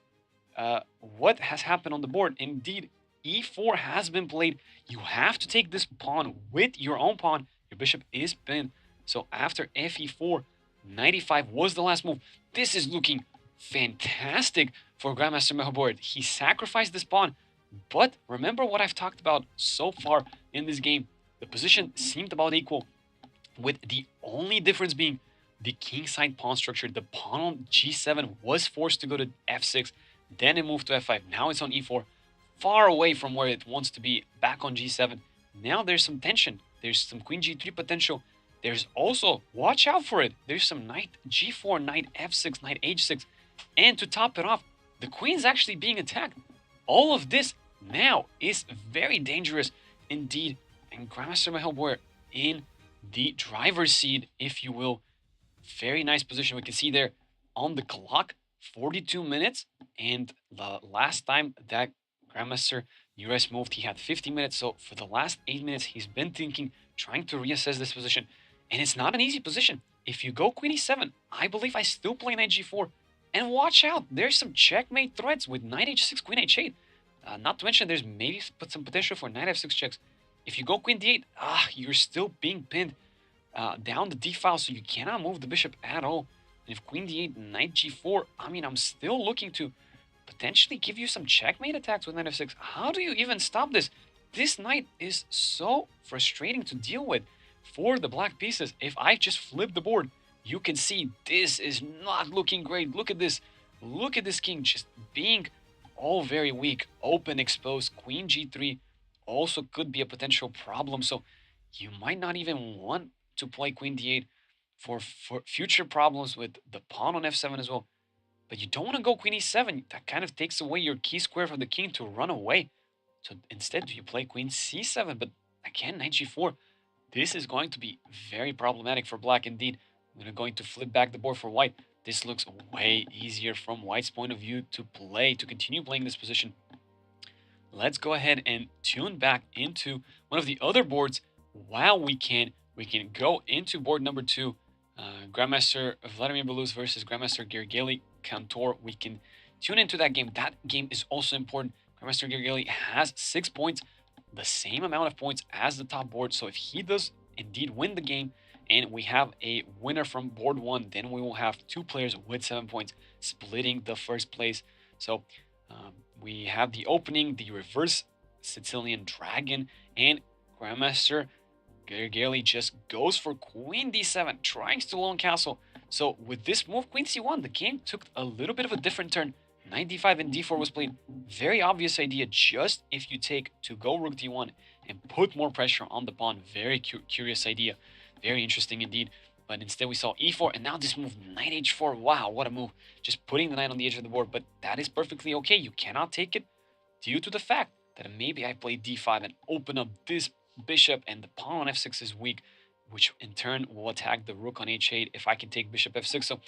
what has happened on the board? Indeed, e4 has been played. You have to take this pawn with your own pawn. Your bishop is pinned. So after fe4, knight e5 was the last move. This is looking fantastic for Grandmaster Melbourne. He sacrificed this pawn. But remember what I've talked about so far in this game. The position seemed about equal, with the only difference being the kingside pawn structure. The pawn on g7 was forced to go to f6, then it moved to f5. Now it's on e4, far away from where it wants to be, back on g7. Now there's some tension. There's some queen g3 potential. There's also, watch out for it, there's some knight g4, knight f6, knight h6. And to top it off, the queen's actually being attacked. All of this now is very dangerous indeed. And Grandmaster Hellboy in the driver's seat, if you will. Very nice position. We can see there on the clock, 42 minutes. And the last time that Grandmaster Nures moved, he had 50 minutes. So for the last 8 minutes, he's been thinking, trying to reassess this position. And it's not an easy position. If you go queen e7, I believe I still play knight g4. And watch out, there's some checkmate threats with knight h6, queen h8. Not to mention there's maybe some potential for knight f6 checks. If you go queen d8, you're still being pinned down the d file, so you cannot move the bishop at all. And if queen d8, knight g4, I mean, I'm still looking to potentially give you some checkmate attacks with knight f6. How do you even stop this? This knight is so frustrating to deal with for the black pieces. If I just flip the board, you can see this is not looking great. Look at this. Look at this king just being all very weak. Open, exposed. Queen g3 also could be a potential problem. So you might not even want to play queen d8 for future problems with the pawn on f7 as well. But you don't want to go queen e7. That kind of takes away your key square from the king to run away. So instead, do you play queen c7? But again, knight g4. This is going to be very problematic for black indeed. We're going to flip back the board for white. This looks way easier from white's point of view to play, to continue playing this position. Let's go ahead and tune back into one of the other boards while we can. We can go into board number 2, Grandmaster Vladimir Belus versus Grandmaster Gergely Cantor. We can tune into that game. That game is also important. Grandmaster Gergely has 6 points, the same amount of points as the top board. So if he does indeed win the game and we have a winner from board 1, then we will have 2 players with 7 points splitting the first place. So we have the opening, the reverse Sicilian Dragon, and Grandmaster Gergely just goes for queen d7, trying to lone castle. So with this move, queen c1, the game took a little bit of a different turn. Knight d5 and d4 was played. Very obvious idea, just if you take to go rook d1 and put more pressure on the pawn. Very curious idea. Very interesting indeed. But instead we saw e4, and now this move, knight h4. Wow, what a move. Just putting the knight on the edge of the board, but that is perfectly okay. You cannot take it due to the fact that maybe I play d5 and open up this bishop, and the pawn on f6 is weak, which in turn will attack the rook on h8 if I can take bishop f6. So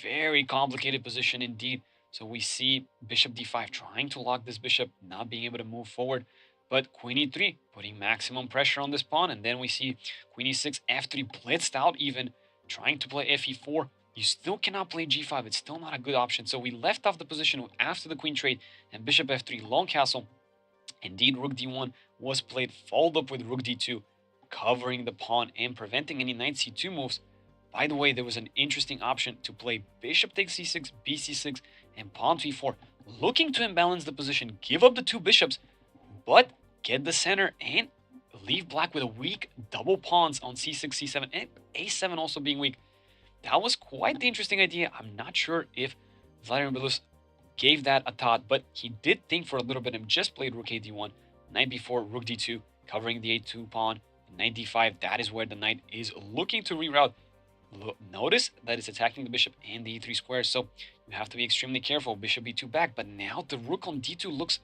very complicated position indeed. So we see bishop d5 trying to lock this bishop, not being able to move forward. But queen e3, putting maximum pressure on this pawn. And then we see queen e6, f3 blitzed out even, trying to play fe4. You still cannot play g5. It's still not a good option. So we left off the position after the queen trade and bishop f3, long castle. Indeed, rook d1 was played, followed up with rook d2, covering the pawn and preventing any knight c2 moves. By the way, there was an interesting option to play bishop takes c6, bc6, and pawn to e4, looking to imbalance the position, give up the 2 bishops, but get the center and leave black with a weak double pawns on c6, c7, and a7 also being weak. That was quite the interesting idea. I'm not sure if Vladimir Belus gave that a thought, but he did think for a little bit and just played rook a d1, knight b4, rook d2, covering the a2 pawn, knight d5. That is where the knight is looking to reroute. Notice that it's attacking the bishop and the e3 square, so you have to be extremely careful. Bishop e2 back, but now the rook on d2 looks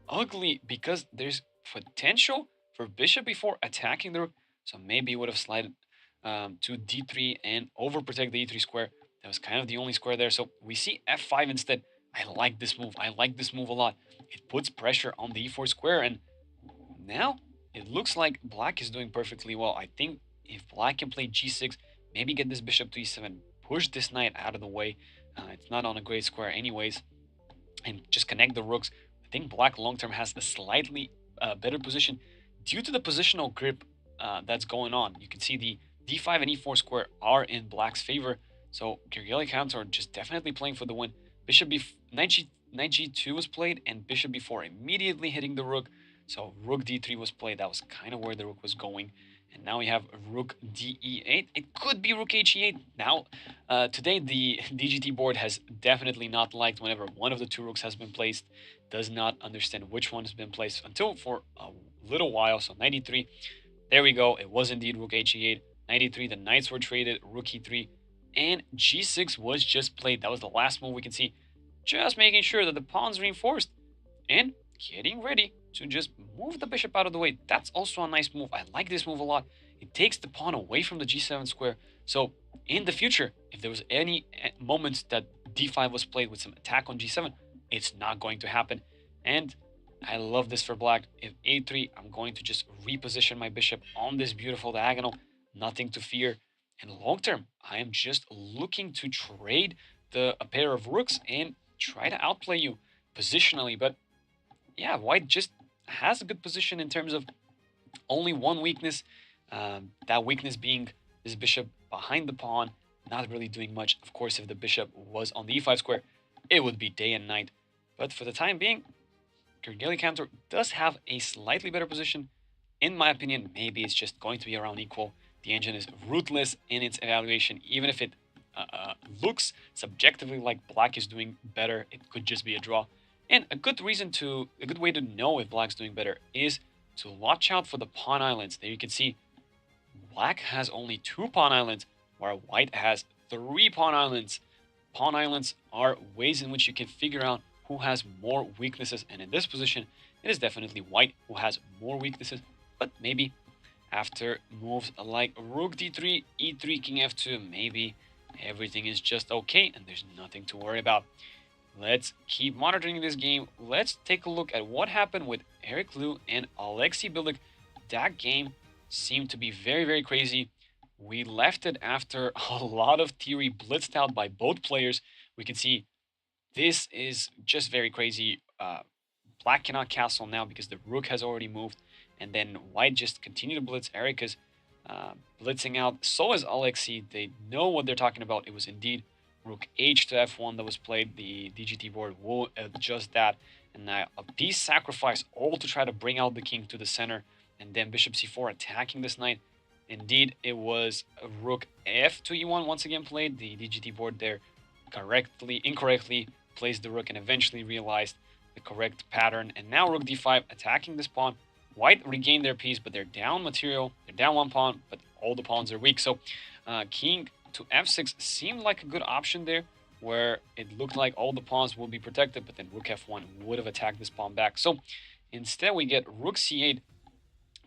ugly because there's potential for bishop e4 attacking the rook. So maybe it would have slid to d3 and overprotect the e3 square. That was kind of the only square there. So we see f5 instead. I like this move. I like this move a lot. It puts pressure on the e4 square, and now it looks like black is doing perfectly well. I think if black can play g6, maybe get this bishop to e7, push this knight out of the way. It's not on a great square anyways, and just connect the rooks. I think black long-term has a slightly better position due to the positional grip that's going on. You can see the d5 and e4 square are in black's favor. So Gergely Cantor just definitely playing for the win. Bishop knight g2 was played, and bishop b4 immediately hitting the rook. So rook d3 was played. That was kind of where the rook was going. And now we have rook de8. It could be rook he8. Now, today the DGT board has definitely not liked whenever one of the 2 rooks has been placed. Does not understand which one has been placed until for a little while. So knight e3. There we go. It was indeed rook he8. Knight e3. The knights were traded. Rook e3. And g6 was just played. That was the last move we can see. Just making sure that the pawn's reinforced. And getting ready to just move the bishop out of the way. That's also a nice move. I like this move a lot. It takes the pawn away from the g7 square. So in the future, if there was any moment that d5 was played with some attack on g7, it's not going to happen. And I love this for black. If a3, I'm going to just reposition my bishop on this beautiful diagonal. Nothing to fear. And long term, I am just looking to trade a pair of rooks and try to outplay you positionally. But yeah, white just has a good position in terms of only one weakness. That weakness being this bishop behind the pawn, not really doing much. Of course, if the bishop was on the e5 square, it would be day and night. But for the time being, Gergely Cantor does have a slightly better position. In my opinion, maybe it's just going to be around equal. The engine is ruthless in its evaluation. Even if it looks subjectively like black is doing better, it could just be a draw. And a good way to know if black's doing better is to watch out for the pawn islands. There you can see black has only 2 pawn islands, while white has 3 pawn islands. Pawn islands are ways in which you can figure out who has more weaknesses, and in this position, it is definitely white who has more weaknesses, but maybe after moves like rook d3, e3, king f2, maybe everything is just okay and there's nothing to worry about. Let's keep monitoring this game. Let's take a look at what happened with Eric Liu and Alexei Bilik. That game seemed to be very, very crazy. We left it after a lot of theory blitzed out by both players. We can see this is just very crazy. Black cannot castle now because the rook has already moved, and then white just continue to blitz. Eric is blitzing out. So is Alexei. They know what they're talking about. It was indeed rook h to f1 that was played. The DGT board will adjust that, and now a piece sacrifice, all to try to bring out the king to the center, and then bishop c4 attacking this knight. Indeed, it was rook f to e1 once again played. The DGT board there incorrectly placed the rook and eventually realized the correct pattern. And now rook d5 attacking this pawn. White regained their piece, but they're down material. They're down 1 pawn, but all the pawns are weak. So king to f6 seemed like a good option there, where it looked like all the pawns will be protected, but then rook f1 would have attacked this pawn back. So instead we get rook c8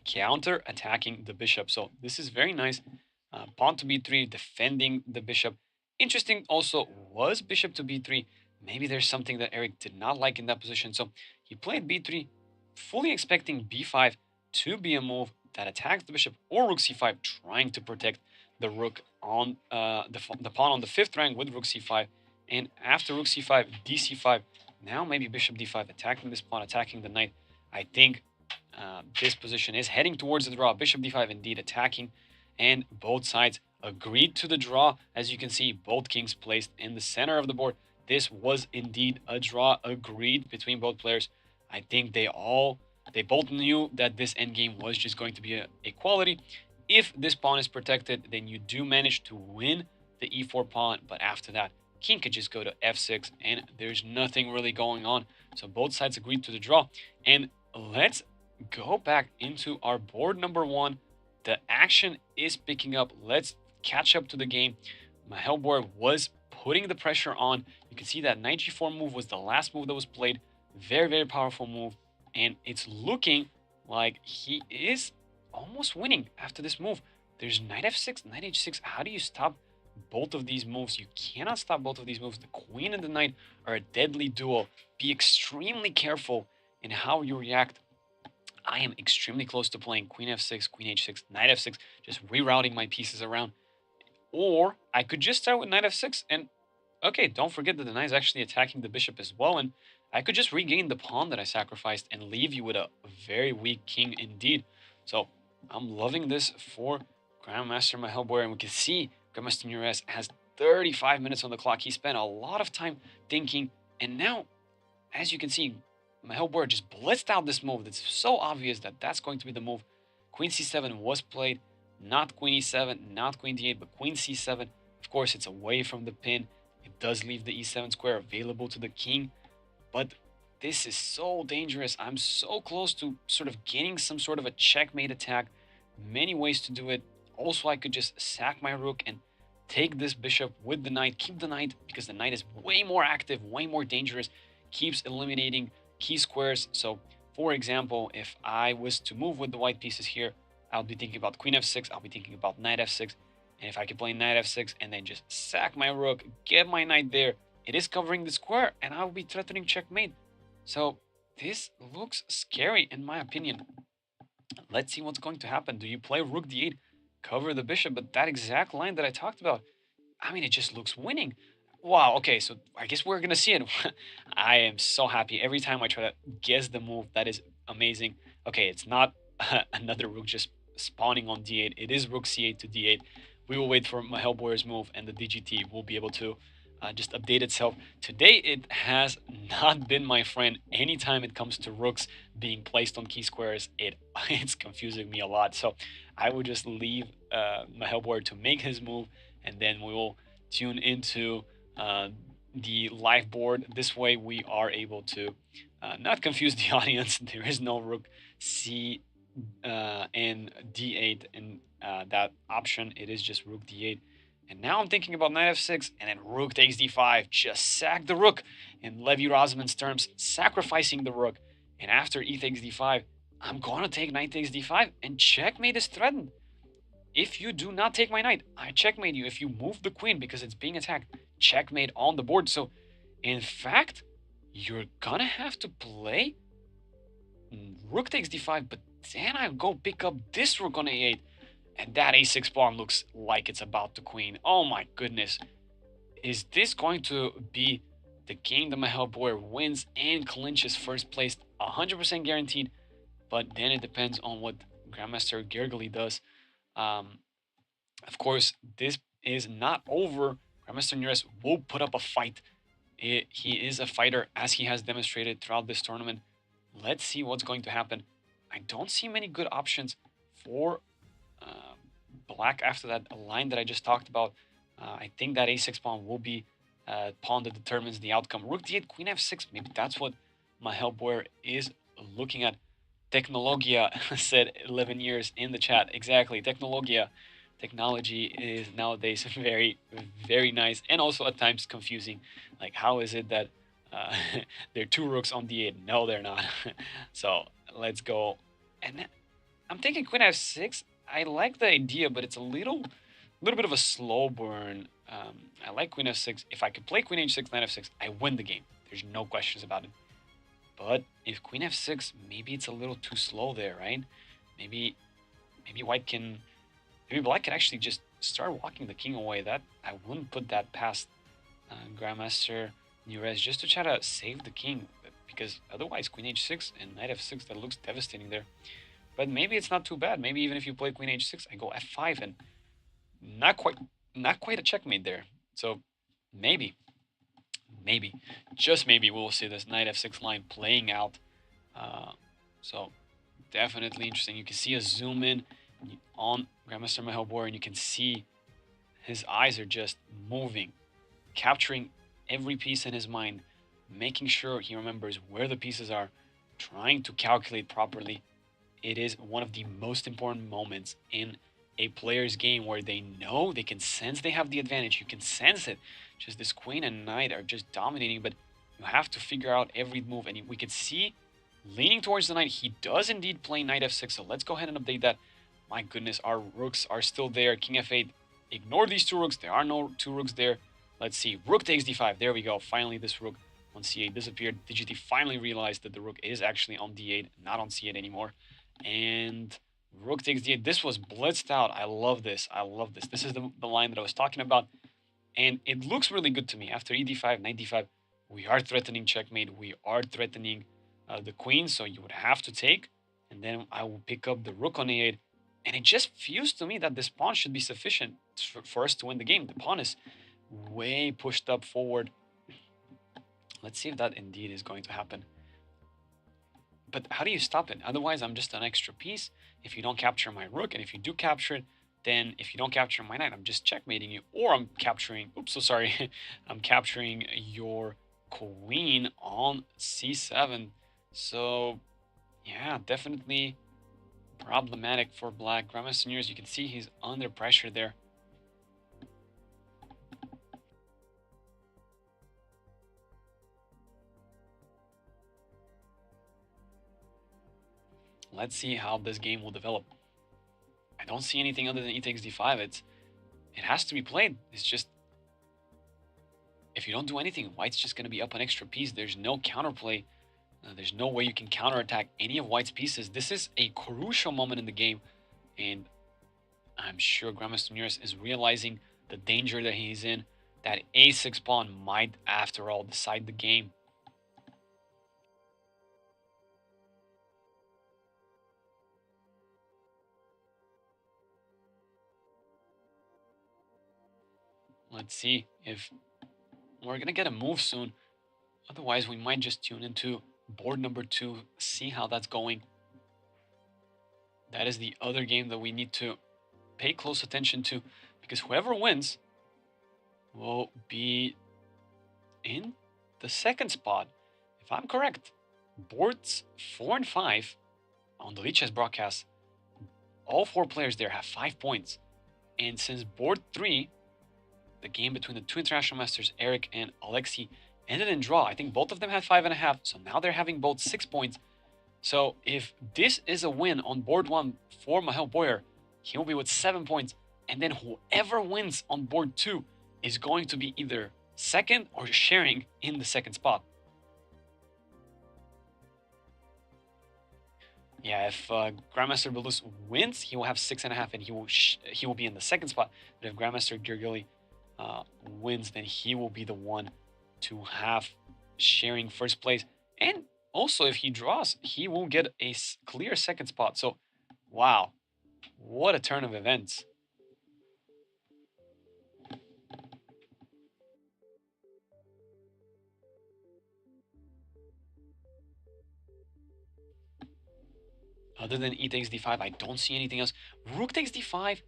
counter attacking the bishop. So this is very nice. Pawn to b3 defending the bishop. Interesting also was bishop to b3. Maybe there's something that Eric did not like in that position. So he played b3, fully expecting b5 to be a move that attacks the bishop, or rook c5, trying to protect the rook on the pawn on the 5th rank with rook c5. And after rook c5, dc5, now maybe bishop d5, attacking this pawn, attacking the knight. I think this position is heading towards the draw. Bishop d5 indeed attacking, and both sides agreed to the draw. As you can see, both kings placed in the center of the board. This was indeed a draw agreed between both players. I think they both knew that this endgame was just going to be a equality. If this pawn is protected, then you do manage to win the e4 pawn, but after that, king could just go to f6 and there's nothing really going on. So both sides agreed to the draw. And let's go back into our board number 1. The action is picking up. Let's catch up to the game. My board was putting the pressure on. You can see that knight g4 move was the last move that was played. Very, very powerful move. And it's looking like he is almost winning after this move. There's knight f6, knight h6. How do you stop both of these moves? You cannot stop both of these moves. The queen and the knight are a deadly duo. Be extremely careful in how you react. I am extremely close to playing queen f6, queen h6, knight f6, just rerouting my pieces around. Or I could just start with knight f6 and, okay, don't forget that the knight is actually attacking the bishop as well, and I could just regain the pawn that I sacrificed and leave you with a very weak king indeed. So I'm loving this for Grandmaster Mahelboer, and we can see Grandmaster Nures has 35 minutes on the clock. He spent a lot of time thinking, and now, as you can see, Mahelboer just blitzed out this move. It's so obvious that that's going to be the move. Queen c7 was played, not queen e7, not queen d8, but queen c7. Of course, it's away from the pin. It does leave the e7 square available to the king, but this is so dangerous. I'm so close to sort of getting some sort of a checkmate attack. Many ways to do it. Also, I could just sack my rook and take this bishop with the knight, keep the knight, because the knight is way more active, way more dangerous, keeps eliminating key squares. So, for example, if I was to move with the white pieces here, I'll be thinking about queen f6, I'll be thinking about knight f6, and if I could play knight f6 and then just sack my rook, get my knight there, it is covering the square, and I'll be threatening checkmate. So, this looks scary in my opinion. Let's see what's going to happen. Do you play rook d8, cover the bishop, but that exact line that I talked about, I mean, it just looks winning. Wow, okay, so I guess we're gonna see it. I am so happy every time I try to guess the move. That is amazing. Okay, it's not another rook just spawning on d8. It is rook c8 to d8. We will wait for Mahelboer's move, and the DGT will be able to just update itself. Today, it has not been my friend. Anytime it comes to rooks being placed on key squares, it's confusing me a lot. So I will just leave Mahelboer to make his move, and then we will tune into uh, the live board. This way, we are able to not confuse the audience. There is no rook c and d8 in that option. It is just rook d8. And now I'm thinking about knight f6 and then rook takes d5. Just sack the rook in Levy Rosman's terms, sacrificing the rook. And after e takes d5, I'm going to take knight takes d5 and checkmate is threatened. If you do not take my knight, I checkmate you. If you move the queen because it's being attacked, checkmate on the board. So, in fact, you're gonna have to play rook takes d5, but then I go pick up this rook on a8, and that a6 pawn looks like it's about to queen. Oh my goodness. Is this going to be the game that Michael Boyer wins and clinches first place? 100% guaranteed, but then it depends on what Grandmaster Gergely does. Um, of course, this is not over. Grandmaster Nures will put up a fight. He is a fighter, as he has demonstrated throughout this tournament. Let's see what's going to happen. I don't see many good options for uh, black after that line that I just talked about. I think that a6 pawn will be pawn that determines the outcome. Rook d8, queen f6. Maybe that's what Michael Boyer is looking at. Technologia said 11 years in the chat. Exactly. Technologia. Technology is nowadays very, very nice and also at times confusing. Like, how is it that uh, there are two rooks on d8? No, they're not. So let's go. And I'm thinking queen f6. I like the idea, but it's a little bit of a slow burn. I like queen f6. If I could play queen h6, knight f6, I win the game. There's no questions about it. But if queen f6, maybe it's a little too slow there, right? Maybe white can, maybe black can actually just start walking the king away. That I wouldn't put that past Grandmaster Nures just to try to save the king, because otherwise queen h6 and knight f6, that looks devastating there. But maybe it's not too bad. Maybe even if you play queen h6, I go f5 and not quite a checkmate there. So maybe, just maybe we'll see this knight f6 line playing out. So definitely interesting. You can see a zoom in on Grandmaster Michael Boyer, and you can see his eyes are just moving, capturing every piece in his mind, making sure he remembers where the pieces are, trying to calculate properly. It is one of the most important moments in a player's game where they know, they can sense they have the advantage. You can sense it. Just this queen and knight are just dominating, but you have to figure out every move. And we can see, leaning towards the knight, he does indeed play knight f6. So let's go ahead and update that. My goodness, our rooks are still there. King f8. Ignore these two rooks. There are no two rooks there. Let's see. Rook takes d5. There we go. Finally, this rook on c8 disappeared. DGT finally realized that the rook is actually on d8, not on c8 anymore. And rook takes d8. This was blitzed out. I love this. I love this. This is the line that I was talking about. And it looks really good to me. After ed5, knight d5, we are threatening checkmate. We are threatening the queen. So you would have to take. And then I will pick up the rook on a8. And it just feels to me that this pawn should be sufficient for us to win the game. The pawn is way pushed up forward. Let's see if that indeed is going to happen. But how do you stop it? Otherwise, I'm just an extra piece. If you don't capture my rook, and if you do capture it, then if you don't capture my knight, I'm just checkmating you. Or I'm capturing, oops, so sorry. I'm capturing your queen on c7. So, yeah, definitely problematic for black. Grandmaster Nures, you can see he's under pressure there. Let's see how this game will develop. I don't see anything other than e takes d5. It has to be played. It's just, if you don't do anything, white's just going to be up an extra piece. There's no counterplay. There's no way you can counterattack any of white's pieces. This is a crucial moment in the game, and I'm sure Grandmaster Nures is realizing the danger that he's in. That a6 pawn might, after all, decide the game. Let's see if we're going to get a move soon. Otherwise, we might just tune into board number 2, see how that's going. That is the other game that we need to pay close attention to, because whoever wins will be in the second spot. If I'm correct, boards 4 and 5 on the Lead Chess broadcast, all four players there have 5 points. And since board 3, the game between the two international masters, Eric and Alexei, ended in draw, I think both of them had 5.5, so now they're having both 6 points. So if this is a win on board 1 for Mihail Boyer, he will be with 7 points. And then whoever wins on board 2 is going to be either second or sharing in the second spot. Yeah, if Grandmaster Belus wins, he will have 6.5, and he will be in the second spot. But if Grandmaster Gergely wins, then he will be the one to have sharing first place. And also, if he draws, he will get a clear second spot. So, wow, what a turn of events! Other than e takes d5, I don't see anything else. Rook takes d5,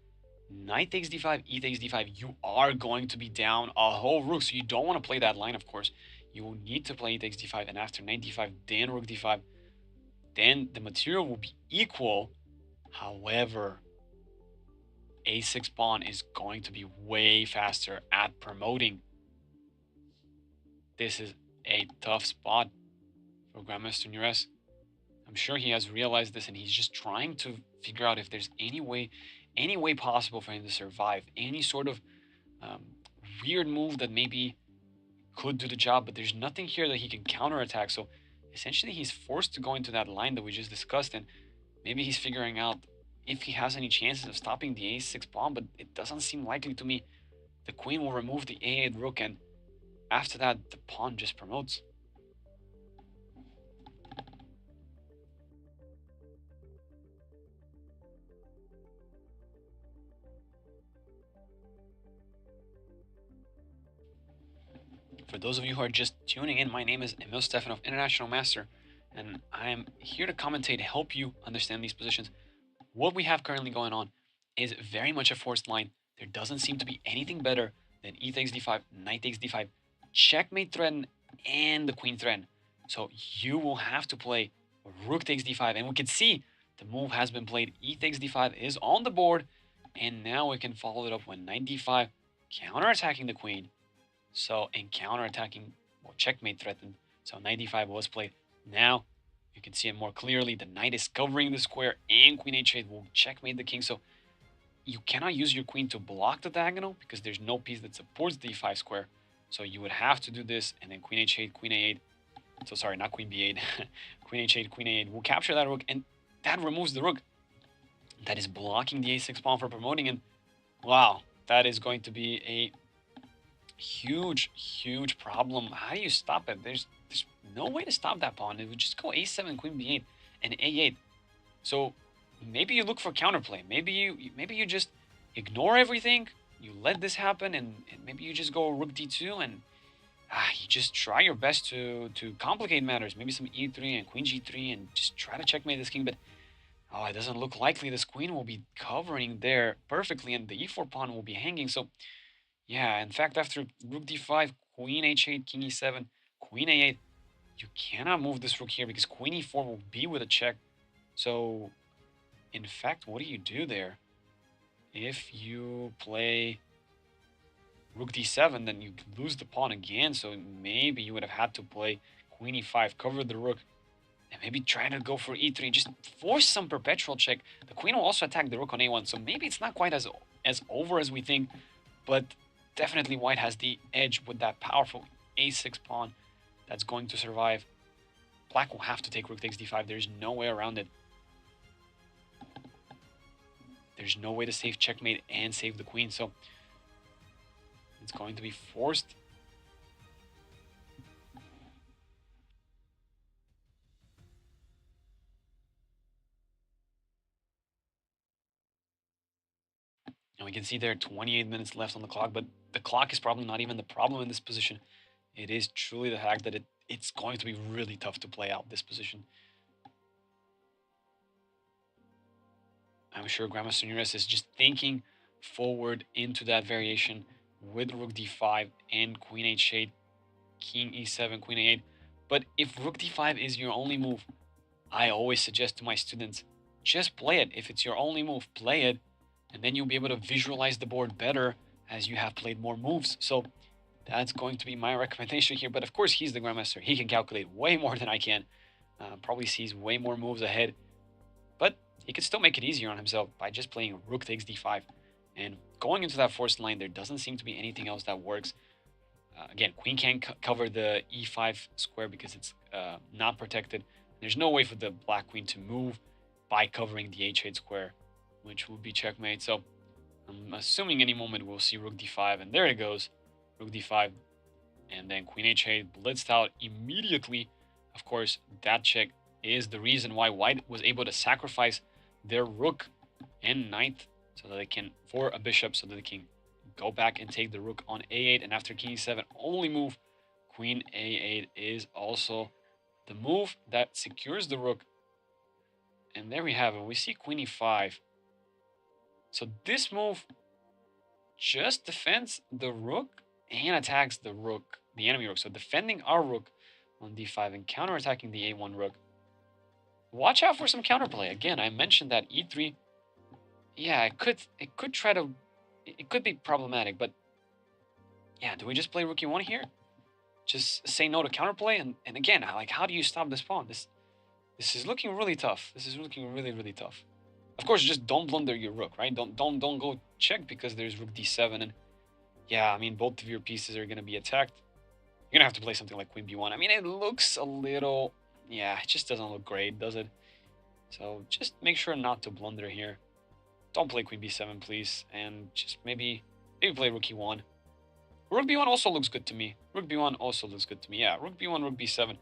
knight takes d5, e takes d5. You are going to be down a whole rook, so you don't want to play that line, of course. You will need to play e takes d5, and after knight d5, then rook d5. Then the material will be equal. However, a6 pawn is going to be way faster at promoting. This is a tough spot for Grandmaster Nures. I'm sure he has realized this, and he's just trying to figure out if there's any way possible for him to survive. Any sort of um, weird move that maybe could do the job, but there's nothing here that he can counterattack. So essentially, he's forced to go into that line that we just discussed, and maybe he's figuring out if he has any chances of stopping the a6 pawn, but it doesn't seem likely to me. The queen will remove the a8 rook, and after that, the pawn just promotes. For those of you who are just tuning in, my name is Emil Stefanov, International Master, and I am here to commentate, help you understand these positions. What we have currently going on is very much a forced line. There doesn't seem to be anything better than e takes d5, knight takes d5, checkmate threaten, and the queen threaten. So you will have to play rook takes d5, and we can see the move has been played. E takes d5 is on the board, and now we can follow it up with knight d5, counterattacking the queen. So in counterattacking, well, checkmate threatened. So knight d5 was played. Now you can see it more clearly. The knight is covering the square, and queen h8 will checkmate the king. So you cannot use your queen to block the diagonal because there's no piece that supports the e5 square. So you would have to do this, and then queen h8, queen a8. So sorry, not queen b8. Queen h8, queen a8 will capture that rook, and that removes the rook that is blocking the a6 pawn for promoting. And wow, that is going to be a huge problem. How do you stop it? There's no way to stop that pawn. It would just go a7, queen b8, and a8. So maybe you look for counterplay. Maybe you just ignore everything. You let this happen, and maybe you just go rook d2, and you just try your best to complicate matters. Maybe some e3 and queen g3, and just try to checkmate this king. But oh, it doesn't look likely. This queen will be covering there perfectly, and the e4 pawn will be hanging. So yeah, in fact, after rook d5, queen h8, king e7, queen a8, you cannot move this rook here because queen e4 will be with a check. So, in fact, what do you do there? If you play rook d7, then you lose the pawn again. So maybe you would have had to play queen e5, cover the rook, and maybe try to go for e3 and just force some perpetual check. The queen will also attack the rook on a1, so maybe it's not quite as over as we think, but definitely white has the edge with that powerful a6 pawn that's going to survive. Black will have to take rook takes d5. There's no way around it. There's no way to save checkmate and save the queen, so it's going to be forced. And we can see there are 28 minutes left on the clock, but the clock is probably not even the problem in this position. It is truly the fact that it's going to be really tough to play out this position. I'm sure Grandmaster Nunes is just thinking forward into that variation, with rook d5 and queen h8, king e7, queen a8. But if rook d5 is your only move, I always suggest to my students, just play it. If it's your only move, play it, and then you'll be able to visualize the board better as you have played more moves. So that's going to be my recommendation here. But of course, he's the grandmaster. He can calculate way more than I can. Probably sees way more moves ahead. But he could still make it easier on himself by just playing rook takes d5. And going into that forced line, there doesn't seem to be anything else that works. Again, queen can't cover the e5 square because it's not protected. There's no way for the black queen to move by covering the h8 square, which would be checkmate. So I'm assuming any moment we'll see rook d5, and there it goes, rook d5, and then queen h8 blitzed out immediately. Of course, that check is the reason why white was able to sacrifice their rook and knight so that they can, for a bishop, so that they can go back and take the rook on a8, and after king e7, only move queen a8 is also the move that secures the rook. And there we have it. We see queen e5. So this move just defends the rook and attacks the rook, the enemy rook. So defending our rook on d5 and counterattacking the a1 rook. Watch out for some counterplay. Again, I mentioned that e3. Yeah, it could be problematic, but yeah, do we just play rook e1 here? Just say no to counterplay, and again, like, how do you stop this pawn? This is looking really tough. This is looking really, really tough. Of course, just don't blunder your rook, right? Don't go check because there's rook d7, and yeah, I mean, both of your pieces are gonna be attacked. You're gonna have to play something like queen b1. I mean, it looks a little, yeah, it just doesn't look great, does it? So just make sure not to blunder here. Don't play queen b7, please, and just maybe play rook e1. Rook b1 also looks good to me. Rook b1 also looks good to me. Yeah, rook b1, rook b7.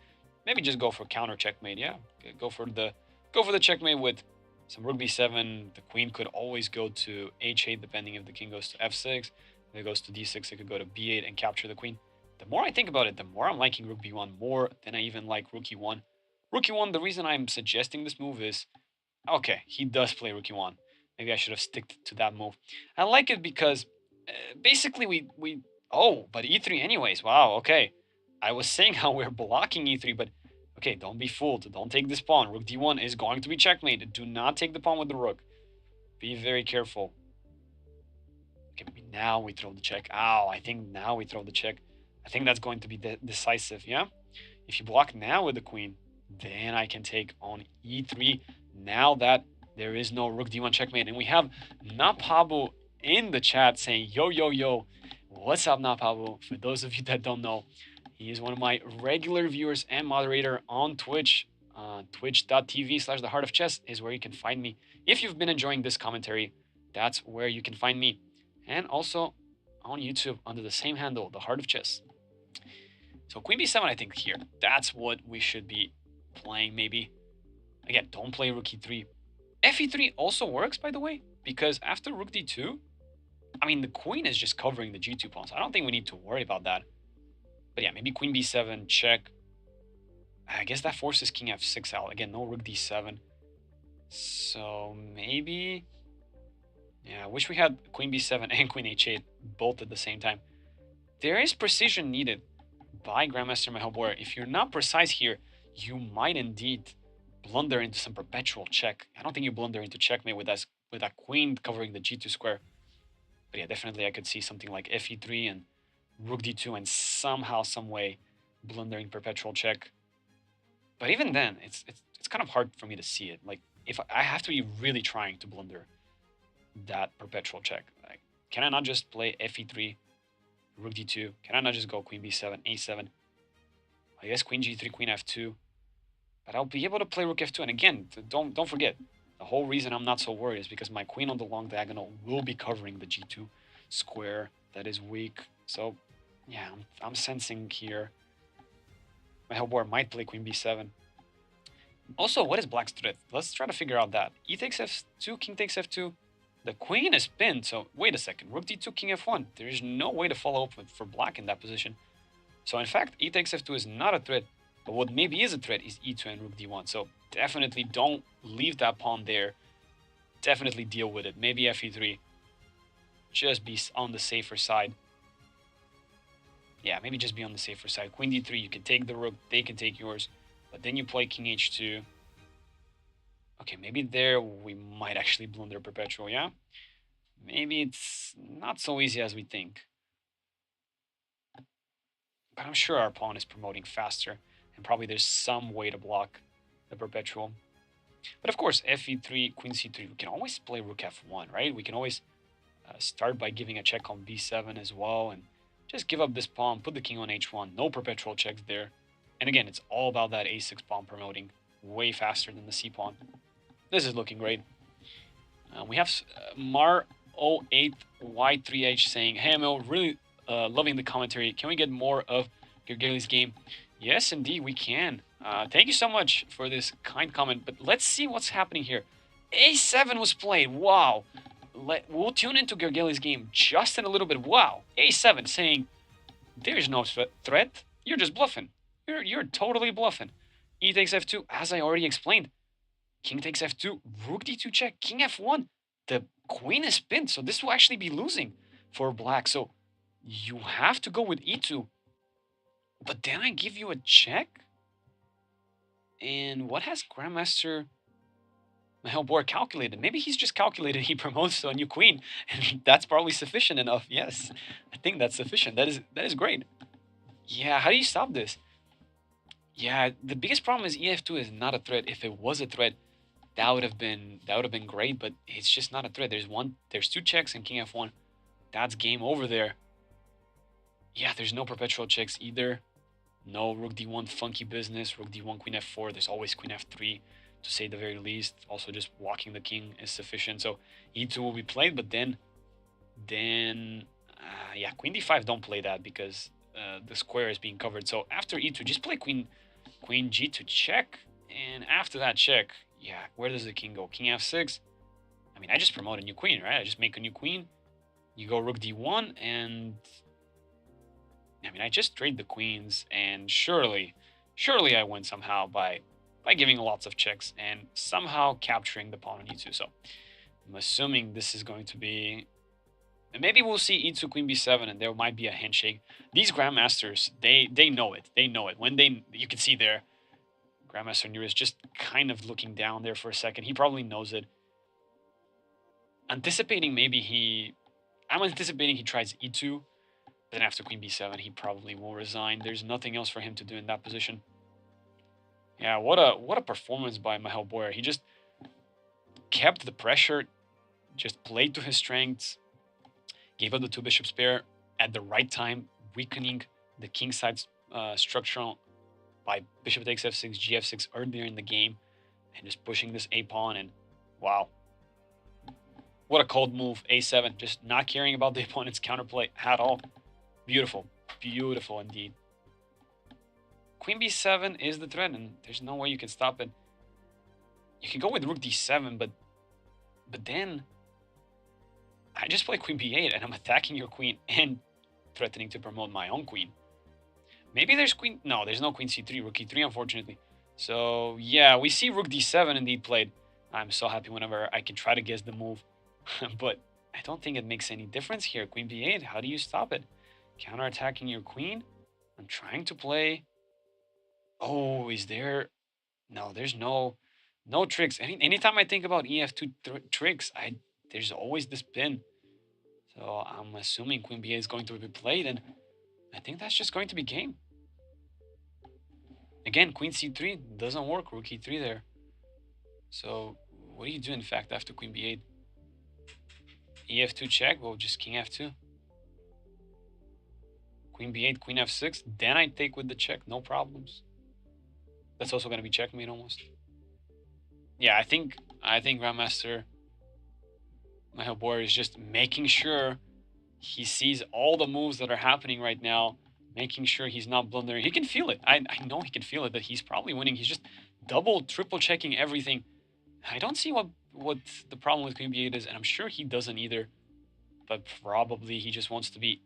Maybe just go for counter checkmate. Yeah, go for the checkmate with some rook b7. The queen could always go to h8, depending if the king goes to f6. If it goes to d6, it could go to b8 and capture the queen. The more I think about it, the more I'm liking rook b1 more than I even like rook e1. Rook e1, the reason I'm suggesting this move is, okay, he does play rook e1. Maybe I should have sticked to that move. I like it because basically we oh, but e3 anyways. Wow, okay. I was saying how we're blocking e3, but okay, don't be fooled. Don't take this pawn. Rook d1 is going to be checkmated. Do not take the pawn with the rook. Be very careful. Okay, maybe now we throw the check. Ow, I think now we throw the check. I think that's going to be decisive, yeah? If you block now with the queen, then I can take on e3. Now that there is no rook d1 checkmate. And we have Napabu in the chat saying, yo, yo, yo. What's up, Napabu? For those of you that don't know, he is one of my regular viewers and moderator on Twitch. Twitch.tv/theheartofchess is where you can find me. If you've been enjoying this commentary, that's where you can find me. And also on YouTube under the same handle, The Heart of Chess. So queen b7, I think here, that's what we should be playing maybe. Again, don't play rook e3. fe3 also works, by the way, because after rook d2, I mean, the queen is just covering the g2 pawn, so I don't think we need to worry about that. But yeah, maybe queen b7, check. I guess that forces king f6 out. Again, no rook d7. So maybe... yeah, I wish we had queen b7 and queen h8 both at the same time. There is precision needed by Grandmaster Mehelbor. If you're not precise here, you might indeed blunder into some perpetual check. I don't think you blunder into checkmate with that queen covering the g2 square. But yeah, definitely I could see something like fe3 and rook d2 and somehow, some way blundering perpetual check. But even then, it's kind of hard for me to see it. Like, if I have to be really trying to blunder that perpetual check. Like, can I not just play fe3, rook d2? Can I not just go queen b7, a7? I guess queen g3, queen f2. But I'll be able to play rook f2. And again, don't forget, the whole reason I'm not so worried is because my queen on the long diagonal will be covering the g2 square that is weak. So yeah, I'm sensing here my Mehelbor might play queen b7. Also, what is black's threat? Let's try to figure out that. E takes f2, king takes f2. The queen is pinned, so wait a second. Rook d2, king f1. There is no way to follow up for black in that position. So in fact, e takes f2 is not a threat, but what maybe is a threat is e2 and rook d1. So definitely don't leave that pawn there. Definitely deal with it. Maybe fe3. Just be on the safer side. Yeah, maybe just be on the safer side. Queen d3, you can take the rook, they can take yours, but then you play king h2. Okay, maybe there we might actually blunder perpetual, yeah? Maybe it's not so easy as we think. But I'm sure our pawn is promoting faster, and probably there's some way to block the perpetual. But of course, f e3, queen c3, we can always play rook f1, right? We can always start by giving a check on b7 as well, and just give up this pawn, put the king on h1, no perpetual checks there. And again, it's all about that a6 pawn promoting way faster than the c pawn. This is looking great. We have Mar08Y3H saying, "Hey Emil, really loving the commentary. Can we get more of Gergely's game?" Yes, indeed, we can. Thank you so much for this kind comment. But let's see what's happening here. A7 was played. Wow. We'll tune into Gergely's game just in a little bit. Wow. A7 saying, "There's no threat. You're just bluffing. You're totally bluffing." E takes f2, as I already explained. King takes f2, rook d2 check, king f1. The queen is pinned, so this will actually be losing for black. So you have to go with e2. But then I give you a check? And what has Grandmaster Board calculated? Maybe he's just calculated he promotes a new queen, and that's probably sufficient enough. Yes, I think that's sufficient. That is great. Yeah, how do you stop this? Yeah, the biggest problem is ef2 is not a threat. If it was a threat, that would have been great, but it's just not a threat. There's two checks and king f1. That's game over there. Yeah, there's no perpetual checks either. No rook d1 funky business. Rook d1 queen f4. There's always queen f3 to say the very least. Also, just walking the king is sufficient. So e2 will be played, but then yeah, queen d5 don't play that because the square is being covered. So after e2, just play queen g2 check, and after that check, yeah, where does the king go? King f6. I mean, I just promote a new queen, right? I just make a new queen. You go rook d1, and I mean, I just trade the queens, and surely I win somehow by giving lots of checks and somehow capturing the pawn on e2. So I'm assuming this is going to be, and maybe we'll see e2 queen b7, and there might be a handshake. These grandmasters, they know it. They know it. When you can see there, Grandmaster Nero is just kind of looking down there for a second. He probably knows it. I'm anticipating he tries e2. Then after queen b7, he probably will resign. There's nothing else for him to do in that position. Yeah, what a performance by Michal Boyer. He just kept the pressure, just played to his strengths, gave up the two bishops pair at the right time, weakening the king side structure by bishop takes f6, gf6 earlier in the game, and just pushing this a pawn. And wow, what a cold move, a7, just not caring about the opponent's counterplay at all. Beautiful, beautiful indeed. Queen b7 is the threat, and there's no way you can stop it. You can go with rook d7, but then I just play queen b8, and I'm attacking your queen and threatening to promote my own queen. Maybe there's queen... No, there's no queen c3, rook e3, unfortunately. So, yeah, we see rook d7 indeed played. I'm so happy whenever I can try to guess the move. But I don't think it makes any difference here. Queen b8, how do you stop it? Counterattacking your queen? I'm trying to play... Oh, is there... No, there's no tricks. Anytime I think about ef2 tricks, there's always this pin. So I'm assuming queen b8 is going to be played, and I think that's just going to be game. Again, queen c3 doesn't work, rook e3 there. So what do you do, in fact, after queen b8? ef2 check, well, just king f2. Queen b8, queen f6, then I take with the check, no problems. That's also going to be checkmate almost. Yeah, I think Grandmaster Michal Boyer is just making sure he sees all the moves that are happening right now, making sure he's not blundering. He can feel it. I know he can feel it, that he's probably winning. He's just double, triple checking everything. I don't see what the problem with queen b8 is, and I'm sure he doesn't either. But probably he just wants to be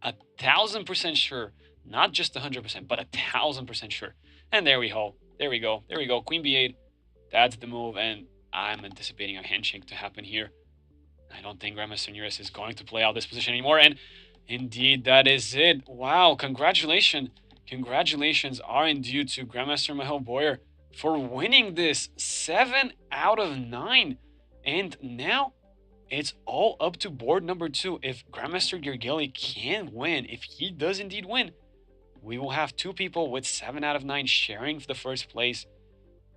1,000% sure, not just 100%, but 1,000% sure. And there we go. There we go. Queen b8. That's the move, and I'm anticipating a handshake to happen here. I don't think Grandmaster Nures is going to play out this position anymore. And Indeed, that is it. Wow, congratulations. Congratulations are indeed to Grandmaster Mahel Boyer for winning this 7 out of 9. And now it's all up to board number 2. If Grandmaster Gergely can win, if he does indeed win, we will have two people with 7 out of 9 sharing the first place.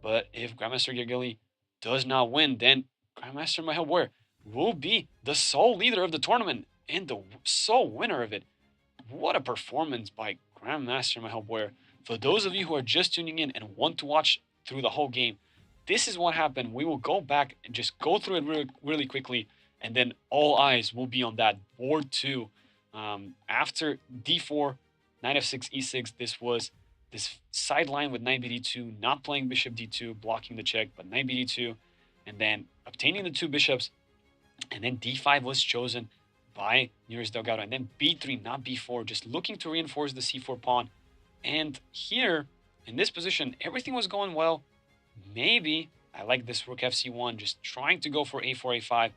But if Grandmaster Gergely does not win, then Grandmaster Mahel Boyer will be the sole leader of the tournament and the sole winner of it. What a performance by Grandmaster Mahel Boyer. For those of you who are just tuning in and want to watch through the whole game, this is what happened. We will go back and just go through it really quickly, and then all eyes will be on that board 2. After d4, knight f6, e6, this was this sideline with knight bd2, not playing bishop d2, blocking the check, but knight bd2, and then obtaining the two bishops, and then d5 was chosen by Nearest Delgado, and then b3, not b4, just looking to reinforce the c4 pawn. And here, in this position, everything was going well. Maybe, I like this rook fc1, just trying to go for a4, a5.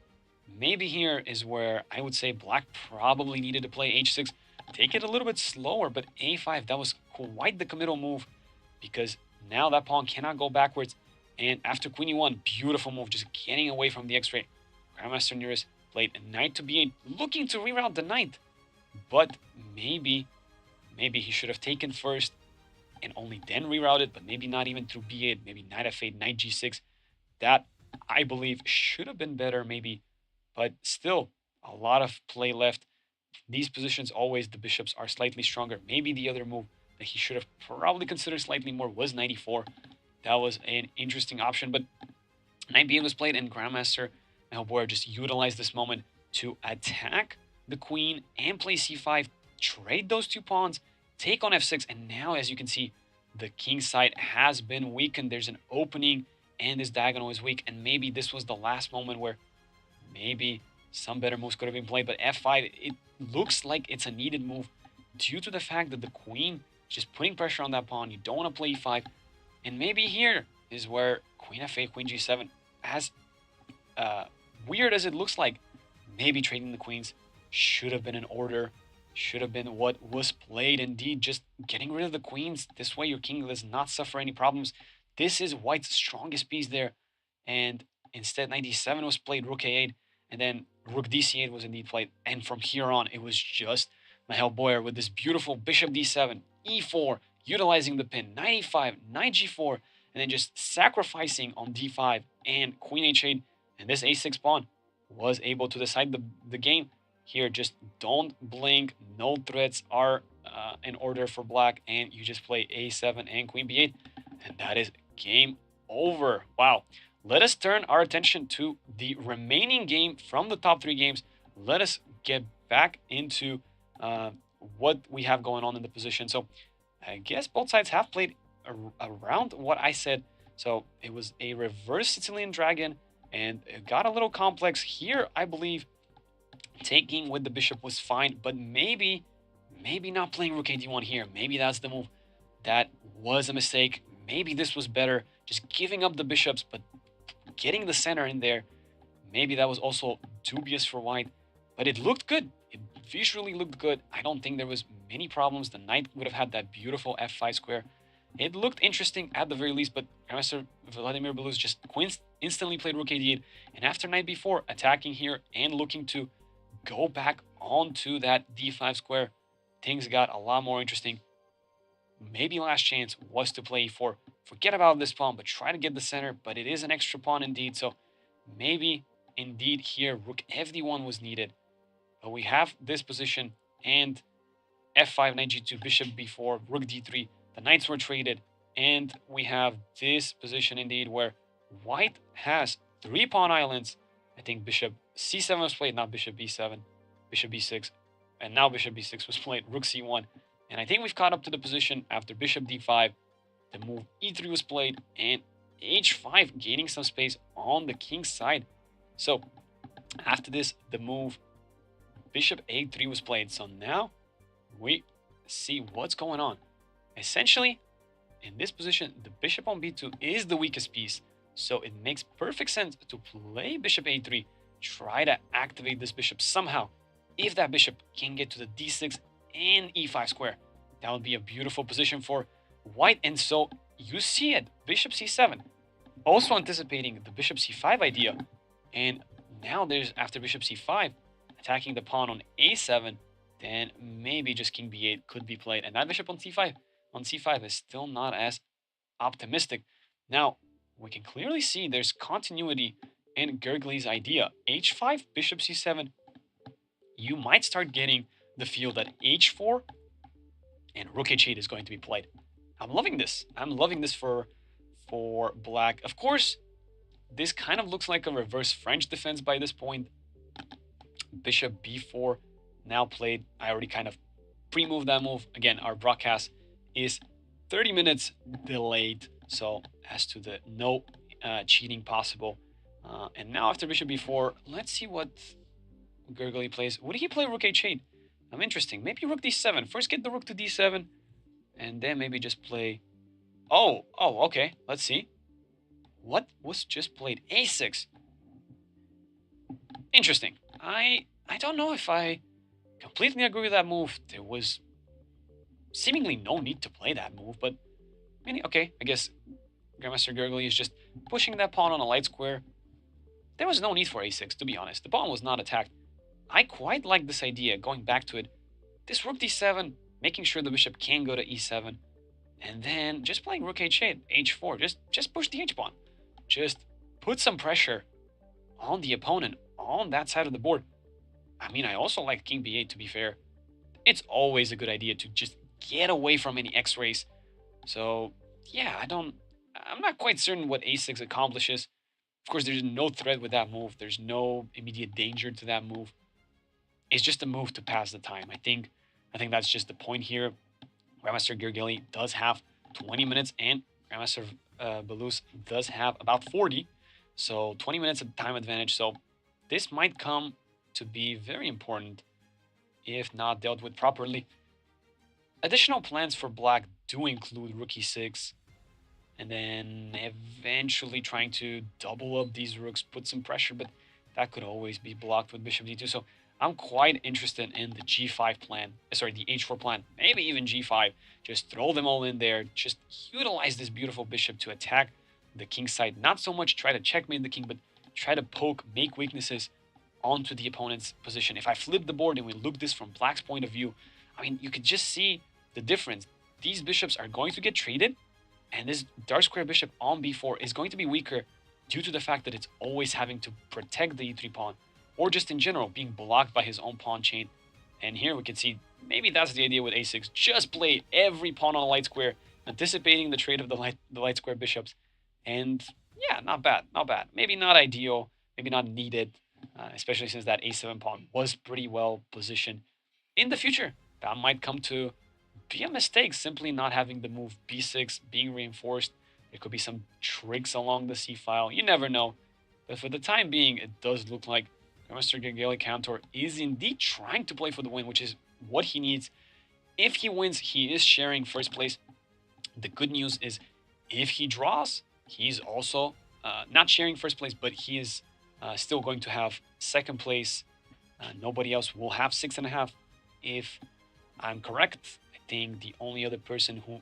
Maybe here is where I would say black probably needed to play h6. Take it a little bit slower, but a5, that was quite the committal move, because now that pawn cannot go backwards. And after queen e1, beautiful move, just getting away from the x-ray. Grandmaster Nearest played a knight to b8, looking to reroute the knight. But maybe he should have taken first and only then rerouted, but maybe not even through b8, maybe knight f8, knight g6. That, I believe, should have been better, maybe. But still, a lot of play left. These positions, always the bishops are slightly stronger. Maybe the other move that he should have probably considered slightly more was knight e4. That was an interesting option, but knight b8 was played, and Grandmaster Mahel Boyer just utilized this moment to attack the queen and play c5, trade those two pawns, take on f6, and now, as you can see, the king side has been weakened. There's an opening, and this diagonal is weak, and maybe this was the last moment where maybe some better moves could have been played, but f5, it looks like it's a needed move due to the fact that the queen is just putting pressure on that pawn. You don't want to play e5, and maybe here is where queen f8, queen g7, as weird as it looks like, maybe trading the queens should have been in order, should have been what was played. Indeed, just getting rid of the queens. This way your king does not suffer any problems. This is white's strongest piece there. And instead, knight d7 was played, rook a8, and then rook dc8 was indeed played. And from here on, it was just Mahel Boyer with this beautiful bishop d7, e4, utilizing the pin, knight e5, knight g4, and then just sacrificing on d5 and queen h8. And this a6 pawn was able to decide the game. Here, just don't blink. No threats are in order for black, and you just play a7 and queen b8, and that is game over. Wow. Let us turn our attention to the remaining game from the top 3 games. Let us get back into what we have going on in the position. So I guess both sides have played around what I said. So it was a reverse Sicilian dragon, and it got a little complex here. I believe taking with the bishop was fine, but maybe not playing rook ad1 here. Maybe that's the move that was a mistake. Maybe this was better, just giving up the bishops, but getting the center in there. Maybe that was also dubious for white, but it looked good. It visually looked good. I don't think there was many problems. The knight would have had that beautiful f5 square. It looked interesting at the very least, but Grandmaster Vladimir Belus just instantly played rook ad8, and after knight b4, attacking here and looking to go back onto that d5 square, things got a lot more interesting. Maybe last chance was to play e4. Forget about this pawn, but try to get the center, but it is an extra pawn indeed, so maybe indeed here rook fd1 was needed. But we have this position, and f5, knight g2, bishop b4, rook d3, the knights were traded, and we have this position indeed where white has 3 pawn islands. I think bishop c7 was played, not bishop b7, bishop b6, and now bishop b6 was played, rook c1. And I think we've caught up to the position after bishop d5. The move e3 was played, and h5 gaining some space on the king's side. So after this, the move bishop a3 was played. So now we see what's going on. Essentially, in this position, the bishop on b2 is the weakest piece. So it makes perfect sense to play bishop a3, try to activate this bishop somehow. if that bishop can get to the d6 and e5 square, that would be a beautiful position for white. And so you see it, bishop c7, also anticipating the bishop c5 idea. And now there's, after bishop c5, attacking the pawn on a7, then maybe just king b8 could be played. And that bishop on c5 is still not as optimistic. Now, we can clearly see there's continuity in Gergely's idea. h5, bishop c7, you might start getting the feel that h4 and rook h8 is going to be played. I'm loving this. I'm loving this for black. Of course, this kind of looks like a reverse French defense by this point. Bishop b4 now played. I already kind of pre-moved that move. Again, our broadcast is 30 minutes delayed, so as to the no cheating possible. And now after bishop b4, let's see what Gergely plays. Would he play rook h8? I'm interesting. Maybe rook d7. First get the rook to d7, and then maybe just play... Oh, okay. Let's see. What was just played? a6. Interesting. I don't know if I completely agree with that move. There was seemingly no need to play that move, but okay, I guess Grandmaster Gergely is just pushing that pawn on a light square. There was no need for a6, to be honest. The pawn was not attacked. I quite like this idea, going back to it. This rook d7, making sure the bishop can go to e7, and then just playing rook h8, h4, just push the h-pawn. Just put some pressure on the opponent on that side of the board. I mean, I also like king b8, to be fair. It's always a good idea to just get away from any x-rays. So, yeah, I'm not quite certain what a6 accomplishes. Of course, there's no threat with that move. There's no immediate danger to that move. It's just a move to pass the time. I think that's just the point here. Grandmaster Gergely does have 20 minutes, and Grandmaster Belus does have about 40. So 20 minutes of time advantage. So this might come to be very important if not dealt with properly. Additional plans for black do include rook e6, and then eventually trying to double up these rooks, put some pressure, but that could always be blocked with bishop d2. So I'm quite interested in the g5 plan, sorry, the h4 plan, maybe even g5. Just throw them all in there, just utilize this beautiful bishop to attack the king side. Not so much try to checkmate the king, but try to poke, make weaknesses onto the opponent's position. If I flip the board and we look this from black's point of view, I mean, you could just see the difference. These bishops are going to get traded, and this dark square bishop on b4 is going to be weaker due to the fact that it's always having to protect the e3 pawn, or just in general being blocked by his own pawn chain. And here we can see maybe that's the idea with a6. Just play every pawn on a light square, anticipating the trade of the light square bishops. And yeah, not bad. Maybe not ideal, maybe not needed, especially since that a7 pawn was pretty well positioned. In the future, that might come to be a mistake, simply not having the move b6 being reinforced. There could be some tricks along the c file. You never know. But for the time being, it does look like Grandmaster Gergely Cantor is indeed trying to play for the win, which is what he needs. If he wins, he is sharing first place. The good news is if he draws, he's also not sharing first place, but he is still going to have second place. Nobody else will have 6.5. If I'm correct, I think the only other person who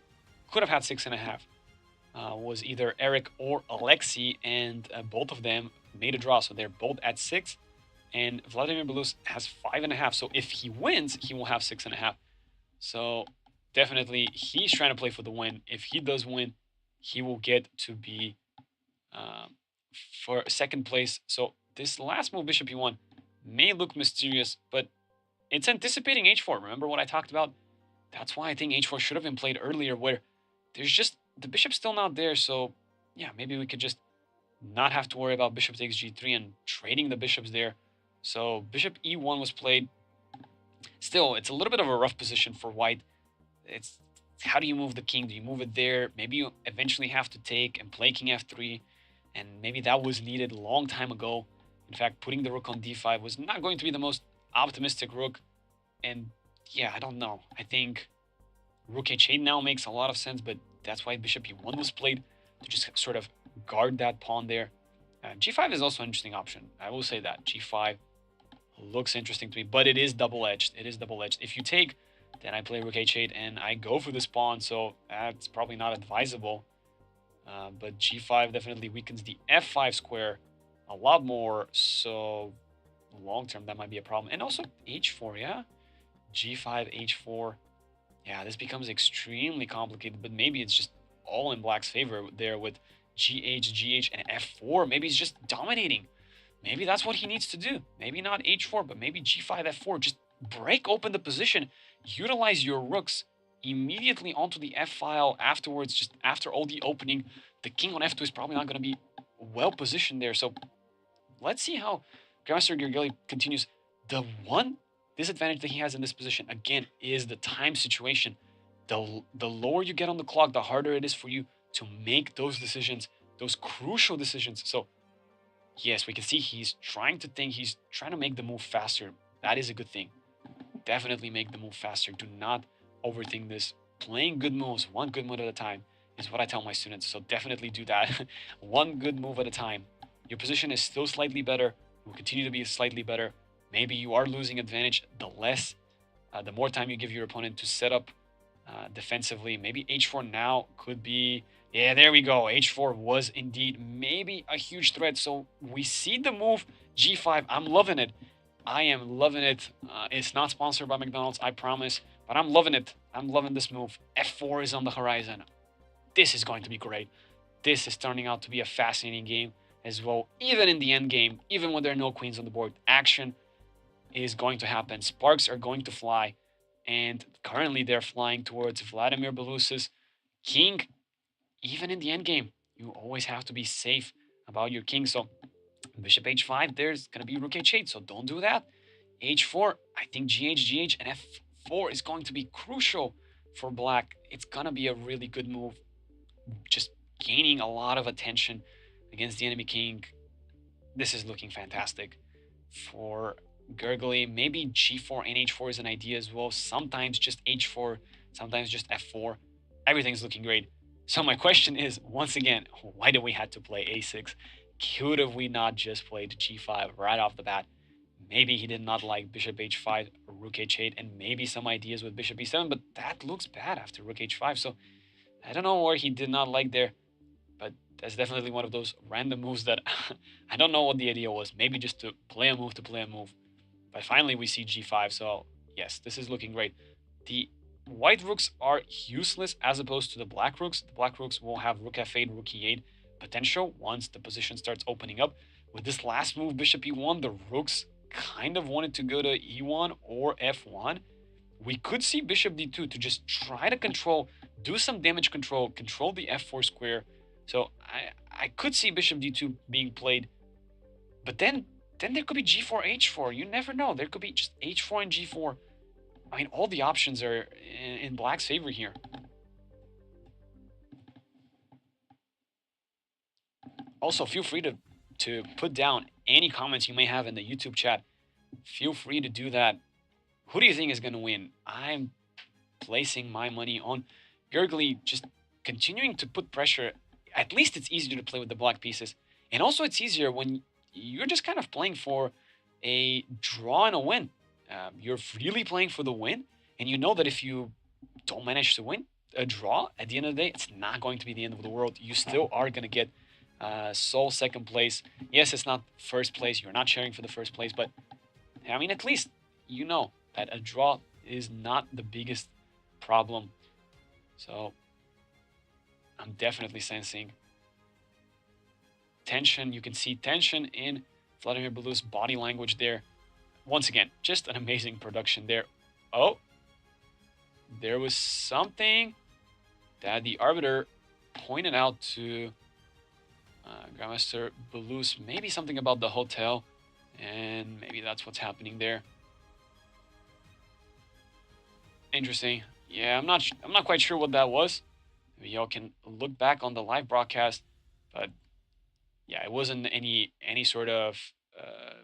could have had 6.5 was either Eric or Alexei, and both of them made a draw, so they're both at 6. And Vladimir Belus has 5.5. So if he wins, he will have 6.5. So definitely he's trying to play for the win. If he does win, he will get to be for second place. So this last move, bishop e1, may look mysterious, but it's anticipating h4. Remember what I talked about? That's why I think h4 should have been played earlier, where there's just the bishop's still not there. So yeah, maybe we could just not have to worry about bishop takes g3 and trading the bishops there. So bishop e1 was played. Still, it's a little bit of a rough position for white. It's how do you move the king? Do you move it there? Maybe you eventually have to take and play king f3, and maybe that was needed a long time ago. In fact, putting the rook on d5 was not going to be the most optimistic rook. And yeah, I don't know. I think rook h8 now makes a lot of sense, but that's why bishop e1 was played, to just sort of guard that pawn there. G5 is also an interesting option. I will say that. G5, looks interesting to me, but it is double-edged. It is double-edged. If you take, then I play rook h8 and I go for this pawn, so that's probably not advisable. But g5 definitely weakens the f5 square a lot more, so long term that might be a problem. And also h4, yeah? g5, h4. Yeah, this becomes extremely complicated, but maybe it's just all in black's favor there with gh, and f4. Maybe he's just dominating. Maybe that's what he needs to do. Maybe not h4, but maybe g5, f4. Just break open the position. Utilize your rooks immediately onto the f file afterwards, just after all the opening. The king on f2 is probably not going to be well positioned there. So let's see how Grandmaster Gergely continues. The one disadvantage that he has in this position, again, is the time situation. The lower you get on the clock, the harder it is for you to make those decisions, those crucial decisions. So yes, we can see he's trying to think, he's trying to make the move faster. That is a good thing. Definitely make the move faster. Do not overthink this. Playing good moves, one good move at a time, is what I tell my students. So definitely do that. One good move at a time. Your position is still slightly better. It will continue to be slightly better. Maybe you are losing advantage. The more time you give your opponent to set up defensively. Maybe h4 now could be... Yeah, there we go. h4 was indeed maybe a huge threat. So we see the move g5. I'm loving it. I am loving it. It's not sponsored by McDonald's, I promise. But I'm loving it. I'm loving this move. f4 is on the horizon. This is going to be great. This is turning out to be a fascinating game as well. Even in the end game, even when there are no queens on the board, action is going to happen. Sparks are going to fly. And currently they're flying towards Vladimir Belous's king. Even in the end game, you always have to be safe about your king. So bishop h5, there's going to be rook h8, so don't do that. h4, I think gh, and f4 is going to be crucial for black. It's going to be a really good move, just gaining a lot of attention against the enemy king. This is looking fantastic for Gergely. Maybe g4 and h4 is an idea as well. Sometimes just h4, sometimes just f4. Everything's looking great. So my question is, once again, why do we have to play a6? Could have we not just played g5 right off the bat? Maybe he did not like bishop h5, rook h8, and maybe some ideas with bishop e7, but that looks bad after rook h5. So I don't know where he did not like there, but that's definitely one of those random moves that I don't know what the idea was. Maybe just to play a move to play a move. But finally we see g5, so yes, this is looking great. The white rooks are useless as opposed to the black rooks. The black rooks will have rook f8, rook e8 potential once the position starts opening up. With this last move, bishop e1, the rooks kind of wanted to go to e1 or f1. We could see bishop d2 to just try to control, do some damage control, control the f4 square. So I could see bishop d2 being played, but then there could be g4, h4. You never know. There could be just h4 and g4. I mean, all the options are in black's favor here. Also, feel free to put down any comments you may have in the YouTube chat. Feel free to do that. Who do you think is going to win? I'm placing my money on Gergely, just continuing to put pressure. At least it's easier to play with the black pieces. And also it's easier when you're just kind of playing for a draw and a win. You're really playing for the win. And you know that if you don't manage to win a draw, at the end of the day, it's not going to be the end of the world. You still are going to get sole second place. Yes, it's not first place. You're not cheering for the first place. But, I mean, at least you know that a draw is not the biggest problem. So I'm definitely sensing tension. You can see tension in Vladimir Belous's body language there. Once again, just an amazing production there. Oh, there was something that the arbiter pointed out to Grandmaster Belous. Maybe something about the hotel, and maybe that's what's happening there. Interesting. Yeah, I'm not quite sure what that was. Maybe y'all can look back on the live broadcast, but yeah, it wasn't any sort of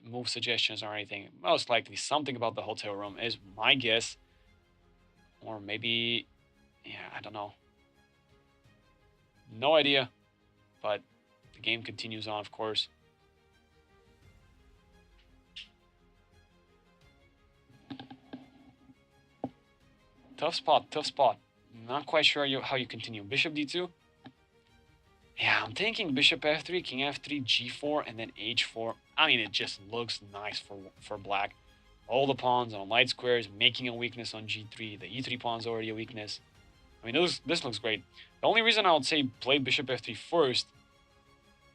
move suggestions or anything. Most likely something about the hotel room is my guess, or maybe, yeah, I don't know. No idea, but the game continues on, of course. Tough spot, tough spot. Not quite sure how you continue. Bishop d2. Yeah, I'm thinking bishop f3, king f3, g4, and then h4. I mean, it just looks nice for black. All the pawns on light squares, making a weakness on g3. The e3 pawn's already a weakness. I mean, this looks great. The only reason I would say play bishop f3 first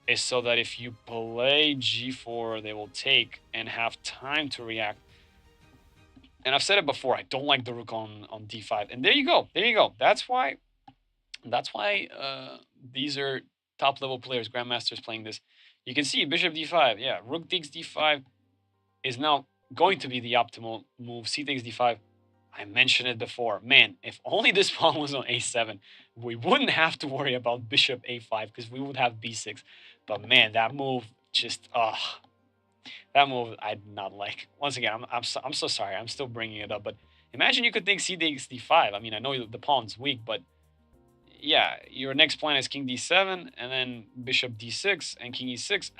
is so that if you play g4, they will take and have time to react. And I've said it before, I don't like the rook on d5. And there you go. There you go. That's why these are top level players, grandmasters playing this. You can see bishop d5. Yeah, rook takes d5 is now going to be the optimal move. C takes d5. I mentioned it before. Man, if only this pawn was on a7, we wouldn't have to worry about bishop a5 because we would have b6. But man, that move just, that move I did not like. Once again, I'm so sorry. I'm still bringing it up. But imagine you could think c takes d5. I mean, I know the pawn's weak, but yeah, your next plan is king d7 and then bishop d6 and king e6.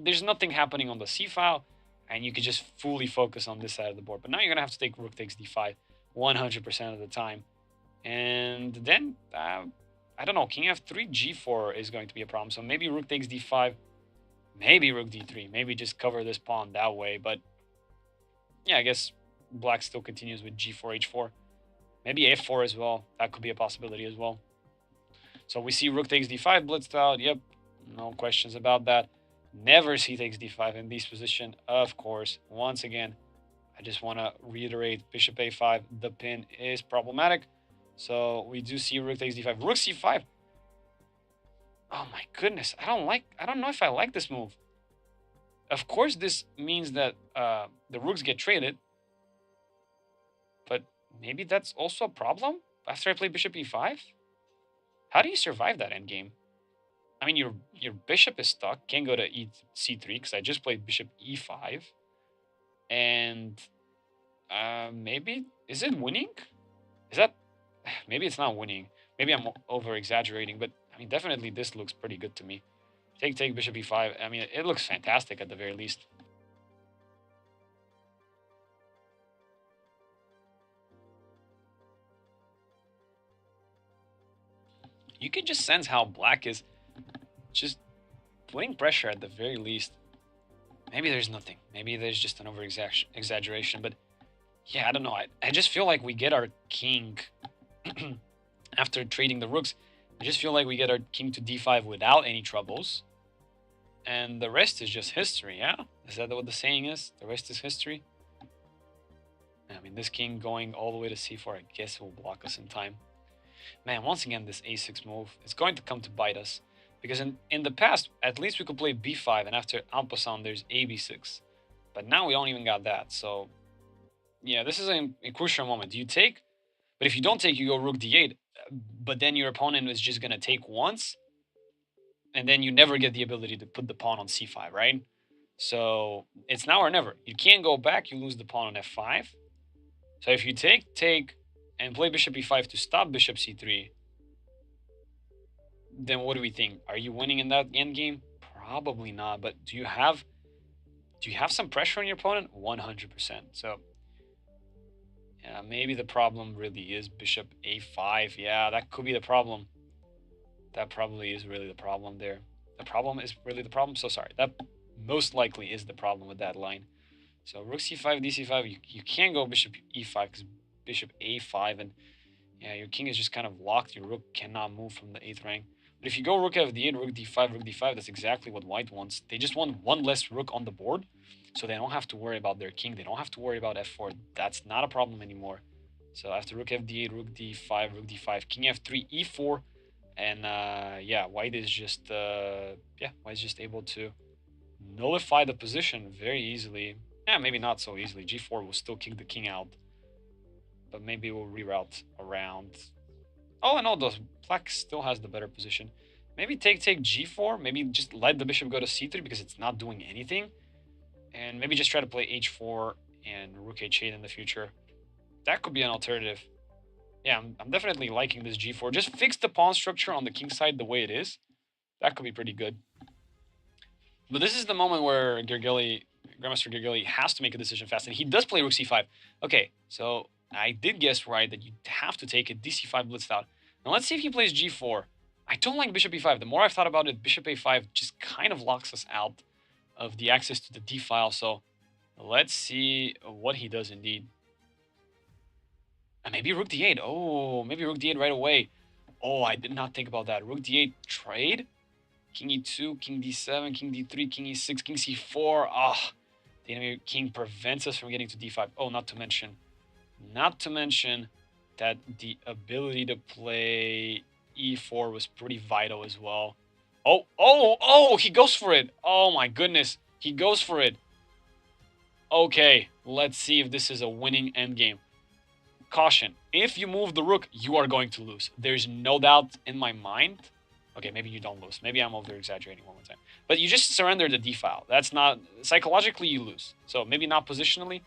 There's nothing happening on the c file, and you could just fully focus on this side of the board. But now you're going to have to take rook takes d5 100% of the time. And then, I don't know, king f3, g4 is going to be a problem. So maybe rook takes d5, maybe rook d3, maybe just cover this pawn that way. But yeah, I guess black still continues with g4, h4. Maybe a4 as well. That could be a possibility as well. So we see rook takes d5 blitzed out. Yep, no questions about that. Never c takes d5 in this position, of course. Once again, I just want to reiterate bishop a5. The pin is problematic. So we do see rook takes d5. Rook c5. Oh my goodness. I don't know if I like this move. Of course, this means that the rooks get traded. But maybe that's also a problem after I play bishop e5? How do you survive that endgame? I mean, your bishop is stuck. Can't go to c3 because I just played bishop e5. And maybe, is it winning? Is that, maybe it's not winning. Maybe I'm over exaggerating, but I mean, definitely this looks pretty good to me. Take bishop e5. I mean, it looks fantastic at the very least. You can just sense how black is just putting pressure at the very least. Maybe there's nothing. Maybe there's just an over exaggeration. But yeah, I don't know. I just feel like we get our king after trading the rooks. I just feel like we get our king to d5 without any troubles. And the rest is just history, yeah? Is that what the saying is? The rest is history? I mean, this king going all the way to c4, I guess will block us in time. Man, once again, this a6 move, it's going to come to bite us. Because in the past, at least we could play b5, and after en passant, there's a b6. But now we don't even got that, so... Yeah, this is a crucial moment. Do you take? But if you don't take, you go rook d8. But then your opponent is just going to take once. And then you never get the ability to put the pawn on c5, right? So it's now or never. You can't go back, you lose the pawn on f5. So if you take, and play bishop e5 to stop bishop c3, then what do we think? Are you winning in that endgame? Probably not. But do you have some pressure on your opponent? 100%. So yeah, maybe the problem really is bishop a5. Yeah, that could be the problem. That probably is really the problem there. The problem is really the problem. So sorry. That most likely is the problem with that line. So rook c5, dc5. You can't go bishop e5 because bishop a5, and yeah, your king is just kind of locked. Your rook cannot move from the 8th rank. But if you go rook f8, rook d5, that's exactly what white wants. They just want one less rook on the board, so they don't have to worry about their king. They don't have to worry about f4. That's not a problem anymore. So after rook f8, rook d5, king f3, e4, and yeah, white is just white's just able to nullify the position very easily. Yeah, maybe not so easily. g4 will still kick the king out, but maybe we'll reroute around. Oh, and all those black still has the better position. Maybe take g4. Maybe just let the bishop go to c3 because it's not doing anything, and maybe just try to play h4 and rook h8 in the future. That could be an alternative. Yeah, I'm definitely liking this g4. Just fix the pawn structure on the king side the way it is. That could be pretty good. But this is the moment where Grandmaster Gergely has to make a decision fast, and he does play rook c5. Okay, so I did guess right that you have to take it. DC5 blitzed out. Now let's see if he plays G4. I don't like Bishop E5. The more I've thought about it, Bishop A5 just kind of locks us out of the access to the D file. So let's see what he does indeed. Maybe Rook D8. Oh, maybe Rook D8 right away. Oh, I did not think about that. Rook D8 trade. King E2, King D7, King D3, King E6, King C4. Ah, the enemy king prevents us from getting to D5. Oh, not to mention that the ability to play E4 was pretty vital as well. Oh, he goes for it. Oh my goodness, he goes for it. Okay, let's see if this is a winning endgame. Caution, if you move the rook, you are going to lose. There's no doubt in my mind. Okay, maybe you don't lose. Maybe I'm over exaggerating one more time. But you just surrender the D file. That's not psychologically you lose. So maybe not positionally,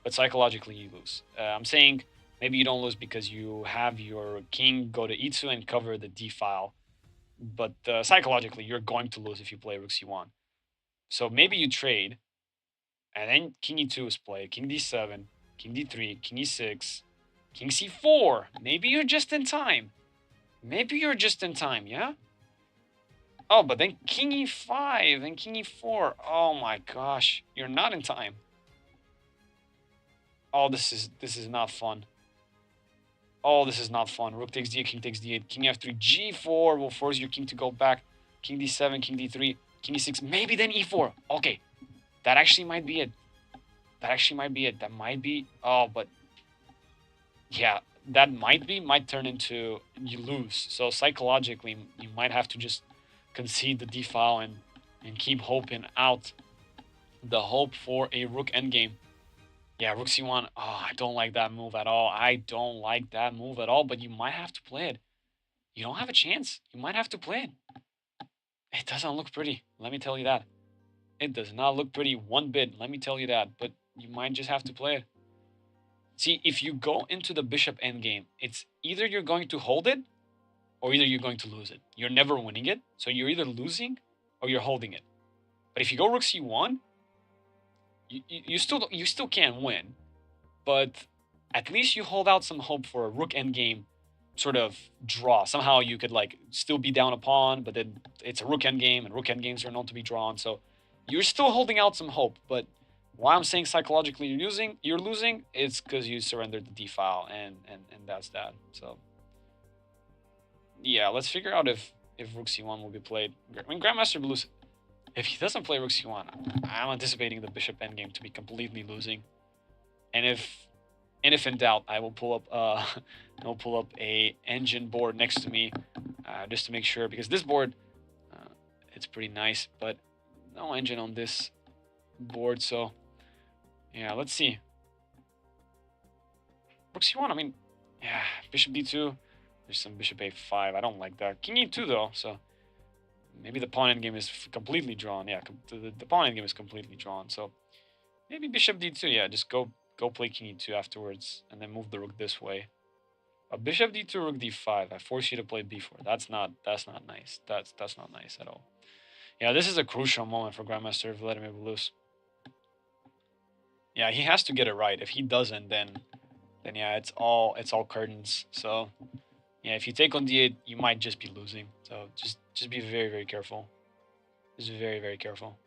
but psychologically you lose. I'm saying maybe you don't lose because you have your king go to E2 and cover the D file. But psychologically, you're going to lose if you play rook C1. So maybe you trade, and then king E2 is played, king D7, king D3, king E6, king C4. Maybe you're just in time. Maybe you're just in time, yeah? Oh, but then king E5 and king E4. Oh my gosh, you're not in time. Oh, this is not fun. Oh, this is not fun. Rook takes D8, king takes D8, king F3, G4 will force your king to go back. King D7, king D3, king E6, maybe then E4. Okay, that actually might be it. That actually might be it. That might be. Oh, but yeah, that might turn into you lose. So psychologically, you might have to just concede the D file and keep hoping out the hope for a rook endgame. Yeah, rook C1. Oh, I don't like that move at all. I don't like that move at all, but you might have to play it. You don't have a chance. You might have to play it. It doesn't look pretty. Let me tell you that. It does not look pretty one bit. Let me tell you that. But you might just have to play it. See, if you go into the bishop endgame, it's either you're going to hold it or either you're going to lose it. You're never winning it. So you're either losing or you're holding it. But if you go rook c1, you still can't win, but at least you hold out some hope for a rook endgame sort of draw. Somehow you could like still be down a pawn, but then it's a rook endgame, and rook endgames are known to be drawn. So you're still holding out some hope. But why I'm saying psychologically you're losing, it's because you surrendered the d file, and that's that. So yeah, let's figure out if rook c1 will be played. I mean, Grandmaster Blues, if he doesn't play rook c1, I'm anticipating the bishop endgame to be completely losing. And if in doubt, I will pull up I'll pull up a engine board next to me just to make sure, because this board it's pretty nice, but no engine on this board. So yeah, let's see. Rook c1. I mean, yeah, bishop d2. There's some bishop a5. I don't like that. King e2 though. So maybe the pawn endgame is completely drawn. Yeah, the pawn endgame is completely drawn. So maybe bishop d2. Yeah, just go play king e2 afterwards, and then move the rook this way. Bishop d2, rook d5. I force you to play b4. That's not nice. That's not nice at all. Yeah, this is a crucial moment for Grandmaster Vladimir Belus. Yeah, he has to get it right. If he doesn't, then yeah, it's all curtains. So yeah, if you take on d8, you might just be losing. So just be very careful. Just very careful.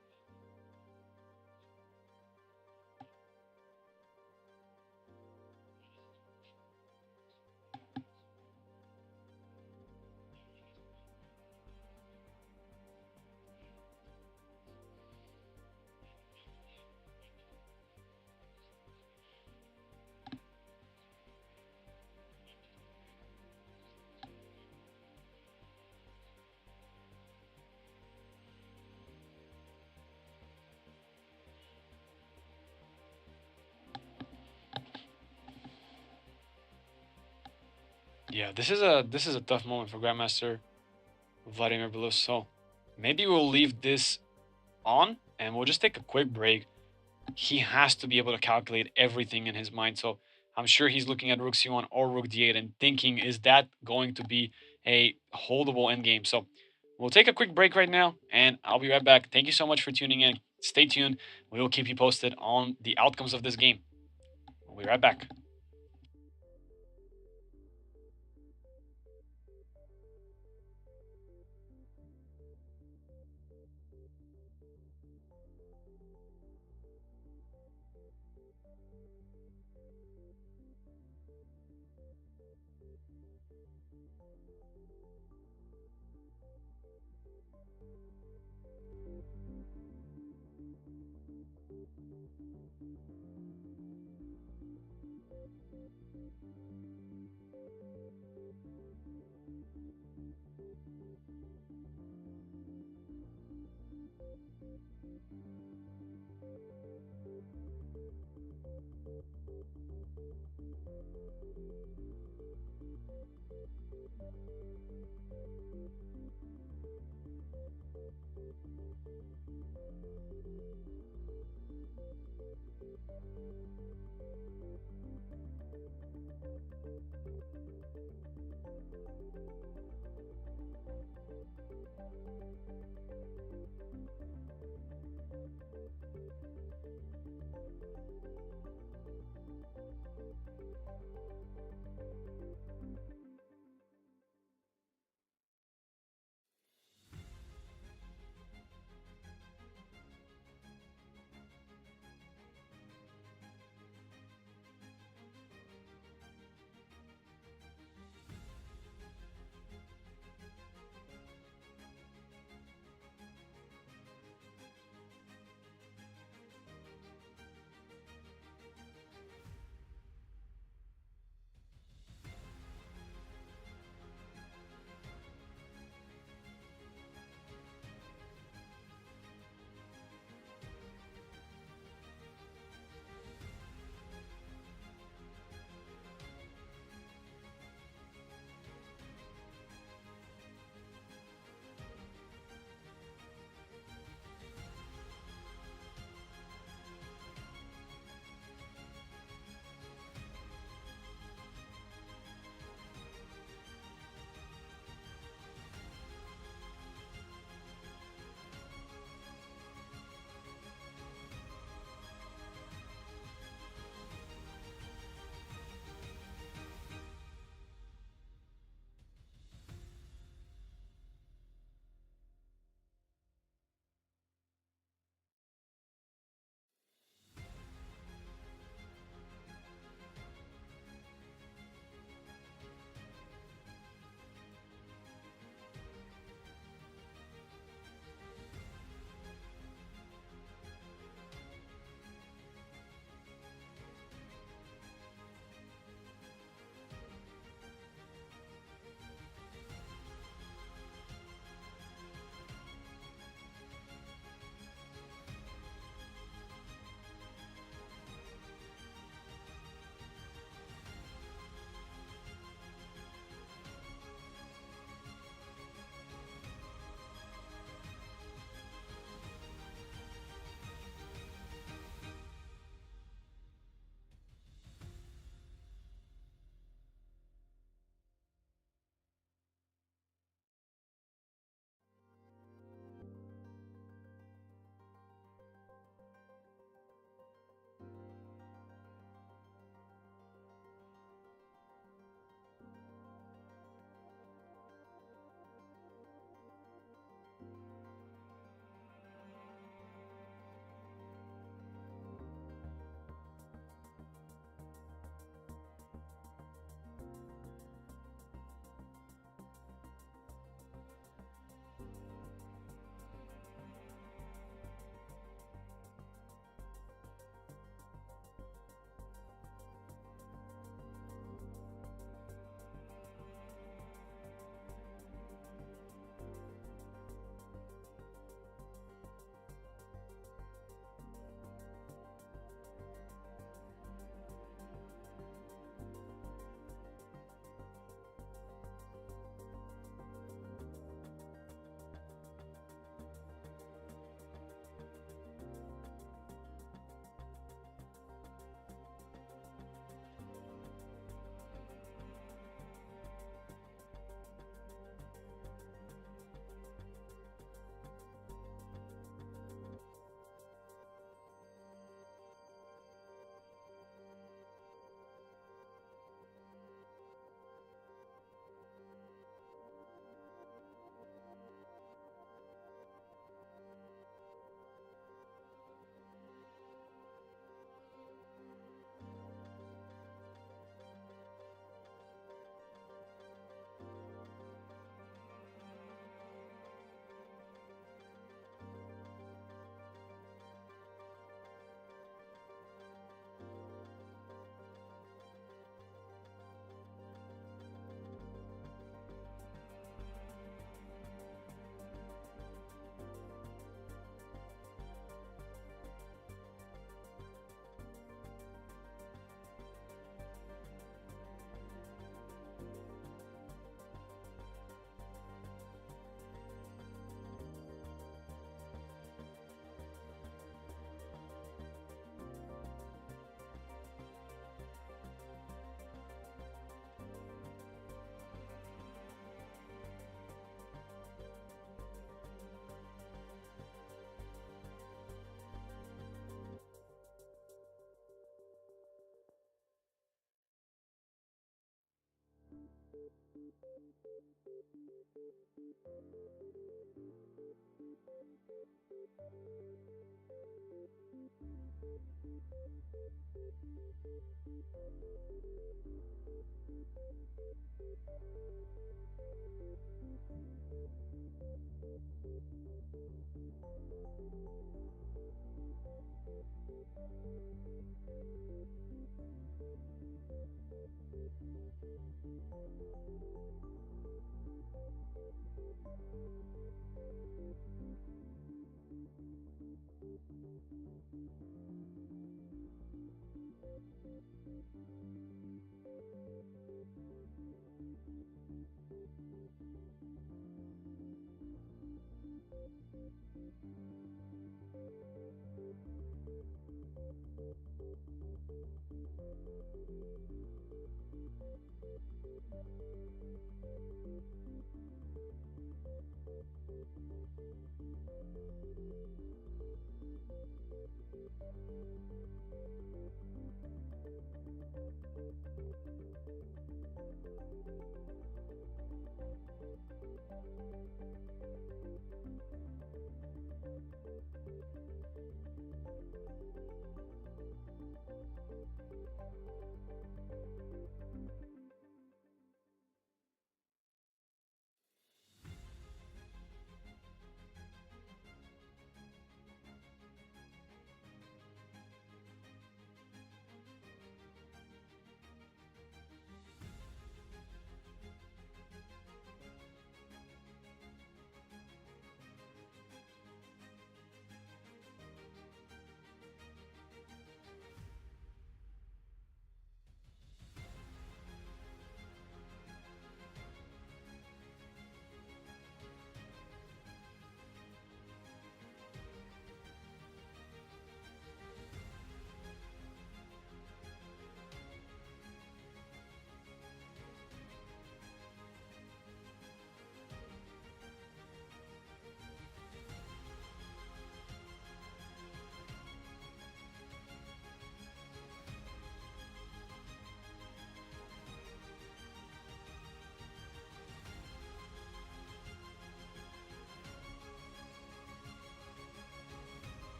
Yeah, this is a tough moment for Grandmaster Vladimir Belus. So maybe we'll leave this on and we'll just take a quick break. He has to be able to calculate everything in his mind. So I'm sure he's looking at rook c1 or rook d8 and thinking, is that going to be a holdable endgame? So we'll take a quick break right now, and I'll be right back. Thank you so much for tuning in. Stay tuned. We will keep you posted on the outcomes of this game. We'll be right back.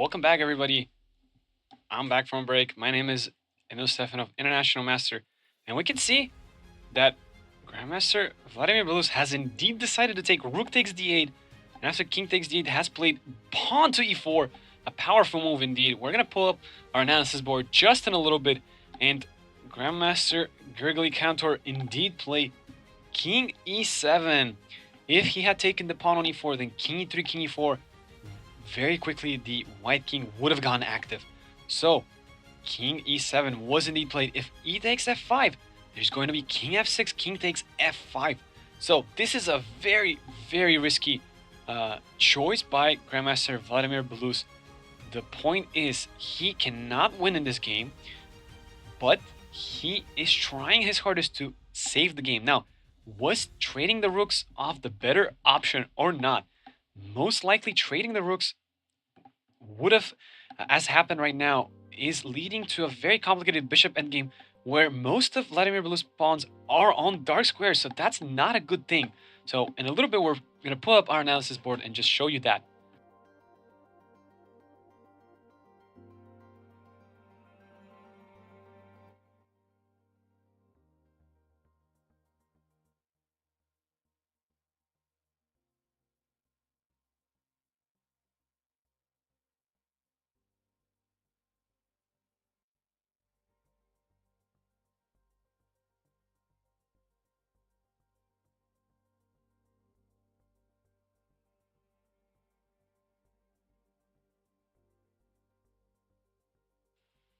Welcome back, everybody. I'm back from break. My name is Emil Stefanov, International Master, and we can see that Grandmaster Vladimir Belus has indeed decided to take Rook takes d8, and after King takes d8 has played Pawn to e4, a powerful move indeed. We're gonna pull up our analysis board just in a little bit, and Grandmaster Grigori Kantor indeed played King e7. If he had taken the pawn on e4, then King e3, King e4, very quickly the white king would have gone active. So King e7 was indeed played. If e takes f5, there's going to be King f6, King takes f5. So this is a very, very risky choice by Grandmaster Vladimir Belus. The point is, he cannot win in this game, but he is trying his hardest to save the game. Now, was trading the rooks off the better option or not? Most likely trading the rooks would have, as happened right now, is leading to a very complicated bishop endgame where most of Vladimir Belus' pawns are on dark squares, so that's not a good thing. So in a little bit, we're going to pull up our analysis board and just show you that.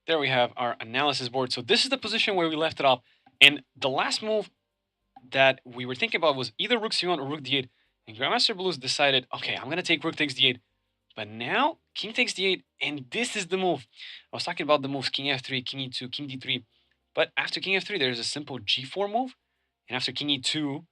There we have our analysis board. So this is the position where we left it off. And the last move that we were thinking about was either rook c1 or rook d8. And Grandmaster Blues decided, okay, I'm going to take rook takes d8. But now king takes d8, and this is the move. I was talking about the moves king f3, king e2, king d3. But after king f3, there's a simple g4 move. And after king e2,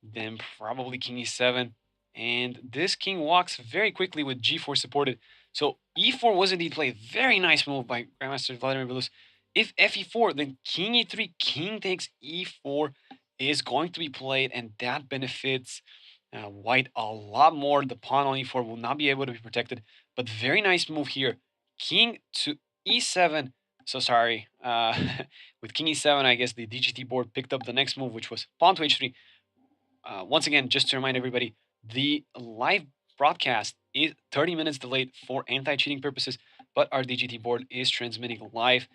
then probably king e7. And this king walks very quickly with g4 supported. So e4 was indeed played. Very nice move by Grandmaster Vladimir Vilus. If fe4, then king e3, king takes e4 is going to be played, and that benefits white a lot more. The pawn on e4 will not be able to be protected, but very nice move here. King to e7. So sorry. With king e7, I guess the DGT board picked up the next move, which was pawn to h3. Once again, just to remind everybody, the live broadcast is 30 minutes delayed for anti-cheating purposes, but our DGT board is transmitting live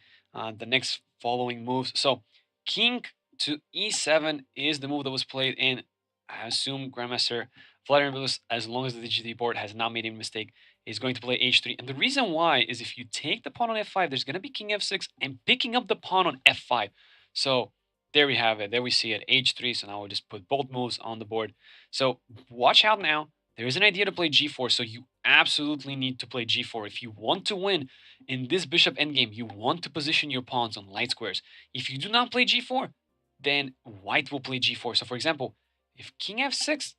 the next following moves. So king to e7 is the move that was played, and I assume Grandmaster Vladimir Vilus, as long as the DGT board has not made any mistake, is going to play h3. And the reason why is if you take the pawn on f5, there's going to be king f6 and picking up the pawn on f5. So there we have it. There we see it, h3. So now we'll just put both moves on the board. So watch out now. There is an idea to play g4, so you absolutely need to play g4. If you want to win in this bishop endgame, you want to position your pawns on light squares. If you do not play g4, then white will play g4. So for example, if king f6,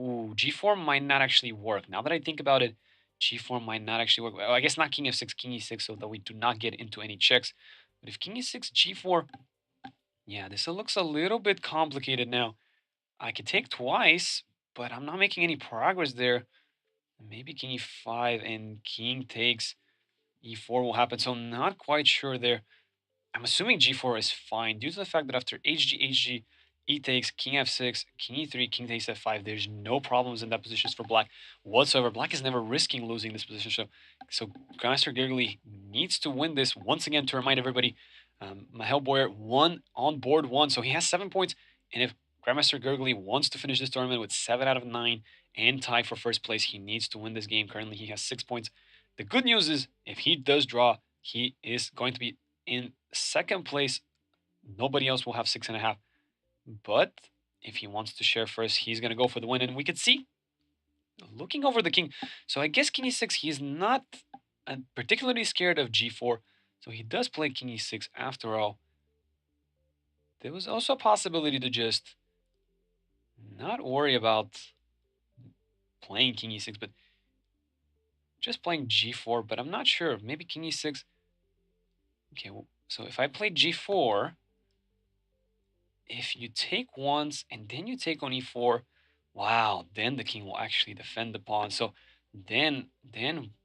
ooh, g4 might not actually work. Now that I think about it, g4 might not actually work. Well, I guess not king f6, king e6, so that we do not get into any checks. But if king e6, g4, yeah, this looks a little bit complicated now. I could take twice, but I'm not making any progress there. Maybe king e5 and king takes e4 will happen, so I'm not quite sure there. I'm assuming g4 is fine due to the fact that after hg, e takes, king f6, king e3, king takes f5, there's no problems in that position for black whatsoever. Black is never risking losing this position, so Grandmaster Gergely needs to win this. Once again, to remind everybody, Mahel Boyer won on board one, so he has 7 points, and if Grandmaster Gergely wants to finish this tournament with 7 out of 9 and tie for first place, he needs to win this game. Currently, he has 6 points. The good news is, if he does draw, he is going to be in second place. Nobody else will have 6.5. But if he wants to share first, he's going to go for the win. And we could see, looking over the king. So I guess king e6, he's not particularly scared of g4. So he does play king e6 after all. There was also a possibility to just not worry about playing king e6, but just playing g4. But I'm not sure. Maybe king e6. Okay, so if I play g4, if you take once and then you take on e4, wow, then the king will actually defend the pawn. So then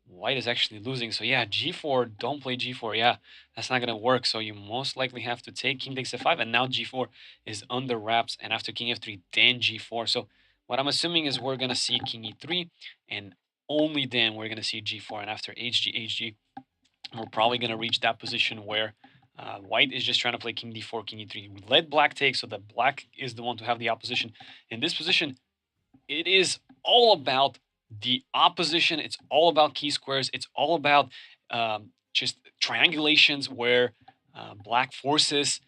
white is actually losing. So yeah, g4, don't play g4. Yeah, that's not going to work. So you most likely have to take king takes f5, and now g4 is under wraps, and after king f3, then g4. So what I'm assuming is we're going to see king e3, and only then we're going to see g4, and after hg, we're probably going to reach that position where white is just trying to play king d4, king e3. We let black take so that black is the one to have the opposition. In this position, it is all about the opposition. It's all about key squares. It's all about just triangulations where black forces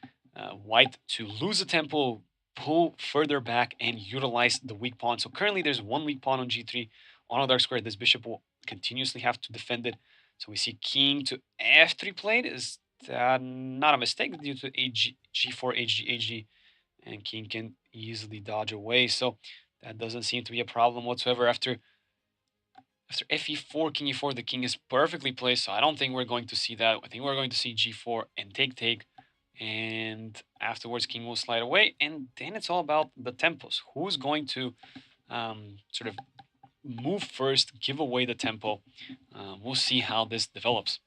white to lose a tempo, pull further back, and utilize the weak pawn. So currently there's one weak pawn on g3. On a dark square, this bishop will continuously have to defend it. So we see king to f3 played. Is that not a mistake due to g4, hg, and king can easily dodge away. So that doesn't seem to be a problem whatsoever. After fe4, king e4, the king is perfectly placed. So I don't think we're going to see that. I think we're going to see g4 and take. And afterwards, king will slide away. And then it's all about the tempos. Who's going to sort of move first, give away the tempo? We'll see how this develops.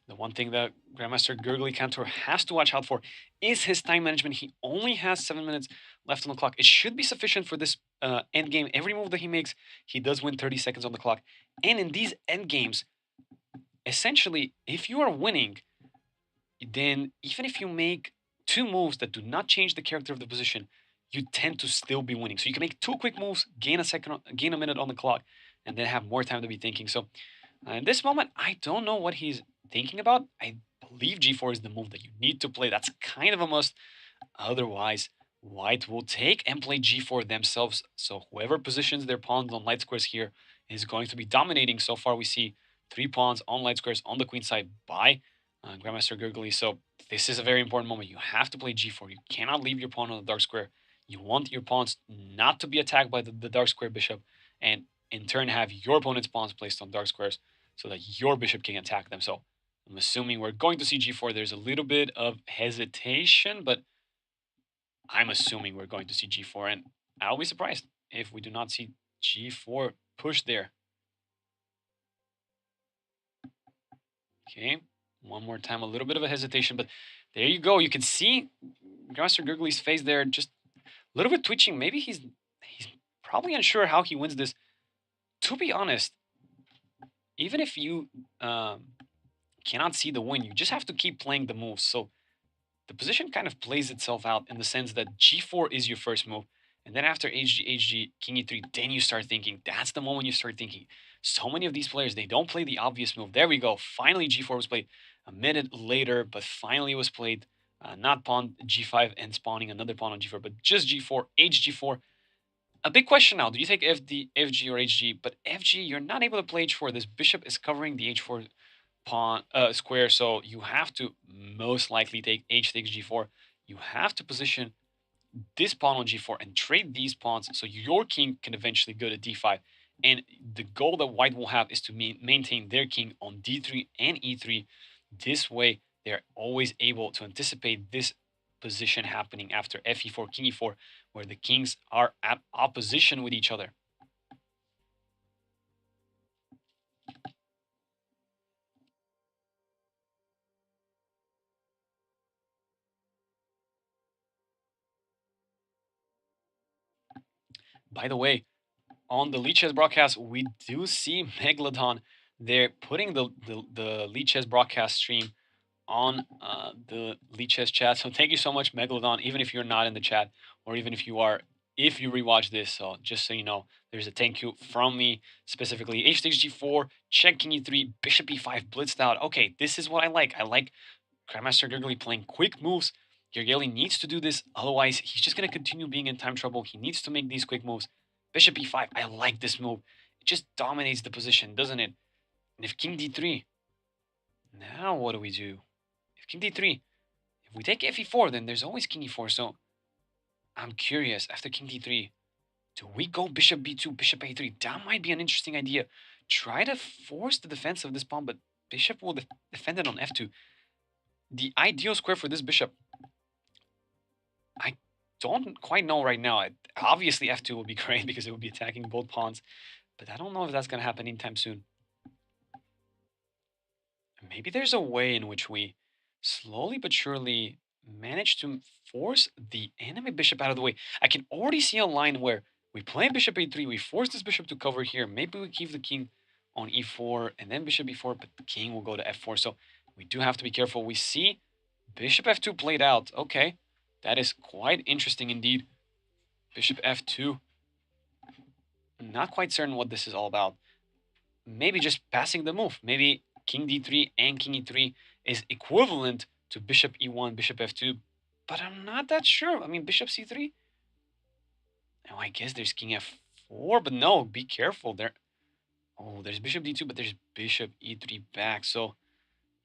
The one thing that Grandmaster Gergely Cantor has to watch out for is his time management. He only has 7 minutes left on the clock. It should be sufficient for this end game. Every move that he makes, he does win 30 seconds on the clock. And in these end games, essentially, if you are winning, then even if you make 2 moves that do not change the character of the position, you tend to still be winning. So you can make 2 quick moves, gain a minute on the clock, and then have more time to be thinking. So in this moment, I don't know what he's thinking about. I believe g4 is the move that you need to play. That's kind of a must. Otherwise, white will take and play g4 themselves. So whoever positions their pawns on light squares here is going to be dominating. So far, we see 3 pawns on light squares on the queen side by Grandmaster Gurgly. So this is a very important moment. You have to play g4. You cannot leave your pawn on the dark square. You want your pawns not to be attacked by the dark square bishop, and in turn have your opponent's pawns placed on dark squares so that your bishop can attack them. So I'm assuming we're going to see g4. There's a little bit of hesitation, but I'm assuming we're going to see g4, and I'll be surprised if we do not see g4 push there. Okay, one more time, a little bit of a hesitation, but there you go. You can see Grandmaster Gurgly's face there, just a little bit twitching. Maybe he's probably unsure how he wins this. To be honest, even if you cannot see the win, you just have to keep playing the moves. So the position kind of plays itself out in the sense that g4 is your first move. And then after hg, king e3, then you start thinking. That's the moment you start thinking. So many of these players, they don't play the obvious move. There we go. Finally, g4 was played a minute later, but finally it was played. Not pawn g5 and spawning another pawn on g4, but just g4, hg4. A big question now. Do you take fd, fg, or hg? But fg, you're not able to play h4. This bishop is covering the h4 pawn square, so you have to most likely take h takes g4. You have to position this pawn on g4 and trade these pawns so your king can eventually go to d5. And the goal that white will have is to maintain their king on d3 and e3. This way, they're always able to anticipate this position happening after fe4, king e4, where the kings are at opposition with each other. By the way, on the Lead Chess broadcast, we do see Megalodon. They're putting the Lead Chess broadcast stream on the Lead Chess chat. So thank you so much, Megalodon, even if you're not in the chat, or even if you are, if you rewatch this. So just so you know, there's a thank you from me specifically. H takes g4, check king e3, bishop e5, blitzed out. Okay, this is what I like. I like Grandmaster Gurgly playing quick moves. Gergely needs to do this, otherwise he's just going to continue being in time trouble. He needs to make these quick moves. Bishop e5, I like this move. It just dominates the position, doesn't it? And if king d3, now what do we do? If king d3, if we take fe4, then there's always king e4. So I'm curious, after king d3, do we go bishop b2, bishop a3? That might be an interesting idea. Try to force the defense of this pawn, but bishop will defend it on f2. The ideal square for this bishop, I don't quite know right now. Obviously, f2 would be great because it would be attacking both pawns, but I don't know if that's going to happen anytime soon. Maybe there's a way in which we slowly but surely manage to force the enemy bishop out of the way. I can already see a line where we play bishop a3, we force this bishop to cover here. Maybe we keep the king on e4 and then bishop e4, but the king will go to f4. So we do have to be careful. We see bishop f2 played out. Okay, that is quite interesting indeed. Bishop f2. Not quite certain what this is all about. Maybe just passing the move. Maybe king d3 and king e3 is equivalent to bishop e1, bishop f2, but I'm not that sure. I mean, bishop c3. Now I guess there's king f4, but no, be careful there. Oh, there's bishop d2, but there's bishop e3 back. So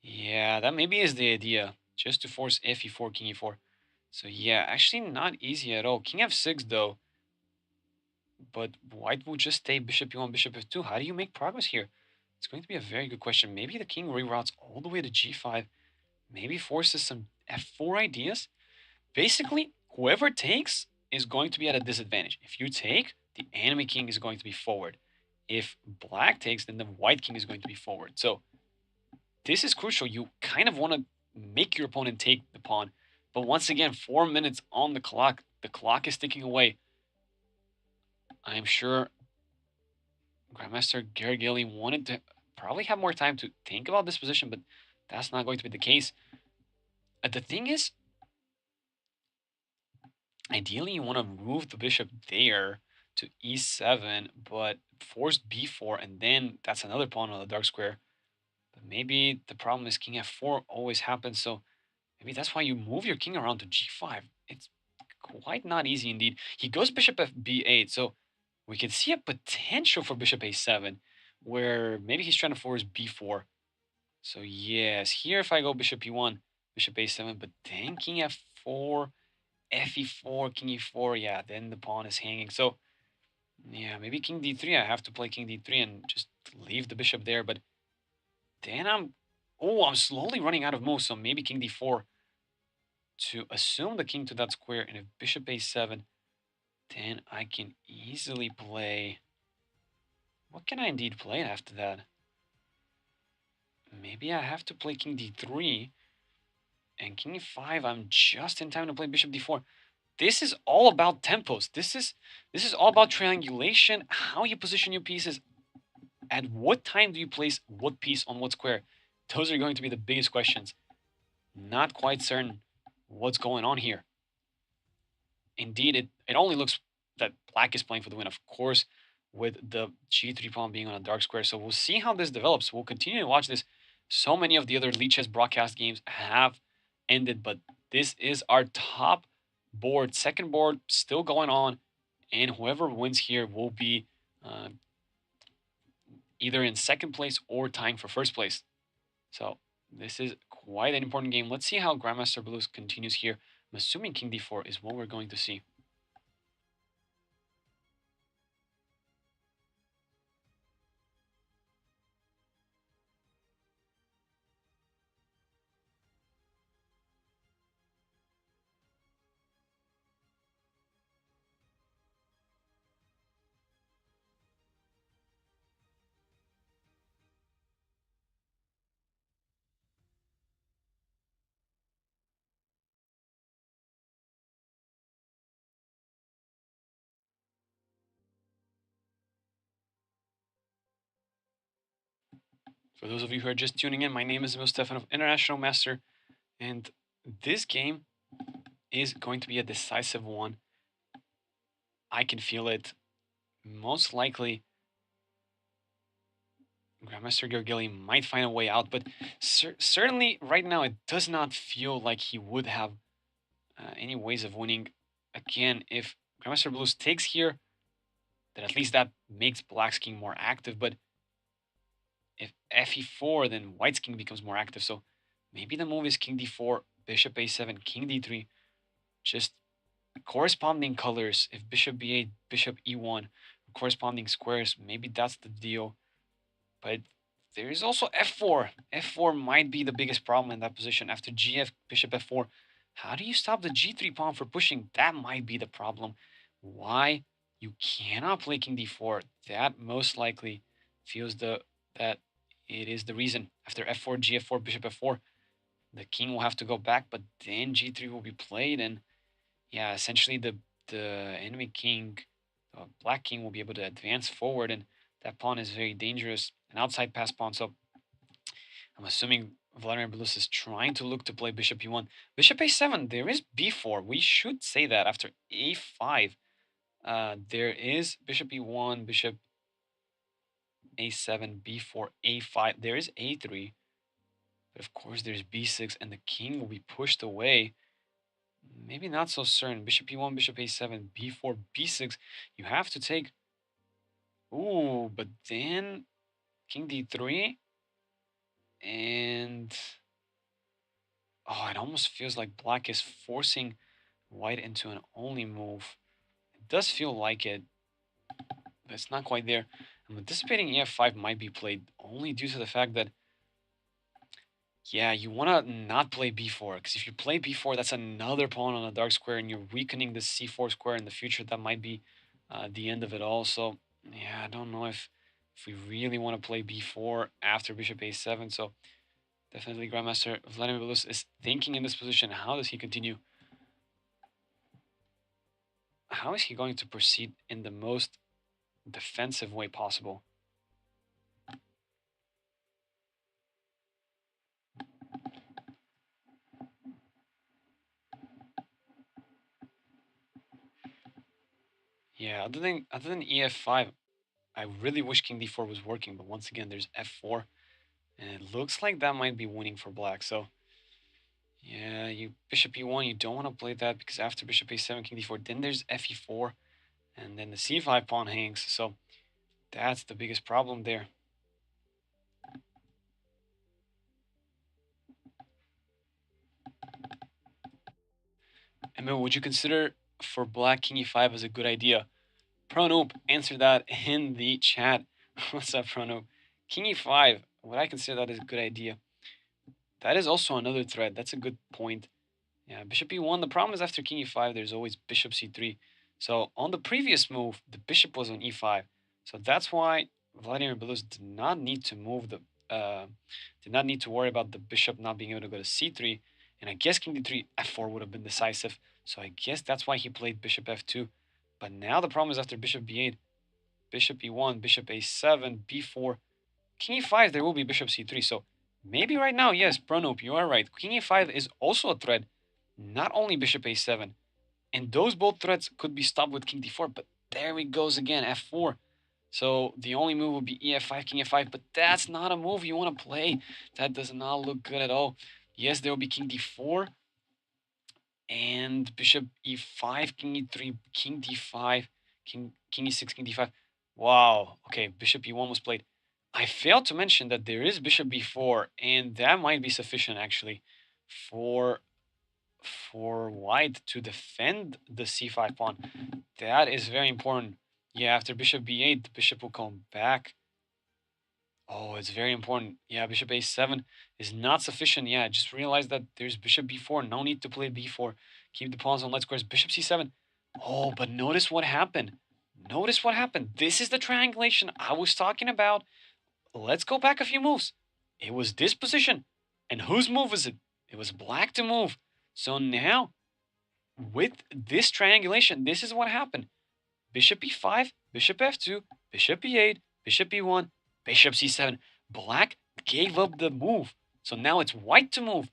yeah, that maybe is the idea, just to force f e4, king e4. So yeah, actually not easy at all. King f6 though, but white will just stay bishop e1, bishop f2. How do you make progress here? It's going to be a very good question. Maybe the king reroutes all the way to g5. Maybe forces some f4 ideas. Basically, whoever takes is going to be at a disadvantage. If you take, the enemy king is going to be forward. If black takes, then the white king is going to be forward. So this is crucial. You kind of want to make your opponent take the pawn. But once again, 4 minutes on the clock. The clock is ticking away. I'm sure Grandmaster Garagilli wanted to probably have more time to think about this position, but that's not going to be the case. The thing is, ideally you want to move the bishop there to e7, but force b4, and then that's another pawn on the dark square. But maybe the problem is king f4 always happens, so maybe that's why you move your king around to g5. It's quite not easy indeed. He goes bishop f b8, so we can see a potential for bishop a7, where maybe he's trying to force b4. So yes, here if I go bishop e1, bishop a7, but then king f4, fe4, king e4, yeah, then the pawn is hanging. So yeah, maybe king d3. I have to play king d3 and just leave the bishop there. But then I'm slowly running out of moves. So maybe king d4 to assume the king to that square. And if bishop a7, then I can easily play. What can I indeed play after that? Maybe I have to play king d3 and king e5. I'm just in time to play bishop d4. This is all about tempos. This is all about triangulation, how you position your pieces, at what time do you place what piece on what square. Those are going to be the biggest questions. Not quite certain what's going on here. Indeed, it only looks that black is playing for the win, of course, with the g3 pawn being on a dark square. So we'll see how this develops. We'll continue to watch this. So many of the other Lead Chess broadcast games have ended, but this is our top board. Second board still going on, and whoever wins here will be uh, either in second place or tying for first place. So this is quite an important game. Let's see how Grandmaster Blues continues here. I'm assuming King d4 is what we're going to see. For those of you who are just tuning in, my name is Emil Stefan of International Master, and this game is going to be a decisive one. I can feel it. Most likely, Grandmaster Gergely might find a way out, but certainly right now it does not feel like he would have any ways of winning. Again, if Grandmaster Blues takes here, then at least that makes Black's king more active, but if fe4, then White's king becomes more active. So maybe the move is king d4, bishop a7, king d3, just corresponding colors. If bishop b8, bishop e1, corresponding squares, maybe that's the deal. But there is also f4. f4 might be the biggest problem in that position. After gf, bishop f4, how do you stop the g3 pawn for pushing? That might be the problem. Why you cannot play king d4? That most likely feels that it is the reason. After f4, gf4, bishop f4, the king will have to go back, but then g3 will be played, and yeah, essentially the enemy king, the black king, will be able to advance forward, and that pawn is very dangerous, an outside pass pawn. So I'm assuming Vladimir Belus is trying to look to play bishop e1. Bishop a7, there is b4. We should say that after a5. There is bishop e1, bishop a7, b4, a5. There is a3. But of course, there's b6, and the king will be pushed away. Maybe not so certain. Bishop e1, bishop a7, b4, b6. You have to take. Ooh, but then king d3. And oh, it almost feels like black is forcing white into an only move. It does feel like it, but it's not quite there. I'm anticipating ef5 might be played only due to the fact that, yeah, you want to not play b4, because if you play b4, that's another pawn on a dark square, and you're weakening the c4 square in the future. That might be the end of it all. So, yeah, I don't know if we really want to play b4 after bishop a7. So, definitely Grandmaster Vladimir Belus is thinking in this position, how does he continue? How is he going to proceed in the most defensive way possible? Yeah, other than ef5, I really wish king d4 was working, but once again, there's f4, and it looks like that might be winning for black. So, yeah, you bishop e1, you don't want to play that, because after bishop a7, king d4, then there's fe4, and then the c5 pawn hangs. So that's the biggest problem there. Emil, would you consider for black king e5 as a good idea? Pronoop, answer that in the chat. What's up, Pronoop? King e5, would I consider that as a good idea? That is also another threat. That's a good point. Yeah, bishop e1. The problem is after king e5, there's always bishop c3. So on the previous move, the bishop was on e5. So that's why Vladimir Belouz did not need to move the, did not need to worry about the bishop not being able to go to c3. And I guess king d3, f4 would have been decisive. So I guess that's why he played bishop f2. But now the problem is after bishop b8, bishop e1, bishop a7, b4, king e5, there will be bishop c3. So maybe right now, yes, Pronoop, you are right. King e5 is also a threat, not only bishop a7. And those both threats could be stopped with king d4, but there he goes again, f4. So the only move would be ef5, king f5, but that's not a move you want to play. That does not look good at all. Yes, there will be king d4 and bishop e5, king e3, king d5, king e6, king d5. Wow. Okay, bishop e1 was played. I failed to mention that there is bishop b4, and that might be sufficient actually for white to defend the c5 pawn. That is very important. Yeah, after bishop b8, the bishop will come back. Oh, it's very important. Yeah, bishop a7 is not sufficient. Yeah, just realize that there's bishop b4. No need to play b4. Keep the pawns on light squares. Bishop c7. Oh, but notice what happened. Notice what happened. This is the triangulation I was talking about. Let's go back a few moves. It was this position. And whose move was it? It was black to move. So now, with this triangulation, this is what happened. Bishop e5, bishop f2, bishop e8, bishop e1, bishop c7. Black gave up the move. So now it's white to move.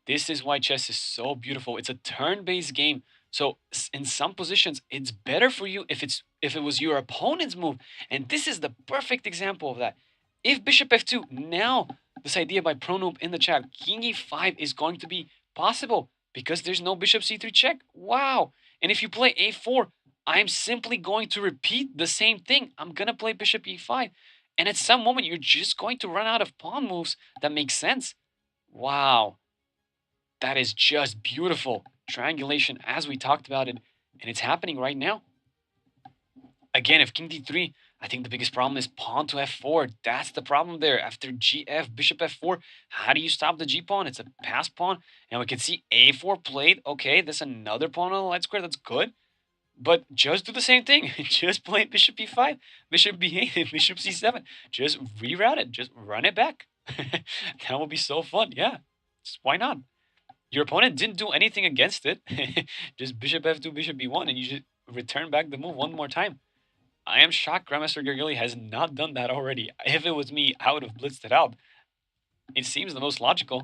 This is why chess is so beautiful. It's a turn-based game. So in some positions, it's better for you if it was your opponent's move. And this is the perfect example of that. If bishop f2, now this idea by Pronoop in the chat, king e5 is going to be possible because there's no bishop c3 check. Wow. And if you play a4, I'm simply going to repeat the same thing. I'm going to play bishop e5. And at some moment, you're just going to run out of pawn moves that make sense. Wow. That is just beautiful. Triangulation as we talked about it. And it's happening right now. Again, if king d3, I think the biggest problem is pawn to f4. That's the problem there. After gf, bishop f4, how do you stop the g pawn? It's a pass pawn. And we can see a4 played. Okay, there's another pawn on the light square. That's good. But just do the same thing. Just play bishop e5, bishop b8, and bishop c7. Just reroute it. Just run it back. That would be so fun. Yeah. Just why not? Your opponent didn't do anything against it. Just bishop f2, bishop b1, and you just return back the move one more time. I am shocked Grandmaster Gergely has not done that already. If it was me, I would have blitzed it out. It seems the most logical.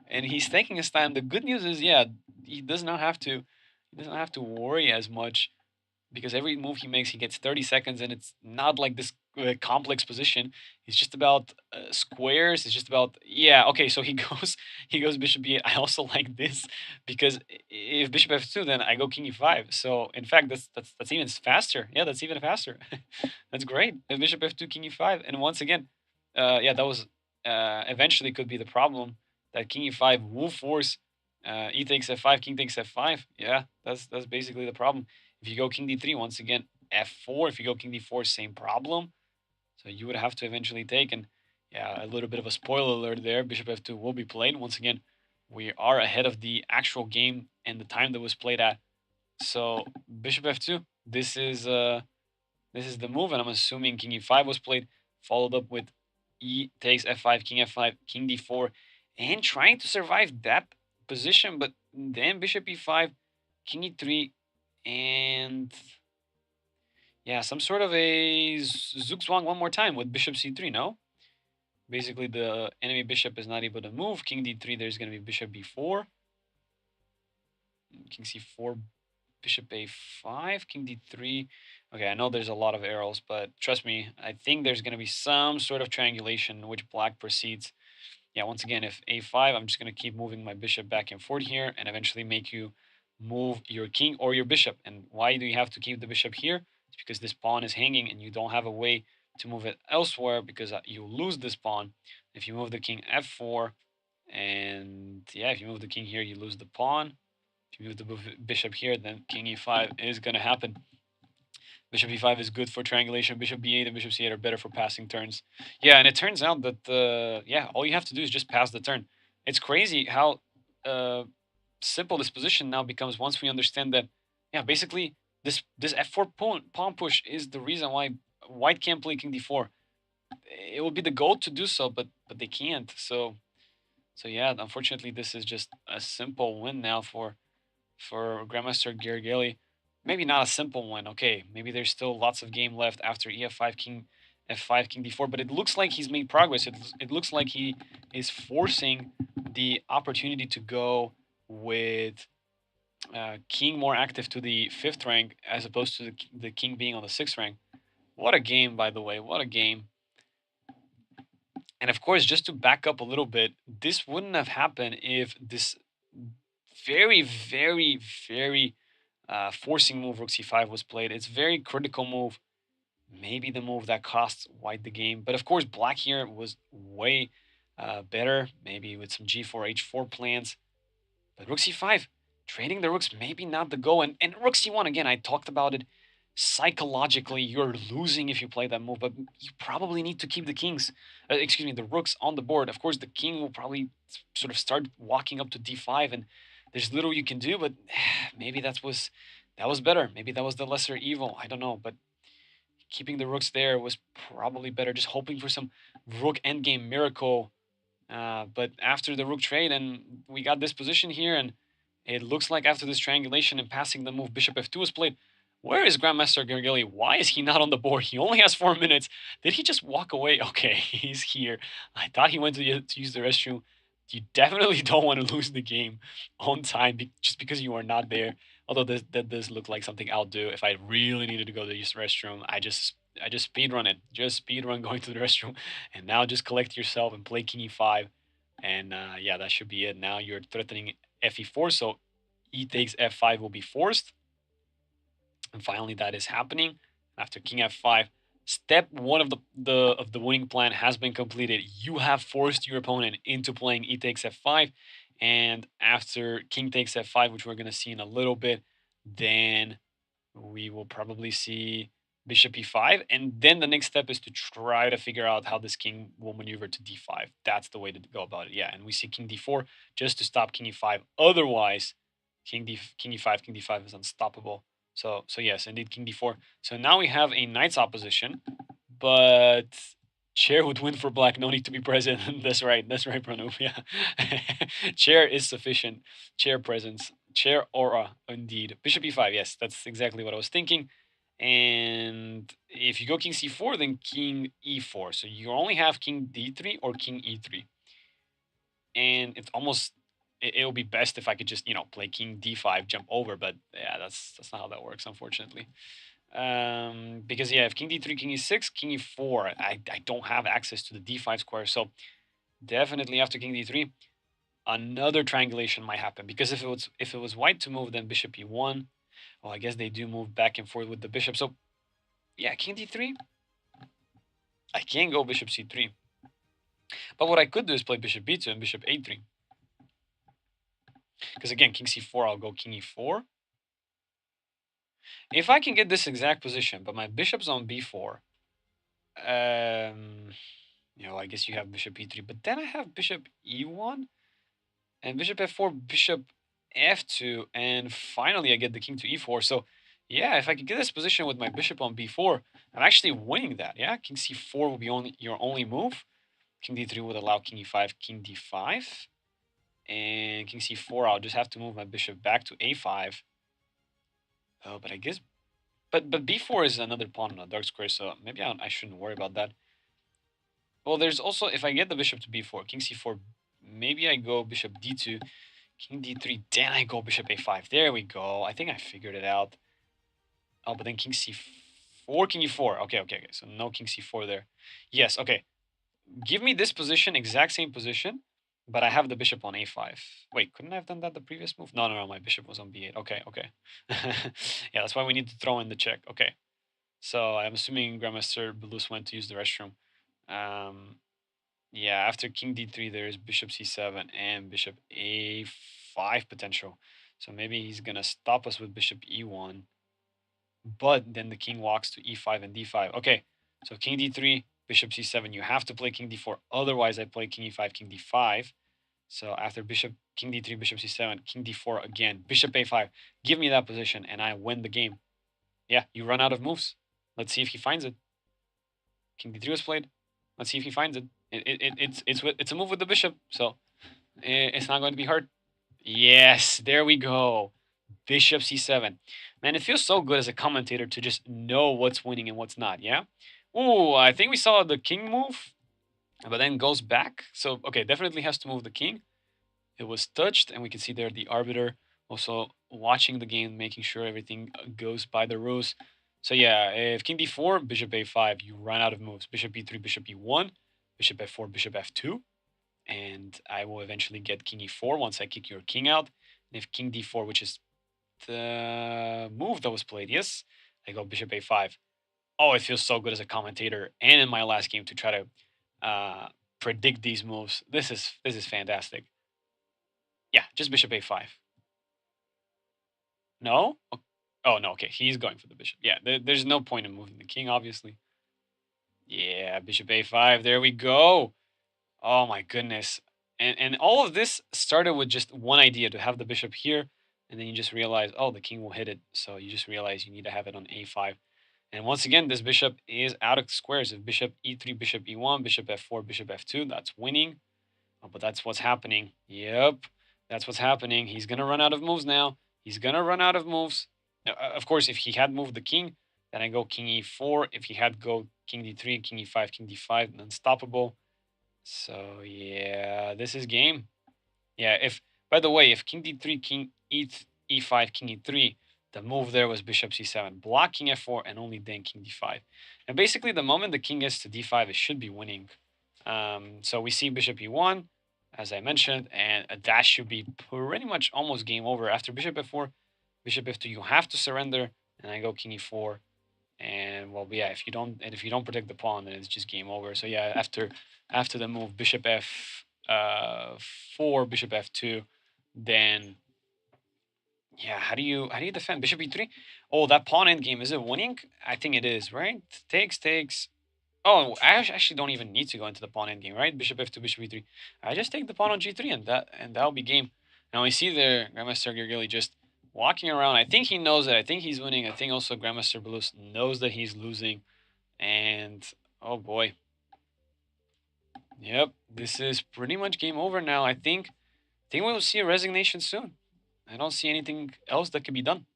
And he's taking his time. The good news is, yeah, he does not have to worry as much because every move he makes, he gets 30 seconds, and it's not like this complex position. It's just about squares. It's just about Okay, so he goes bishop b8. I also like this because if bishop f2, then I go king e5. So in fact, that's even faster. Yeah, that's even faster. That's great. If bishop f2, king e5, and once again, that was eventually could be the problem that king e5 will force e takes f5, king takes f5. Yeah, that's basically the problem. If you go king d3, once again, f4. If you go king d4, same problem. So you would have to eventually take, and yeah, a little bit of a spoiler alert there. Bishop f2 will be played. Once again, we are ahead of the actual game and the time that was played at. So bishop f2, this is the move, and I'm assuming king e5 was played, followed up with e takes f5, king f5, king d4, and trying to survive that position, but then bishop e5, king e3, and yeah, some sort of a zugzwang one more time with bishop c3, no? Basically, the enemy bishop is not able to move. King d3, there's going to be bishop b4. King c4, bishop a5, king d3. Okay, I know there's a lot of arrows, but trust me, I think there's going to be some sort of triangulation in which black proceeds. Yeah, once again, if a5, I'm just going to keep moving my bishop back and forth here and eventually make you move your king or your bishop. And why do you have to keep the bishop here? It's because this pawn is hanging and you don't have a way to move it elsewhere because you lose this pawn. If you move the king f4 And yeah, if you move the king here, you lose the pawn. If you move the bishop here, then king e5 is going to happen. Bishop e5 is good for triangulation. Bishop b8 and bishop c8 are better for passing turns. Yeah, and it turns out that yeah, all you have to do is just pass the turn. It's crazy how simple this position now becomes once we understand that. Yeah, basically this f4 pawn push is the reason why white can't play king d4. It would be the goal to do so, but they can't. So yeah, unfortunately, this is just a simple win now for Grandmaster Gergely. Maybe not a simple one. Okay, maybe there's still lots of game left after EF5, King F5, King D4, but it looks like he's made progress. It looks like he is forcing the opportunity to go with King more active to the 5th rank as opposed to the King being on the 6th rank. What a game, by the way. What a game. And of course, just to back up a little bit, this wouldn't have happened if this very, very, very forcing move rook c5 was played. It's a very critical move. Maybe the move that costs white the game. But of course, black here was way better. Maybe with some g4, h4 plans. But rook c5, trading the rooks, maybe not the go. And rook c1, again, I talked about it. Psychologically, you're losing if you play that move, but you probably need to keep the kings, excuse me, the rooks on the board. Of course, the king will probably sort of start walking up to d5, and there's little you can do, but maybe that was better. Maybe that was the lesser evil. I don't know, but keeping the rooks there was probably better. Just hoping for some rook endgame miracle. But after the rook trade, and we got this position here, and it looks like after this triangulation and passing the move, bishop f2 was played. Where is Grandmaster Gergely? Why is he not on the board? He only has 4 minutes. Did he just walk away? Okay, he's here. I thought he went to use the restroom. You definitely don't want to lose the game on time just because you are not there. Although that does look like something I'll do if I really needed to go to the restroom. I just speed run it. Just speed run going to the restroom, and now just collect yourself and play king e5, and yeah, that should be it. Now you're threatening fe4, so e takes f5 will be forced, and finally that is happening after king f5. Step one of the winning plan has been completed. You have forced your opponent into playing e takes f5, and after king takes f5, which we're going to see in a little bit, then we will probably see bishop e5, and then the next step is to try to figure out how this king will maneuver to d5. That's the way to go about it. Yeah, and we see king d4 just to stop king e5. Otherwise, king e5, king d5 is unstoppable. So yes, indeed, king d4. So now we have a knight's opposition, but chair would win for black. No need to be present. That's right. That's right, Pranav. Yeah, chair is sufficient. Chair presence. Chair aura, indeed. Bishop e5. Yes, that's exactly what I was thinking. And if you go king c4, then king e4. So you only have king d3 or king e3. And it's almost it'll be best if I could just play king d5, jump over. But yeah, that's not how that works, unfortunately. Because yeah, if king d3, king e6, king e4, I don't have access to the d5 square. So definitely after king d3, another triangulation might happen. Because if it was white to move, then bishop e1. Well, I guess they do move back and forth with the bishop. So yeah, king d3. I can go bishop c3. But what I could do is play bishop b2 and bishop a3. Because again, king c4, I'll go king e4. If I can get this exact position, but my bishop's on b4, I guess you have bishop e3, but then I have bishop e1 and bishop f4, bishop f2, and finally I get the king to e4. So yeah, if I could get this position with my bishop on b4, I'm actually winning that. Yeah, king c4 will be your only move. King d3 would allow king e5, king d5, and king c4. I'll just have to move my bishop back to a5. Oh, but I guess, but b4 is another pawn on a dark square, so maybe I shouldn't worry about that. Well, there's also, if I get the bishop to b4, king c4, maybe I go bishop d2, king d3, then I go bishop a5. There we go. I think I figured it out. Oh, but then king c4, king e4. Okay. So no king c4 there. Yes, okay. Give me this position, exact same position, but I have the bishop on a5. Wait, couldn't I have done that the previous move? No, my bishop was on b8. Okay. Yeah, that's why we need to throw in the check. Okay. So I'm assuming Grandmaster Belus went to use the restroom. Um, Yeah, after king d3, there's bishop c7 and bishop a5 potential. So maybe he's gonna stop us with bishop e1, but then the king walks to e5 and d5. Okay, so king d3, bishop c7. You have to play king d4. Otherwise, I play king e5, king d5. So after bishop, king d3, bishop c7, king d4 again, bishop a5. Give me that position, and I win the game. Yeah, you run out of moves. Let's see if he finds it. King d3 was played. Let's see if he finds it. It's a move with the bishop, so it's not going to be hard. Yes, there we go. Bishop c7. Man, it feels so good as a commentator to just know what's winning and what's not, yeah? Ooh, I think we saw the king move, but then goes back. So, okay, definitely has to move the king. It was touched, and we can see there the arbiter also watching the game, making sure everything goes by the rules. So, yeah, if king d4, bishop a5, you run out of moves. Bishop e3, bishop e1, bishop f4, bishop f2, and I will eventually get king e4 once I kick your king out. And if king d4, which is the move that was played, yes, I go bishop a5. Oh, it feels so good as a commentator and in my last game to try to predict these moves. This is fantastic. Yeah, just bishop a5. No? Oh, no, okay, he's going for the bishop. Yeah, there's no point in moving the king, obviously. Yeah, bishop a5, there we go. Oh my goodness. And all of this started with just one idea to have the bishop here, and then you just realize, oh, the king will hit it. So you just realize you need to have it on a5. And once again, this bishop is out of squares. If bishop e3, bishop e1, bishop f4, bishop f2, that's winning. Oh, but that's what's happening. Yep, that's what's happening. He's going to run out of moves now. He's going to run out of moves. Now, of course, if he had moved the king, then I go king e4. If he had go king d3, king e5, king d5, unstoppable. So yeah, this is game. Yeah, if by the way, if king d3, king e5, king e3, the move there was bishop c7, blocking f4, and only then king d5. And basically, the moment the king gets to d5, it should be winning. So we see bishop e1, as I mentioned, and that should be pretty much almost game over. After bishop f4, bishop f2, you have to surrender, and I go king e4. And well, yeah, if you don't protect the pawn, then it's just game over. So yeah, after the move bishop f 4, bishop f2, then yeah, how do you defend bishop e3? Oh, that pawn endgame, is it winning? I think it is, right? Takes. Oh, I actually don't even need to go into the pawn endgame, right? Bishop f2, bishop e3. I just take the pawn on g3, and that'll be game. Now we see there Grandmaster Gergely just walking around. I think he knows it. I think he's winning. I think also Grandmaster Belus knows that he's losing. And oh boy, yep, this is pretty much game over now. I think we will see a resignation soon. I don't see anything else that could be done.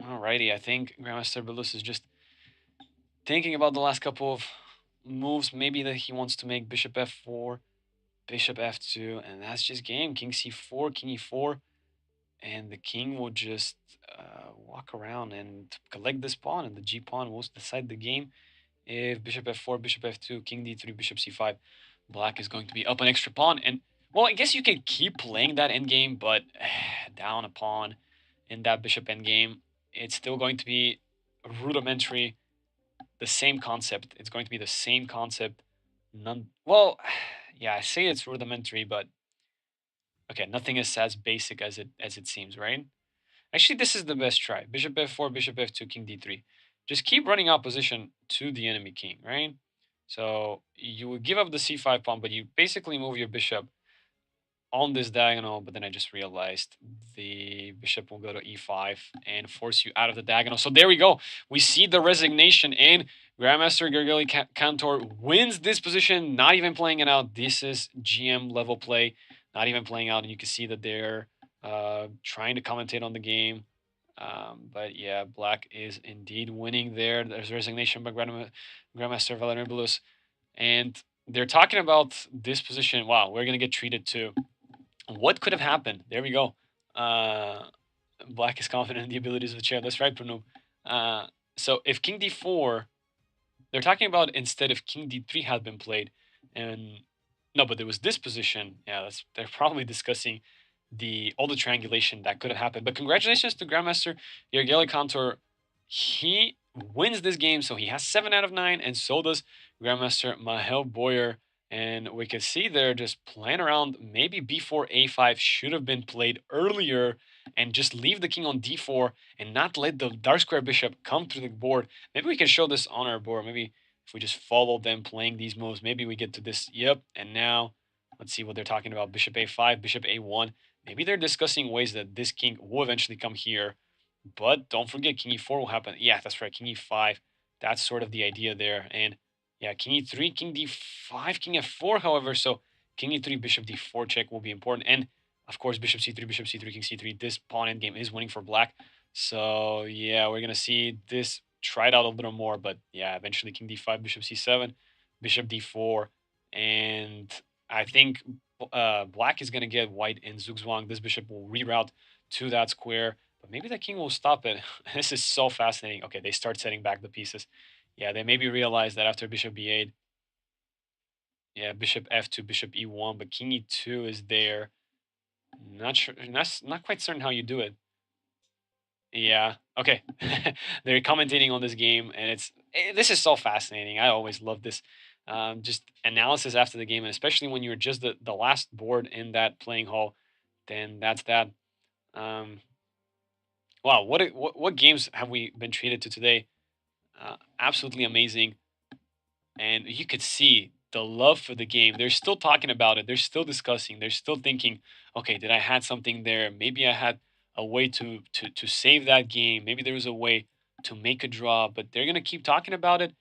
Alrighty, I think Grandmaster Belus is just thinking about the last couple of moves. Maybe that he wants to make bishop f4, bishop f2, and that's just game. King c4, king e4, and the king will just walk around and collect this pawn, and the g pawn will decide the game. If bishop f4, bishop f2, king d3, bishop c5, black is going to be up an extra pawn. And, well, I guess you can keep playing that endgame, but down a pawn in that bishop endgame, it's still going to be rudimentary, the same concept. It's going to be the same concept. Well, yeah, I say it's rudimentary, but okay, nothing is as basic as it seems, right? Actually, this is the best try. Bishop f4, bishop f2, king d3. Just keep running opposition to the enemy king, right? So you would give up the c5 pawn, but you basically move your bishop on this diagonal, but then I just realized the bishop will go to e5 and force you out of the diagonal. So there we go. We see the resignation, and Grandmaster Gergely Cantor wins this position, not even playing it out. This is GM level play, not even playing out. And you can see that they're trying to commentate on the game. But yeah, black is indeed winning there. There's resignation by Grandmaster Vladimir Belus. And they're talking about this position. Wow, we're going to get treated too. What could have happened? There we go. Uh, Black is confident in the abilities of the chair. That's right, Bruno. So if king d4, they're talking about instead if king d3 had been played, And no, but there was this position. Yeah, they're probably discussing the all the triangulation that could have happened. But congratulations to Grandmaster Yergely Contour. He wins this game, so he has 7 out of 9, and so does Grandmaster Mahel Boyer. And we can see they're just playing around. Maybe b4 a5 should have been played earlier and just leave the king on d4 and not let the dark square bishop come through the board. Maybe we can show this on our board. Maybe if we just follow them playing these moves, maybe we get to this. Yep. And now let's see what they're talking about. Bishop a5, bishop a1. Maybe they're discussing ways that this king will eventually come here. But don't forget, king e4 will happen. Yeah, that's right. King e5. That's sort of the idea there. And yeah, king e3, king d5, king f4, however. So king e3, bishop d4 check will be important. And of course, bishop c3, bishop c3, king c3. This pawn endgame is winning for black. So yeah, we're going to see this tried out a little more. But yeah, eventually king d5, bishop c7, bishop d4. And I think black is going to get white in Zugzwang. This bishop will reroute to that square. But maybe the king will stop it. This is so fascinating. Okay, they start setting back the pieces. Yeah, they maybe realize that after bishop b8, yeah, bishop f2, bishop e1, but king e2 is there. Not sure, not quite certain how you do it. Yeah, okay. They're commentating on this game, and this is so fascinating. I always love this, just analysis after the game, and especially when you're just the last board in that playing hall. Then that's that. Um, wow, what games have we been treated to today? Absolutely amazing. And you could see the love for the game. They're still talking about it. They're still discussing. They're still thinking, okay, did I had something there? Maybe I had a way to save that game. Maybe there was a way to make a draw. But they're gonna keep talking about it,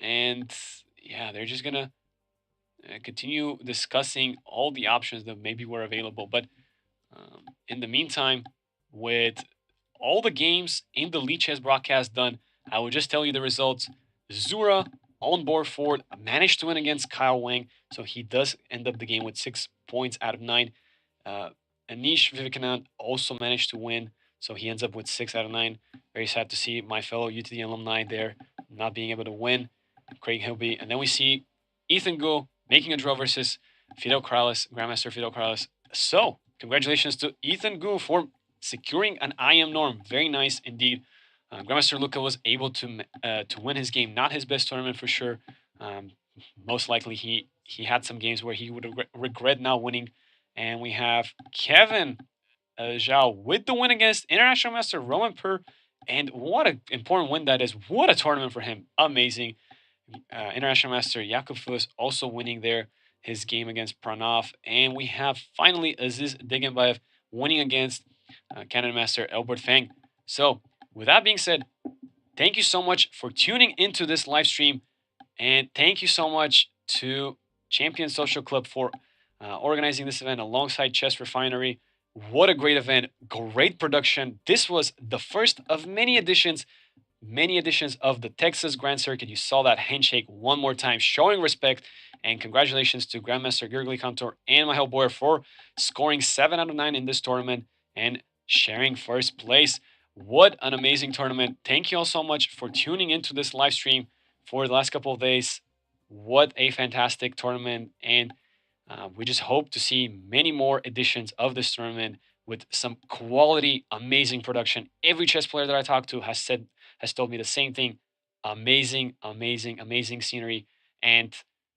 and yeah, they're just gonna continue discussing all the options that maybe were available. But in the meantime, with all the games in the Lead Chess broadcast done, I will just tell you the results. Zura on board forward managed to win against Kyle Wang, so he does end up the game with 6 points out of 9. Uh, Anish Vivekanand also managed to win, so he ends up with 6 out of 9. Very sad to see my fellow UTD alumni there not being able to win. Craig Hilby, and then we see Ethan Go making a draw versus Fidel Corrales, Grandmaster Fidel Corrales. So congratulations to Ethan Gu for securing an IM norm. Very nice indeed. Grandmaster Luca was able to win his game. Not his best tournament for sure. Um, Most likely he had some games where he would regret not winning. And we have Kevin Zhao with the win against International Master Roman Per. And what an important win that is. What a tournament for him. Amazing. International Master Jakub Fus also winning there his game against Pranav. And we have finally Aziz Degenbaev winning against Canada Master Albert Fang. So, with that being said, thank you so much for tuning into this live stream. And thank you so much to Champion Social Club for organizing this event alongside Chess Refinery. What a great event! Great production. This was the first of many editions of the Texas Grand Circuit. You saw that handshake one more time, showing respect. And congratulations to Grandmaster Gergely Kantor and Michael Boyer for scoring 7 out of 9 in this tournament and sharing first place. What an amazing tournament. Thank you all so much for tuning into this live stream for the last couple of days. What a fantastic tournament. And we just hope to see many more editions of this tournament with some quality, amazing production. Every chess player that I talked to has told me the same thing. Amazing, amazing, amazing scenery and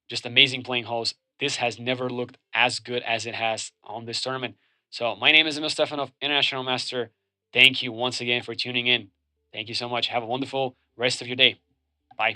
just amazing playing halls. This has never looked as good as it has on this tournament. So my name is Emil Stefanov, International Master. Thank you once again for tuning in. Thank you so much. Have a wonderful rest of your day. Bye.